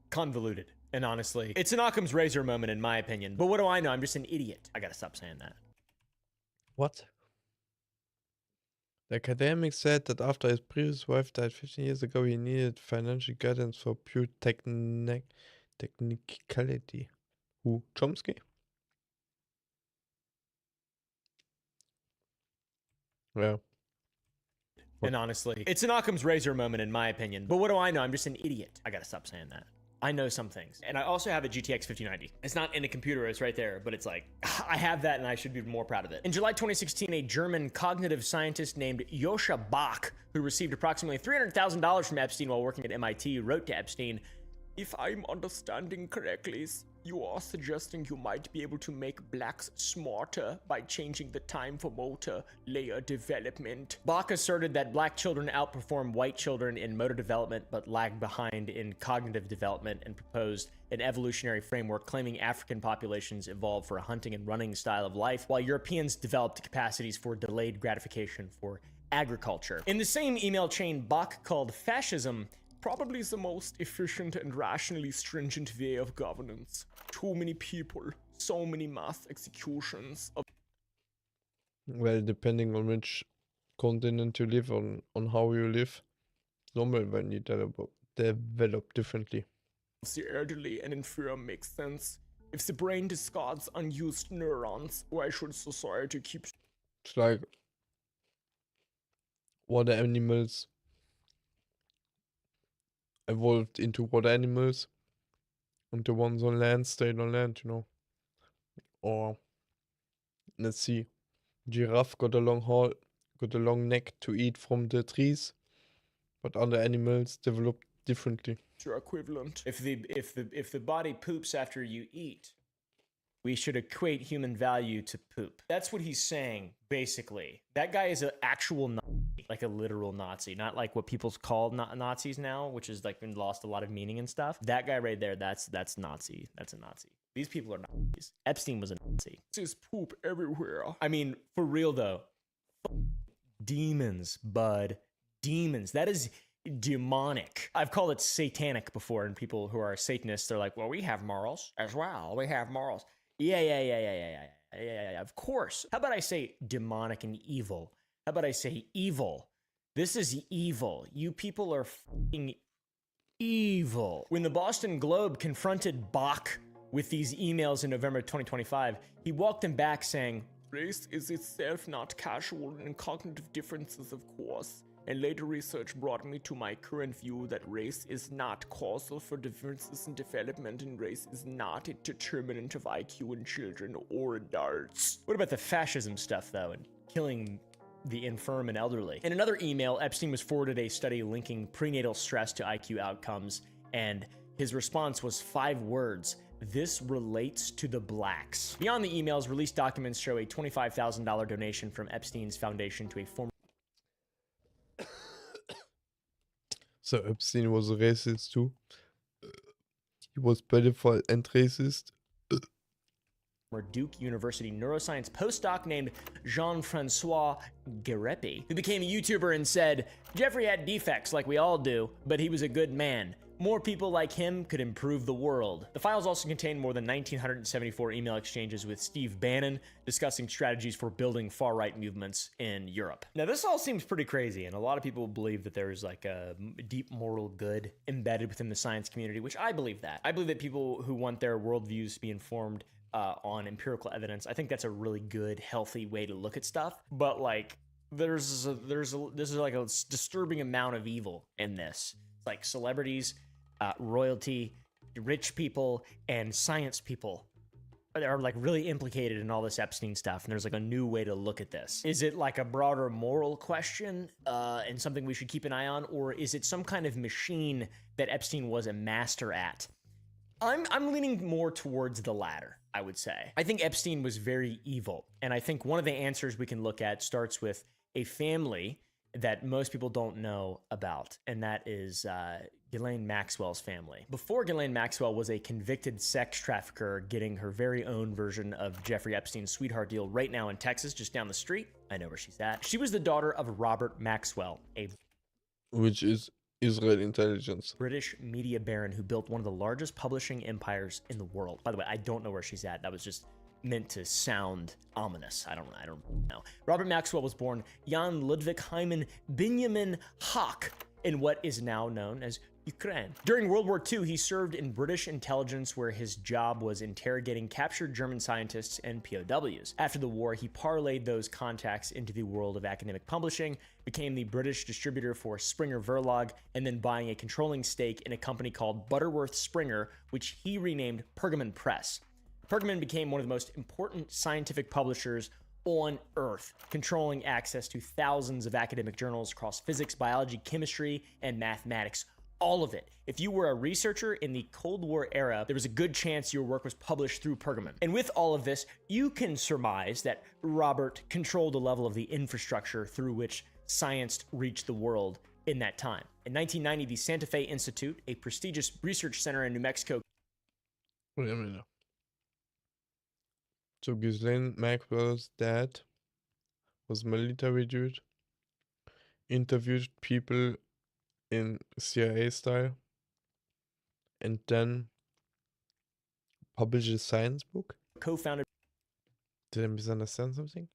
convoluted. And honestly, it's an Occam's razor moment in my opinion. But what do I know? I'm just an idiot. I gotta stop saying that. What? The academic said that after his previous wife died 15 years ago, he needed financial guidance for pure technicality. Who? Chomsky? Yeah. And honestly, it's an Occam's razor moment in my opinion. But what do I know? I'm just an idiot. I gotta stop saying that. I know some things. And I also have a GTX 5090. It's not in a computer, it's right there, but it's like, I have that and I should be more proud of it. In July 2016, a German cognitive scientist named Joscha Bach, who received approximately $300,000 from Epstein while working at MIT, wrote to Epstein, "If I'm understanding correctly, you are suggesting you might be able to make blacks smarter by changing the time for motor layer development." Bach asserted that black children outperform white children in motor development but lag behind in cognitive development, and proposed an evolutionary framework claiming African populations evolved for a hunting and running style of life, while Europeans developed capacities for delayed gratification for agriculture. In the same email chain, Bach called fascism probably the most efficient and rationally stringent way of governance. Too many people, so many mass executions of— Well, depending on which continent you live on how you live, normal when you develop differently. the elderly and infirm makes sense. If the brain discards unused neurons, why should society keep— It's like water animals evolved into water animals, and the ones on land stayed on land, you know. Or let's see, giraffe got a long neck to eat from the trees, but other animals developed differently. your equivalent. If the body poops after you eat, we should equate human value to poop. That's what he's saying, basically. That guy is an actual Nazi, like a literal Nazi, not like what people call Nazis now, which is like been lost a lot of meaning and stuff. That guy right there, that's Nazi. That's a Nazi. These people are Nazis. Epstein was a Nazi. There's poop everywhere. I mean, for real though, demons, bud, demons. That is demonic. I've called it satanic before, and people who are Satanists, they're like, well, we have morals as well. We have morals. Yeah. Of course. How about I say demonic and evil? How about I say evil? This is evil. You people are fucking evil. When the Boston Globe confronted Bach with these emails in November 2025, he walked them back saying, race is itself not casual and cognitive differences, of course. And later research brought me to my current view that race is not causal for differences in development, and race is not a determinant of IQ in children or adults. What about the fascism stuff, though, and killing the infirm and elderly? In another email, Epstein was forwarded a study linking prenatal stress to IQ outcomes, and his response was 5 words: this relates to the blacks. Beyond the emails, released documents show a $25,000 donation from Epstein's foundation to a former— So Epstein was a racist too. He was pedophile and racist. Duke University neuroscience postdoc named Jean-Francois Guérepi, who became a YouTuber and said, Jeffrey had defects like we all do, but he was a good man. More people like him could improve the world. The files also contain more than 1,974 email exchanges with Steve Bannon discussing strategies for building far-right movements in Europe. Now, this all seems pretty crazy, and a lot of people believe that there's like a deep moral good embedded within the science community, which I believe that. I believe that people who want their worldviews to be informed on empirical evidence, I think that's a really good, healthy way to look at stuff. But like, there's like a disturbing amount of evil in this. Like celebrities, royalty, rich people, and science people are like really implicated in all this Epstein stuff, and there's like a new way to look at this. Is it like a broader moral question and something we should keep an eye on, or is it some kind of machine that Epstein was a master at? I'm leaning more towards the latter. I would say. I think Epstein was very evil. And I think one of the answers we can look at starts with a family that most people don't know about, and that is Ghislaine Maxwell's family. Before Ghislaine Maxwell was a convicted sex trafficker getting her very own version of Jeffrey Epstein's sweetheart deal right now in Texas, just down the street. I know where she's at. She was the daughter of Robert Maxwell, a Which is Israel intelligence. British media baron who built one of the largest publishing empires in the world. By the way, I don't know where she's at. That was just meant to sound ominous. I don't know. Robert Maxwell was born Jan Ludwig Hyman Benjamin Hack in what is now known as Ukraine. During World War II, he served in British intelligence where his job was interrogating captured German scientists and POWs. After the war, he parlayed those contacts into the world of academic publishing, became the British distributor for Springer Verlag, and then buying a controlling stake in a company called Butterworth Springer, which he renamed Pergamon Press. Pergamon became one of the most important scientific publishers on Earth, controlling access to thousands of academic journals across physics, biology, chemistry, and mathematics. All of it. If you were a researcher in the Cold War era, there was a good chance your work was published through Pergamon. And with all of this, you can surmise that Robert controlled a level of the infrastructure through which science reached the world in that time. In 1990, the Santa Fe Institute, a prestigious research center in New Mexico. Wait a minute. So Ghislaine Maxwell's dad was military dude, interviewed people in CIA style, and then published a science book? Co-founded. Did I misunderstand something?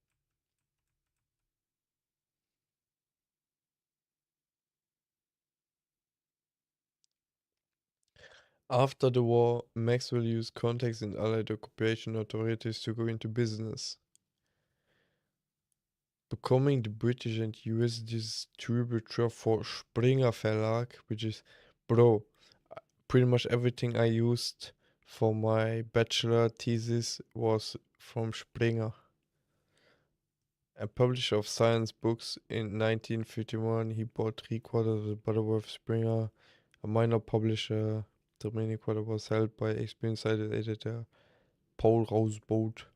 After the war, Maxwell used contacts in Allied occupation authorities to go into business, becoming the British and US distributor for Springer Verlag, which is, bro, pretty much everything I used for my bachelor thesis was from Springer. A publisher of science books in 1951, he bought 3/4 of the Butterworth Springer, a minor publisher. The remaining quarter was held by experienced editor Paul Rausboot.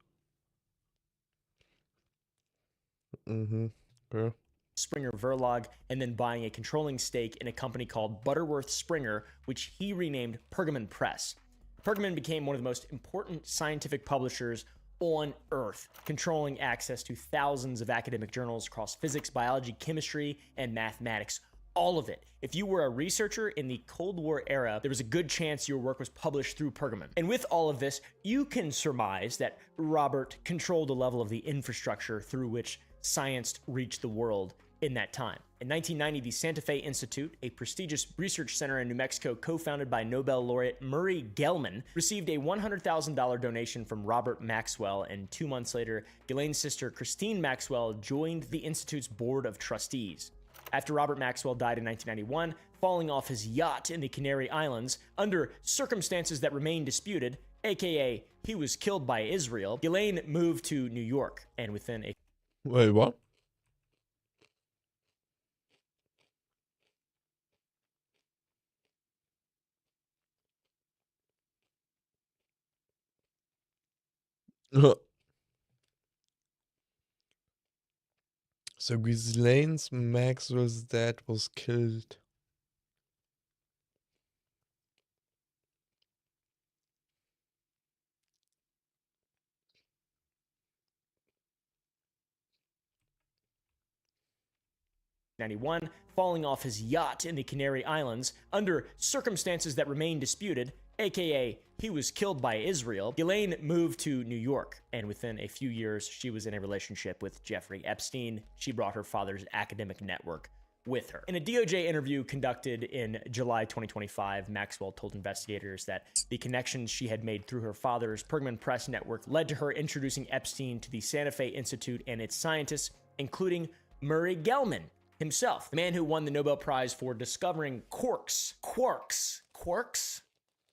Okay. Springer Verlag, and then buying a controlling stake in a company called Butterworth Springer, which he renamed Pergamon Press. Pergamon became one of the most important scientific publishers on Earth, controlling access to thousands of academic journals across physics, biology, chemistry, and mathematics. All of it. If you were a researcher in the Cold War era, there was a good chance your work was published through Pergamon. And with all of this, you can surmise that Robert controlled a level of the infrastructure through which science reached the world in that time. In 1990, the Santa Fe Institute, a prestigious research center in New Mexico co-founded by Nobel laureate Murray Gell-Mann, received a $100,000 donation from Robert Maxwell, and 2 months later, Ghislaine's sister Christine Maxwell joined the Institute's board of trustees. After Robert Maxwell died in 1991, falling off his yacht in the Canary Islands under circumstances that remain disputed, aka he was killed by Israel, Ghislaine moved to New York, and within a Wait, what? So Ghislaine Maxwell's dad was killed. '91, falling off his yacht in the Canary Islands under circumstances that remain disputed, aka he was killed by Israel, Ghislaine moved to New York, and within a few years, she was in a relationship with Jeffrey Epstein. She brought her father's academic network with her. In a DOJ interview conducted in July 2025, Maxwell told investigators that the connections she had made through her father's Pergamon Press network led to her introducing Epstein to the Santa Fe Institute and its scientists, including Murray Gell-Mann himself, the man who won the Nobel Prize for discovering quarks.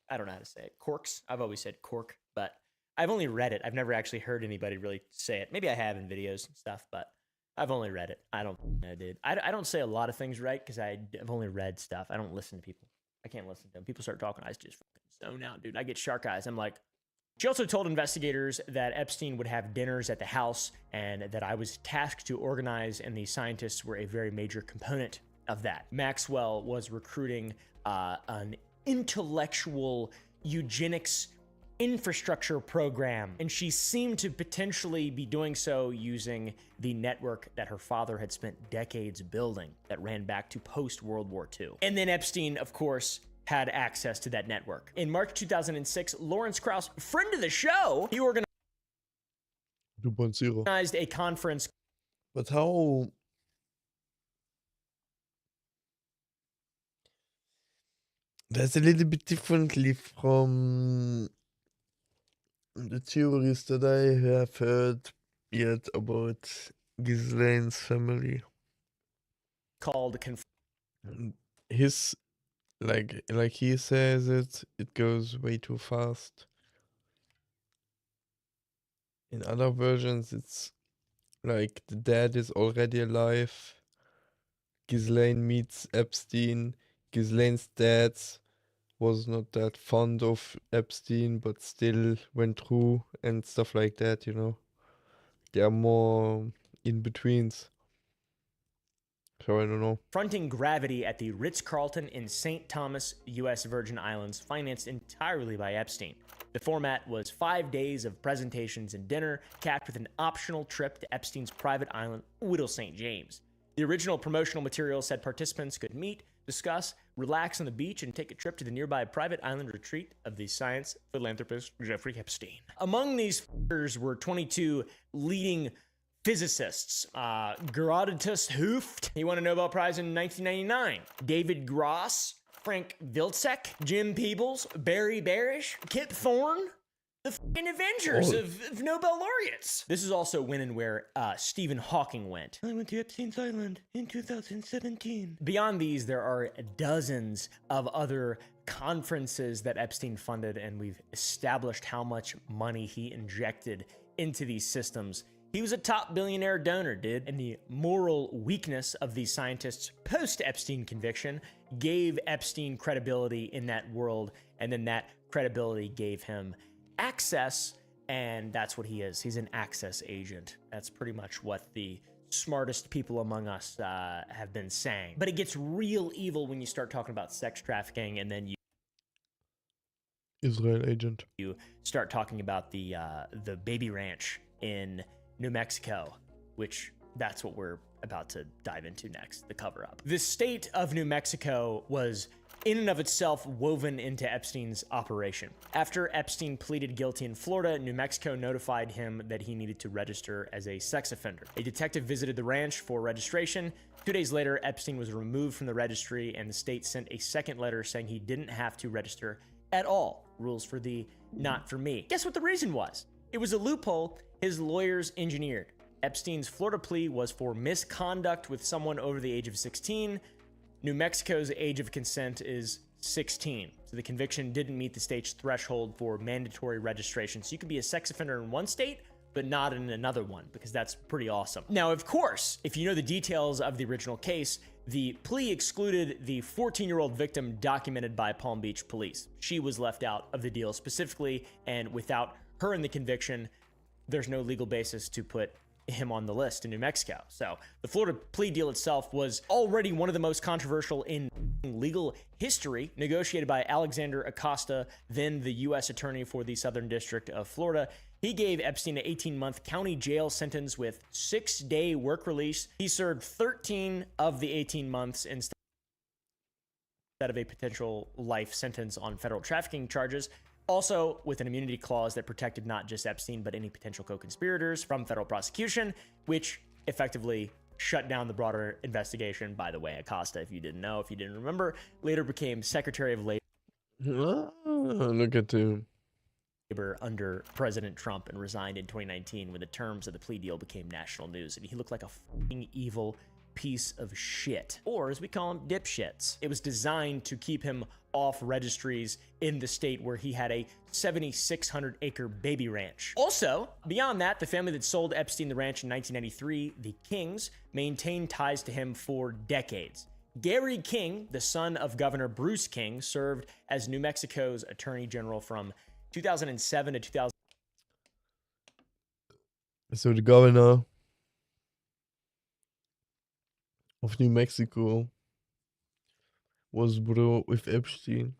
I don't know how to say it. Quarks. I've always said quark, but I've only read it. I've never actually heard anybody really say it. Maybe I have in videos and stuff, but I've only read it. I don't know, dude. I don't say a lot of things right because I've only read stuff. I don't listen to people. I can't listen to them. People start talking. I just fucking zone out, dude. I get shark eyes. I'm like, She also told investigators that Epstein would have dinners at the house and that I was tasked to organize, and the scientists were a very major component of that. Maxwell was recruiting an intellectual eugenics infrastructure program, and she seemed to potentially be doing so using the network that her father had spent decades building that ran back to post-World War II. And then Epstein, of course, had access to that network. In March 2006, Lawrence Krauss, friend of the show, he organized a conference. But how? That's a little bit differently from the theories that I have heard yet about Ghislaine's family. Called His, like he says it goes way too fast. In other versions, it's like the dad is already alive. Ghislaine meets Epstein. Ghislaine's dad was not that fond of Epstein, but still went through and stuff like that, you know. There are more in-betweens. So I don't know. Fronting gravity at the Ritz-Carlton in St. Thomas, U.S. Virgin Islands, financed entirely by Epstein. The format was 5 days of presentations and dinner, capped with an optional trip to Epstein's private island, Whittle St. James. The original promotional material said participants could meet, discuss, relax on the beach, and take a trip to the nearby private island retreat of the science philanthropist Jeffrey Epstein. Among these figures were 22 leading physicists. Herodotus Hooft, he won a Nobel Prize in 1999. David Gross, Frank Wilczek, Jim Peebles, Barry Barish, Kip Thorne, the fucking Avengers of Nobel laureates. This is also when and where Stephen Hawking went. I went to Epstein's Island in 2017. Beyond these, there are dozens of other conferences that Epstein funded, and we've established how much money he injected into these systems. He was a top billionaire donor, dude. And the moral weakness of these scientists post-Epstein conviction gave Epstein credibility in that world, and then that credibility gave him access, and that's what he is. He's an access agent. That's pretty much what the smartest people among us have been saying. But it gets real evil when you start talking about sex trafficking, and then Israel agent. You start talking about the baby ranch in New Mexico, which that's what we're about to dive into next, the cover-up. The state of New Mexico was in and of itself woven into Epstein's operation. After Epstein pleaded guilty in Florida, New Mexico notified him that he needed to register as a sex offender. A detective visited the ranch for registration. 2 days later, Epstein was removed from the registry, and the state sent a second letter saying he didn't have to register at all. Rules for thee, not for me. Guess what the reason was? It was a loophole his lawyers engineered. Epstein's Florida plea was for misconduct with someone over the age of 16. New Mexico's age of consent is 16, so the conviction didn't meet the state's threshold for mandatory registration. So you can be a sex offender in one state, but not in another one, because that's pretty awesome. Now, of course, if you know the details of the original case, the plea excluded the 14-year-old victim documented by Palm Beach police. She was left out of the deal specifically, and without her in the conviction, there's no legal basis to put him on the list in New Mexico. So the Florida plea deal itself was already one of the most controversial in legal history, negotiated by Alexander Acosta, then the U.S. attorney for the Southern District of Florida. He gave Epstein an 18-month county jail sentence with 6-day work release. He served 13 of the 18 months instead of a potential life sentence on federal trafficking charges. Also, with an immunity clause that protected not just Epstein, but any potential co-conspirators from federal prosecution, which effectively shut down the broader investigation. By the way, Acosta, if you didn't know, if you didn't remember, later became Secretary of Labor. Look at him. Under President Trump, and resigned in 2019 when the terms of the plea deal became national news. And he looked like a fucking evil piece of shit, or as we call them, dipshits. It was designed to keep him off registries in the state where he had a 7,600 acre baby ranch. Also, beyond that, the family that sold Epstein the ranch in 1993, the Kings, maintained ties to him for decades. Gary King, the son of Governor Bruce King, served as New Mexico's attorney general from 2007 to 2000. So the governor of New Mexico was bro with Epstein.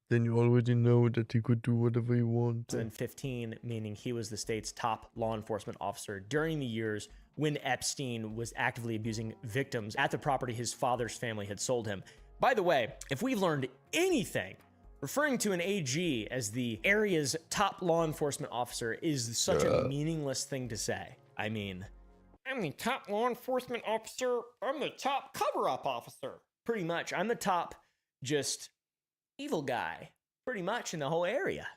Then you already know that he could do whatever he wanted. 2015, meaning he was the state's top law enforcement officer during the years when Epstein was actively abusing victims at the property his father's family had sold him. By the way, if we've learned anything, referring to an AG as the area's top law enforcement officer is such a meaningless thing to say. I mean, I'm the top law enforcement officer. I'm the top cover-up officer. Pretty much. I'm the top just evil guy, pretty much, in the whole area.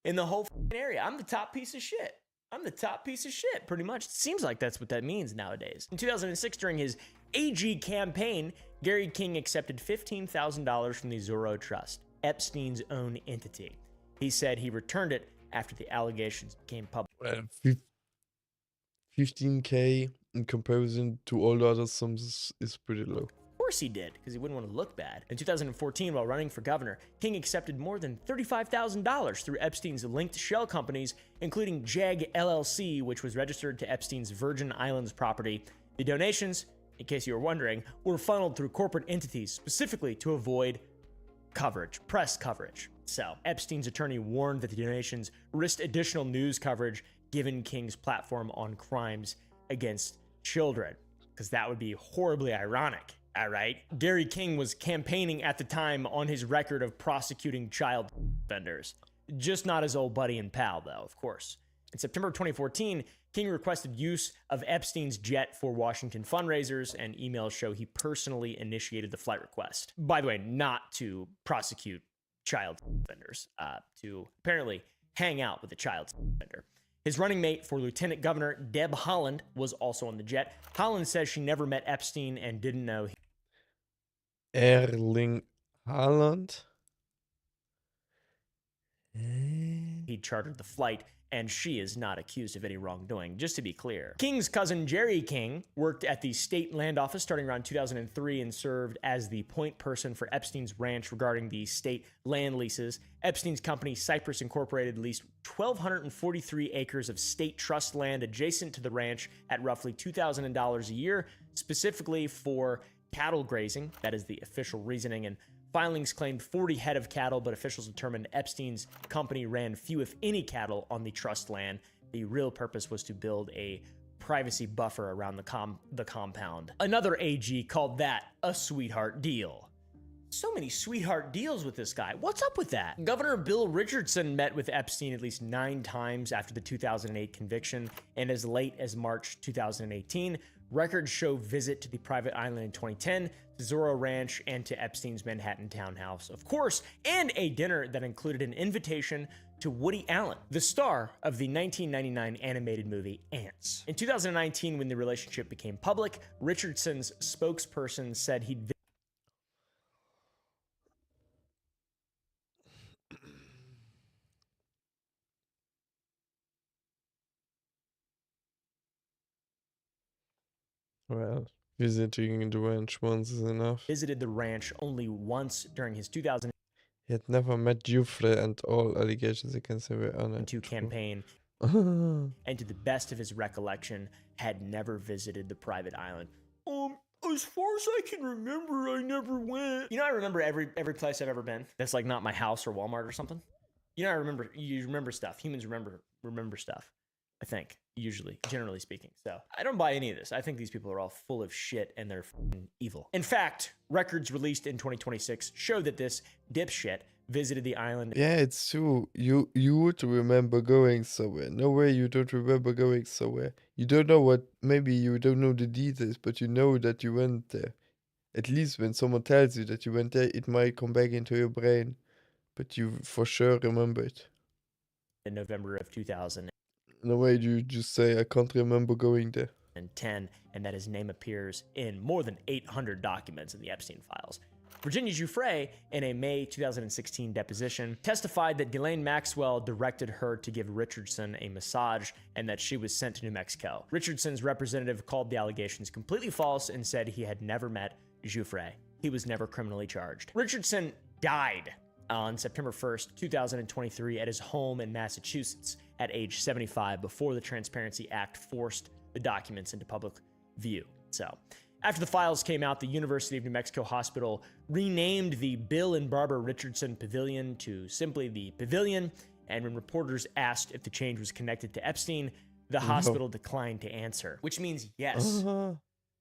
In the whole area. I'm the top piece of shit. I'm the top piece of shit, pretty much. It seems like that's what that means nowadays. In 2006, during his AG campaign, Gary King accepted $15,000 from the Zorro Trust, Epstein's own entity. He said he returned it after the allegations became public. 15K in comparison to all the other sums is pretty low. Of course he did, because he wouldn't want to look bad. In 2014, while running for governor, King accepted more than $35,000 through Epstein's linked shell companies, including JAG LLC, which was registered to Epstein's Virgin Islands property. The donations, in case you were wondering, were funneled through corporate entities, specifically to avoid coverage, press coverage. So, Epstein's attorney warned that the donations risked additional news coverage given King's platform on crimes against children, because that would be horribly ironic. All right. Gary King was campaigning at the time on his record of prosecuting child offenders. Just not his old buddy and pal, though, of course. In September of 2014, King requested use of Epstein's jet for Washington fundraisers, and emails show he personally initiated the flight request. By the way, not to prosecute child offenders, to apparently hang out with a child offender. His running mate for Lieutenant Governor, Deb Haaland, was also on the jet. Haaland says she never met Epstein and didn't know Erling Haaland? he chartered the flight, and she is not accused of any wrongdoing, just to be clear. King's cousin Jerry King worked at the state land office starting around 2003 and served as the point person for Epstein's ranch regarding the state land leases. Epstein's company, Cypress Incorporated, leased 1,243 acres of state trust land adjacent to the ranch at roughly $2,000 a year, specifically for cattle grazing. That is the official reasoning, and filings claimed 40 head of cattle, but officials determined Epstein's company ran few, if any, cattle on the trust land. The real purpose was to build a privacy buffer around the compound. Another AG called that a sweetheart deal. So many sweetheart deals with this guy. What's up with that? Governor Bill Richardson met with Epstein at least 9 times after the 2008 conviction, and as late as March 2018, records show visit to the private island in 2010, to Zorro Ranch, and to Epstein's Manhattan townhouse, of course, and a dinner that included an invitation to Woody Allen, the star of the 1999 animated movie Ants. In 2019, when the relationship became public, Richardson's spokesperson said he'd Well, visiting the ranch once is enough. visited the ranch only once during his 2002 He had never met Jufre, and all allegations against him were untrue. campaign, and to the best of his recollection, had never visited the private island. As far as I can remember, I never went. You know, I remember every place I've ever been. That's like not my house or Walmart or something. You know, you remember stuff. Humans remember stuff. I think, usually, generally speaking. So I don't buy any of this. I think these people are all full of shit and they're evil. In fact, records released in 2026 show that this dipshit visited the island. Yeah, it's true. You would remember going somewhere. No way you don't remember going somewhere. You don't know what, maybe you don't know the details, but you know that you went there. At least when someone tells you that you went there, it might come back into your brain, but you for sure remember it. In November of 2010, No way you just say, I can't remember going there. and that his name appears in more than 800 documents in the Epstein files. Virginia Giuffre, in a May 2016 deposition, testified that Ghislaine Maxwell directed her to give Richardson a massage and that she was sent to New Mexico. Richardson's representative called the allegations completely false and said he had never met Giuffre. He was never criminally charged. Richardson died on September 1st, 2023 at his home in Massachusetts at age 75 before the Transparency Act forced the documents into public view. So, after the files came out, the University of New Mexico Hospital renamed the Bill and Barbara Richardson Pavilion to simply the Pavilion, and when reporters asked if the change was connected to Epstein, the hospital declined to answer, which means yes.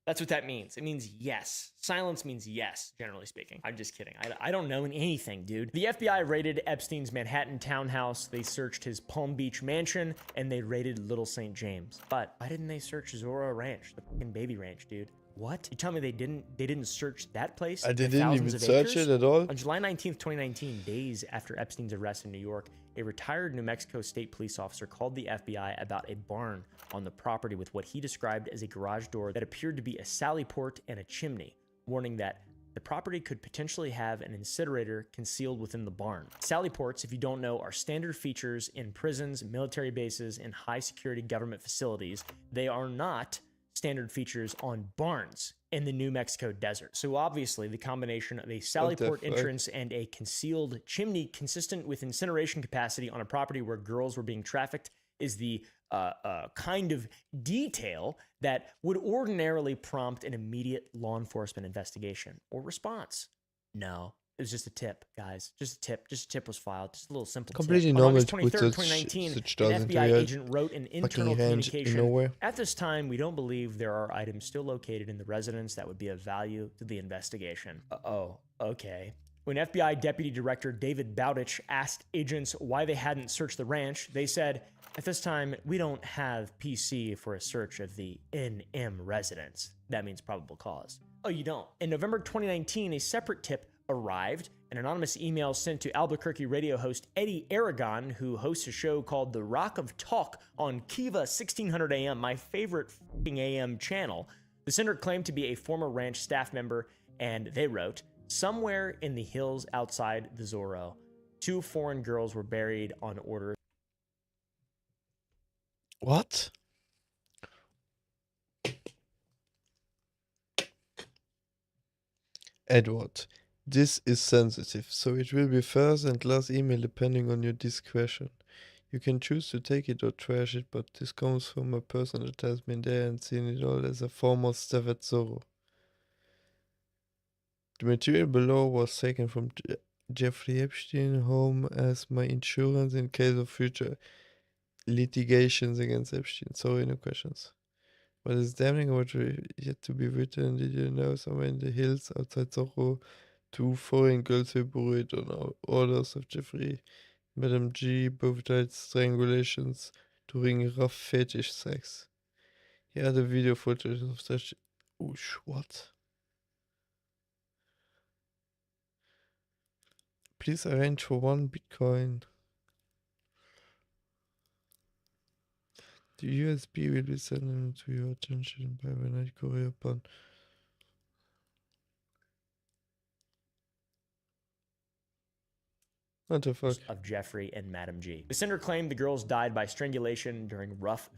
That's what that means. It means yes. Silence means yes, generally speaking. I'm just kidding. I don't know anything, dude. The FBI raided Epstein's Manhattan townhouse. They searched his Palm Beach mansion, and they raided Little St. James. But why didn't they search Zorro Ranch, the fucking baby ranch, dude? What? You tell me they didn't search that place? They didn't even search it at all? On July 19th, 2019, days after Epstein's arrest in New York, a retired New Mexico state police officer called the FBI about a barn on the property with what he described as a garage door that appeared to be a sally port and a chimney, warning that the property could potentially have an incinerator concealed within the barn. Sally ports, if you don't know, are standard features in prisons, military bases, and high security government facilities. They are not standard features on barns in the New Mexico desert. So obviously the combination of a sally port entrance and a concealed chimney consistent with incineration capacity on a property where girls were being trafficked is the kind of detail that would ordinarily prompt an immediate law enforcement investigation or response. No, it was just a tip, guys. Just a tip. Just a tip was filed. Just a little simple completely tip. normal On August to 23rd, put 2019, such an FBI into agent wrote an internal communication. nowhere. At this time, we don't believe there are items still located in the residence that would be of value to the investigation. Oh, okay. When FBI Deputy Director David Bowditch asked agents why they hadn't searched the ranch, they said, at this time, we don't have PC for a search of the NM residence. That means probable cause. Oh, you don't? In November 2019, a separate tip arrived, an anonymous email sent to Albuquerque radio host Eddie Aragon, who hosts a show called The Rock of Talk on Kiva 1600 AM, my favorite f***ing AM channel. The sender claimed to be a former ranch staff member, and they wrote, somewhere in the hills outside the Zorro, 2 foreign girls were buried on order. What? Edward, this is sensitive, so it will be first and last email depending on your discretion. You can choose to take it or trash it, but this comes from a person that has been there and seen it all as a former staff at Zorro. The material below was taken from Jeffrey Epstein home as my insurance in case of future litigations against Epstein. Sorry, no questions. What is damning about yet to be written? Did you know somewhere in the hills outside Zorro, 2 foreign girls were buried on orders of Jeffrey, Madam G, both died strangulations during rough fetish sex. Here are the video footage of such. Oosh, what? Please arrange for 1 Bitcoin. The USB will be sent to your attention by overnight courier upon. What the fuck? Of Jeffrey and Madam G. The sender claimed the girls died by strangulation during rough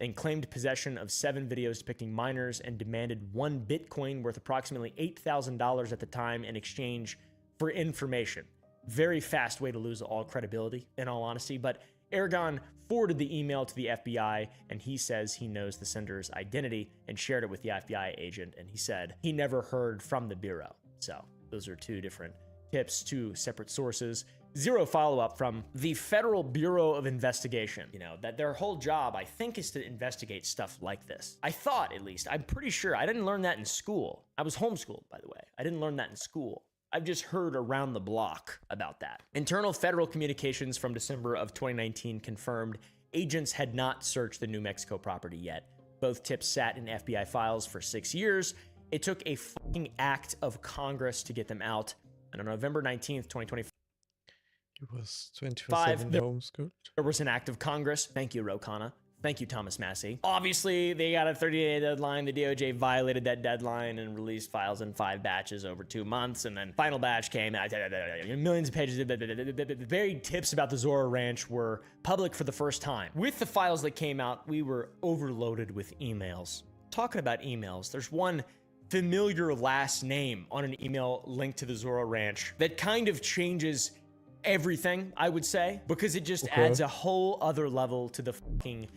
and claimed possession of 7 videos depicting minors and demanded 1 Bitcoin worth approximately $8,000 at the time in exchange for information. Very fast way to lose all credibility, in all honesty, but Aragon forwarded the email to the FBI, and he says he knows the sender's identity and shared it with the FBI agent, and he said he never heard from the Bureau. So those are 2 different tips, 2 separate sources. 0 follow-up from the Federal Bureau of Investigation. You know, that their whole job, I think, is to investigate stuff like this. I thought, at least. I'm pretty sure. I didn't learn that in school. I was homeschooled, by the way. I didn't learn that in school. I've just heard around the block about that. Internal federal communications from December of 2019 confirmed agents had not searched the New Mexico property yet. Both tips sat in FBI files for 6 years. It took a fucking act of Congress to get them out. And on November 19th, 2025, It was 24/7 homeschooled. there was an act of Congress. Thank you, Rokana. Thank you, Thomas Massey. Obviously, they got a 30-day deadline. The DOJ violated that deadline and released files in 5 batches over 2 months. And then final batch came out. Millions of pages. The very tips about the Zorro Ranch were public for the first time. With the files that came out, we were overloaded with emails. Talking about emails, there's one familiar last name on an email linked to the Zorro Ranch that kind of changes everything, I would say, because it just adds a whole other level to the fucking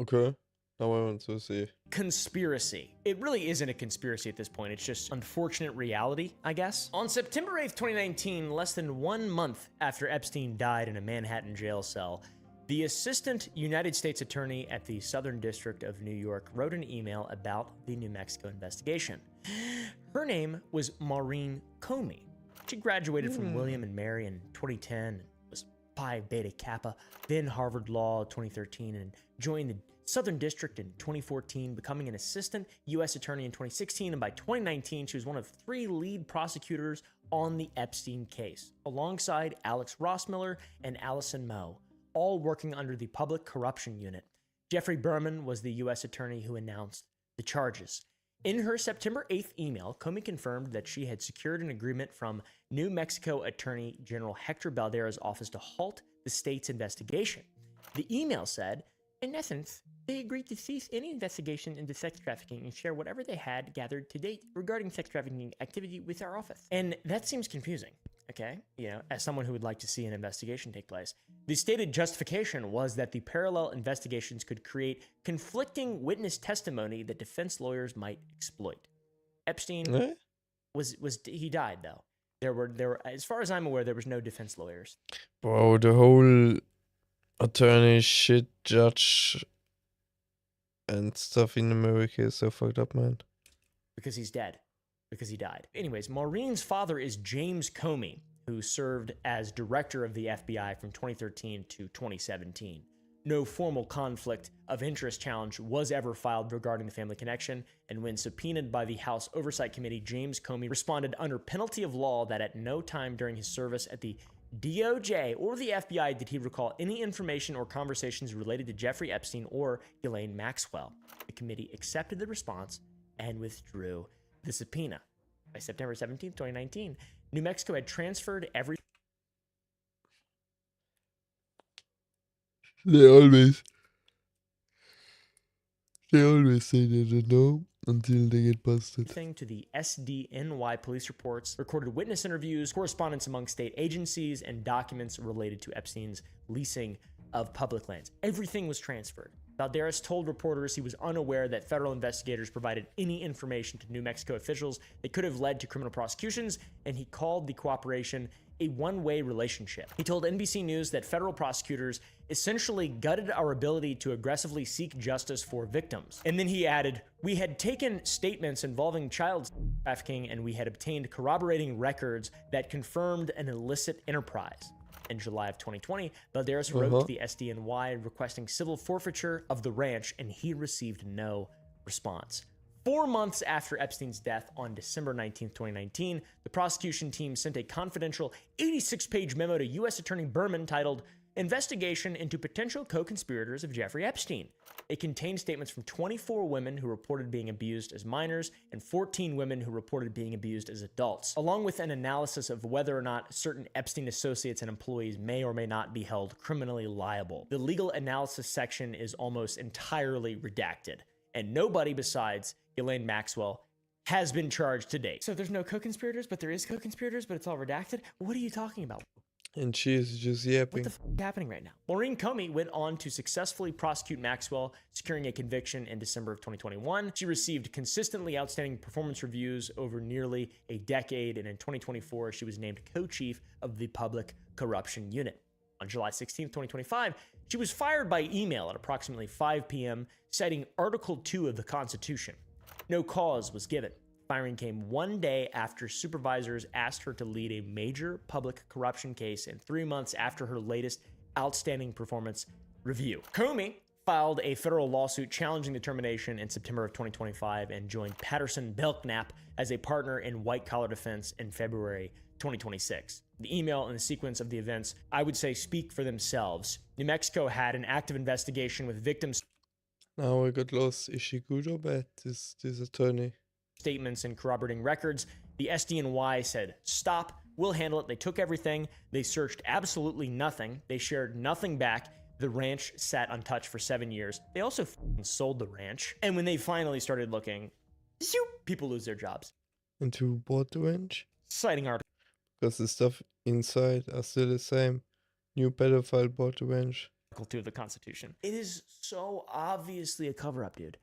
Okay. Now I want to see. conspiracy. It really isn't a conspiracy at this point. It's just unfortunate reality, I guess. On September 8th, 2019, less than 1 month after Epstein died in a Manhattan jail cell, the assistant United States attorney at the Southern District of New York wrote an email about the New Mexico investigation. Her name was Maureen Comey. She graduated from William and Mary in 2010 and was Pi Beta Kappa, then Harvard Law 2013, and joined the Southern District in 2014, becoming an assistant U.S. attorney in 2016, and by 2019, she was one of 3 lead prosecutors on the Epstein case, alongside Alex Rossmiller and Allison Moe, all working under the Public Corruption Unit. Jeffrey Berman was the U.S. attorney who announced the charges. In her September 8th email, Comey confirmed that she had secured an agreement from New Mexico Attorney General Hector Baldera's office to halt the state's investigation. The email said, in essence, they agreed to cease any investigation into sex trafficking and share whatever they had gathered to date regarding sex trafficking activity with our office. And that seems confusing, okay? You know, as someone who would like to see an investigation take place. The stated justification was that the parallel investigations could create conflicting witness testimony that defense lawyers might exploit. Epstein he died though. There were, as far as I'm aware, there was no defense lawyers. Bro, the whole attorney shit judge and stuff in America is so fucked up, man. Because he's dead. Because he died. Anyways, Maureen's father is James Comey, who served as director of the FBI from 2013 to 2017. No formal conflict of interest challenge was ever filed regarding the family connection, and when subpoenaed by the House Oversight Committee, James Comey responded under penalty of law that at no time during his service at the DOJ or the FBI did he recall any information or conversations related to Jeffrey Epstein or Ghislaine Maxwell. The committee accepted the response and withdrew the subpoena. By September 17, 2019, New Mexico had transferred every... They always say they don't know until they get busted. Thing to the SDNY police reports, recorded witness interviews, correspondence among state agencies, and documents related to Epstein's leasing of public lands. Everything was transferred. Balderas told reporters he was unaware that federal investigators provided any information to New Mexico officials that could have led to criminal prosecutions, and he called the cooperation a one-way relationship. He told NBC News that federal prosecutors essentially gutted our ability to aggressively seek justice for victims. And then he added, we had taken statements involving child trafficking and we had obtained corroborating records that confirmed an illicit enterprise. In July of 2020, Balderas wrote to the SDNY requesting civil forfeiture of the ranch, and he received no response. 4 months after Epstein's death on December 19, 2019, the prosecution team sent a confidential 86-page memo to U.S. Attorney Berman titled, Investigation into Potential Co-Conspirators of Jeffrey Epstein. It contained statements from 24 women who reported being abused as minors and 14 women who reported being abused as adults, along with an analysis of whether or not certain Epstein associates and employees may or may not be held criminally liable. The legal analysis section is almost entirely redacted, and nobody besides Ghislaine Maxwell has been charged to date. So there's no co-conspirators, but there is co-conspirators, but it's all redacted? What are you talking about? And she is just yapping. What the f is happening right now? Maureen Comey went on to successfully prosecute Maxwell, securing a conviction in December of 2021. She received consistently outstanding performance reviews over nearly a decade, and in 2024, she was named co-chief of the Public Corruption Unit. On July 16, 2025, she was fired by email at approximately 5 p.m., citing Article 2 of the Constitution. No cause was given. Firing came 1 day after supervisors asked her to lead a major public corruption case and 3 months after her latest outstanding performance review. Comey filed a federal lawsuit challenging the termination in September of 2025 and joined Patterson Belknap as a partner in white-collar defense in February 2026. The email and the sequence of the events, I would say, speak for themselves. New Mexico had an active investigation with victims' Now I got lost. Is she good or bad, this attorney? Statements and corroborating records. The SDNY said, stop, we'll handle it. They took everything. They searched absolutely nothing. They shared nothing back. The ranch sat untouched for 7 years. They also sold the ranch. And when they finally started looking, people lose their jobs. And who bought the ranch? Citing article Because the stuff inside are still the same. New pedophile bought the ranch. 2 of the Constitution. It is so obviously a cover-up, dude.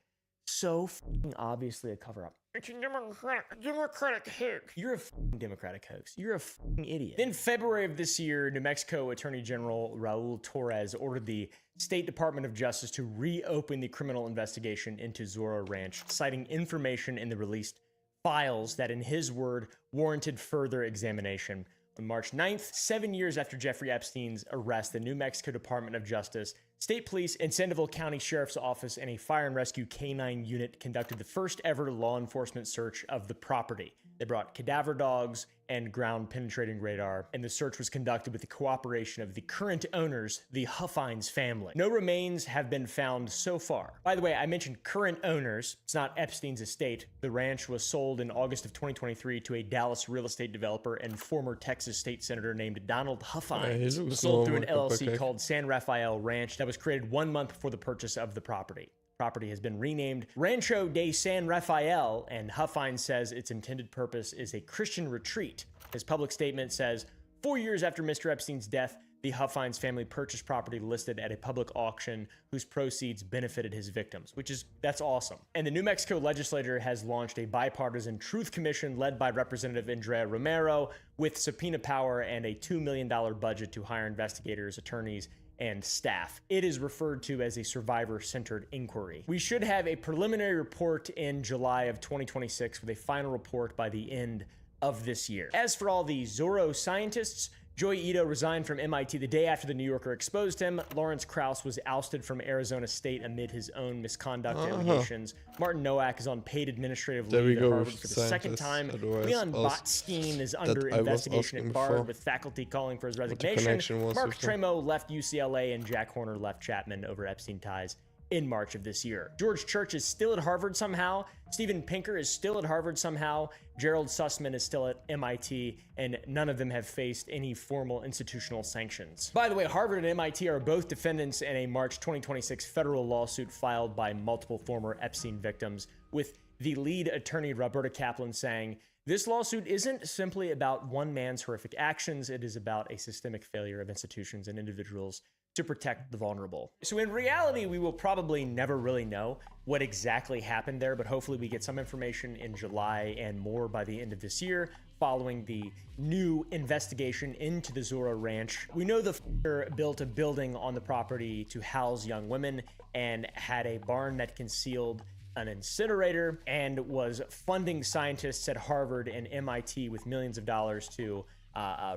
So fucking obviously a cover-up. It's a Democratic hoax. You're a fucking Democratic hoax. You're a fucking idiot. In February of this year, New Mexico Attorney General Raul Torres ordered the State Department of Justice to reopen the criminal investigation into Zorro Ranch, citing information in the released files that, in his word, warranted further examination. On March 9th, 7 years after Jeffrey Epstein's arrest, the New Mexico Department of Justice, State Police, and Sandoval County Sheriff's Office and a fire and rescue K-9 unit conducted the first ever law enforcement search of the property. They brought cadaver dogs and ground penetrating radar, and the search was conducted with the cooperation of the current owners, the Huffines family. No remains have been found so far. By the way, I mentioned current owners. It's not Epstein's estate. The ranch was sold in August of 2023 to a Dallas real estate developer and former Texas state senator named Donald Huffines. It was sold through an LLC called San Rafael Ranch that was created 1 month before the purchase of the property. Property has been renamed Rancho de San Rafael, and Huffines says its intended purpose is a Christian retreat. His public statement says, 4 years after Mr. Epstein's death, the Huffines family purchased property listed at a public auction whose proceeds benefited his victims, that's awesome. And the New Mexico legislature has launched a bipartisan truth commission led by Representative Andrea Romero with subpoena power and a $2 million budget to hire investigators, attorneys, and staff. It is referred to as a survivor-centered inquiry. We should have a preliminary report in July of 2026 with a final report by the end of this year. As for all the Zorro scientists, Joey Ito resigned from MIT the day after the New Yorker exposed him. Lawrence Krauss was ousted from Arizona State amid his own misconduct allegations. Martin Nowak is on paid administrative leave at Harvard for the second time. Leon Botstein is under investigation at Bard with faculty calling for his resignation. Mark Tremo left UCLA and Jack Horner left Chapman over Epstein ties in March of this year. George Church is still at Harvard somehow. Steven Pinker is still at Harvard somehow. Gerald Sussman is still at MIT, and none of them have faced any formal institutional sanctions. By the way, Harvard and MIT are both defendants in a March 2026 federal lawsuit filed by multiple former Epstein victims, with the lead attorney Roberta Kaplan saying, "This lawsuit isn't simply about one man's horrific actions, it is about a systemic failure of institutions and individuals to protect the vulnerable." So in reality, we will probably never really know what exactly happened there, but hopefully we get some information in July and more by the end of this year following the new investigation into the Zorro Ranch. We know the f***er built a building on the property to house young women and had a barn that concealed an incinerator and was funding scientists at Harvard and MIT with millions of dollars to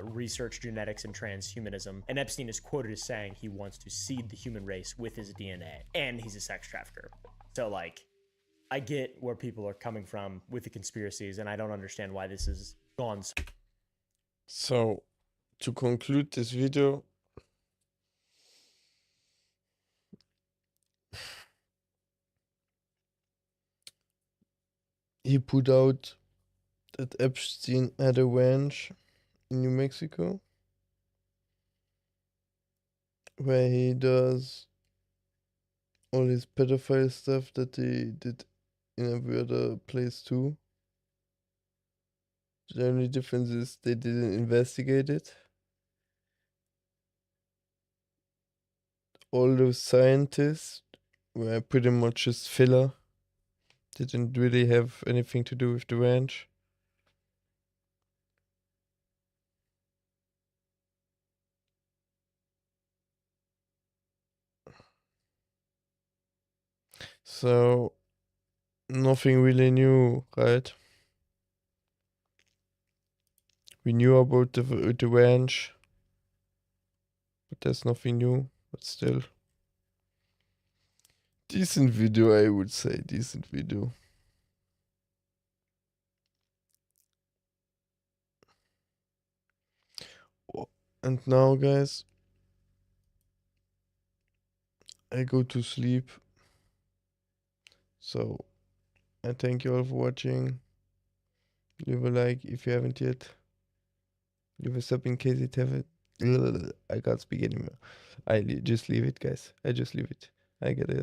research genetics and transhumanism. And Epstein is quoted as saying he wants to seed the human race with his DNA, and he's a sex trafficker. So like, I get where people are coming from with the conspiracies, and I don't understand why this has gone so. To conclude this video, he put out that Epstein had a ranch in New Mexico where he does all his pedophile stuff that he did in every other place too. The only difference is they didn't investigate it. All those scientists were pretty much just filler. Didn't really have anything to do with the ranch. So, nothing really new, right? We knew about the ranch, but there's nothing new, but still. Decent video, I would say, decent video. And now, guys, I go to sleep. So, I thank you all for watching. Leave a like if you haven't yet. Leave a sub in case it haven't. I can't speak anymore. Just leave it, guys. I just leave it. I get it.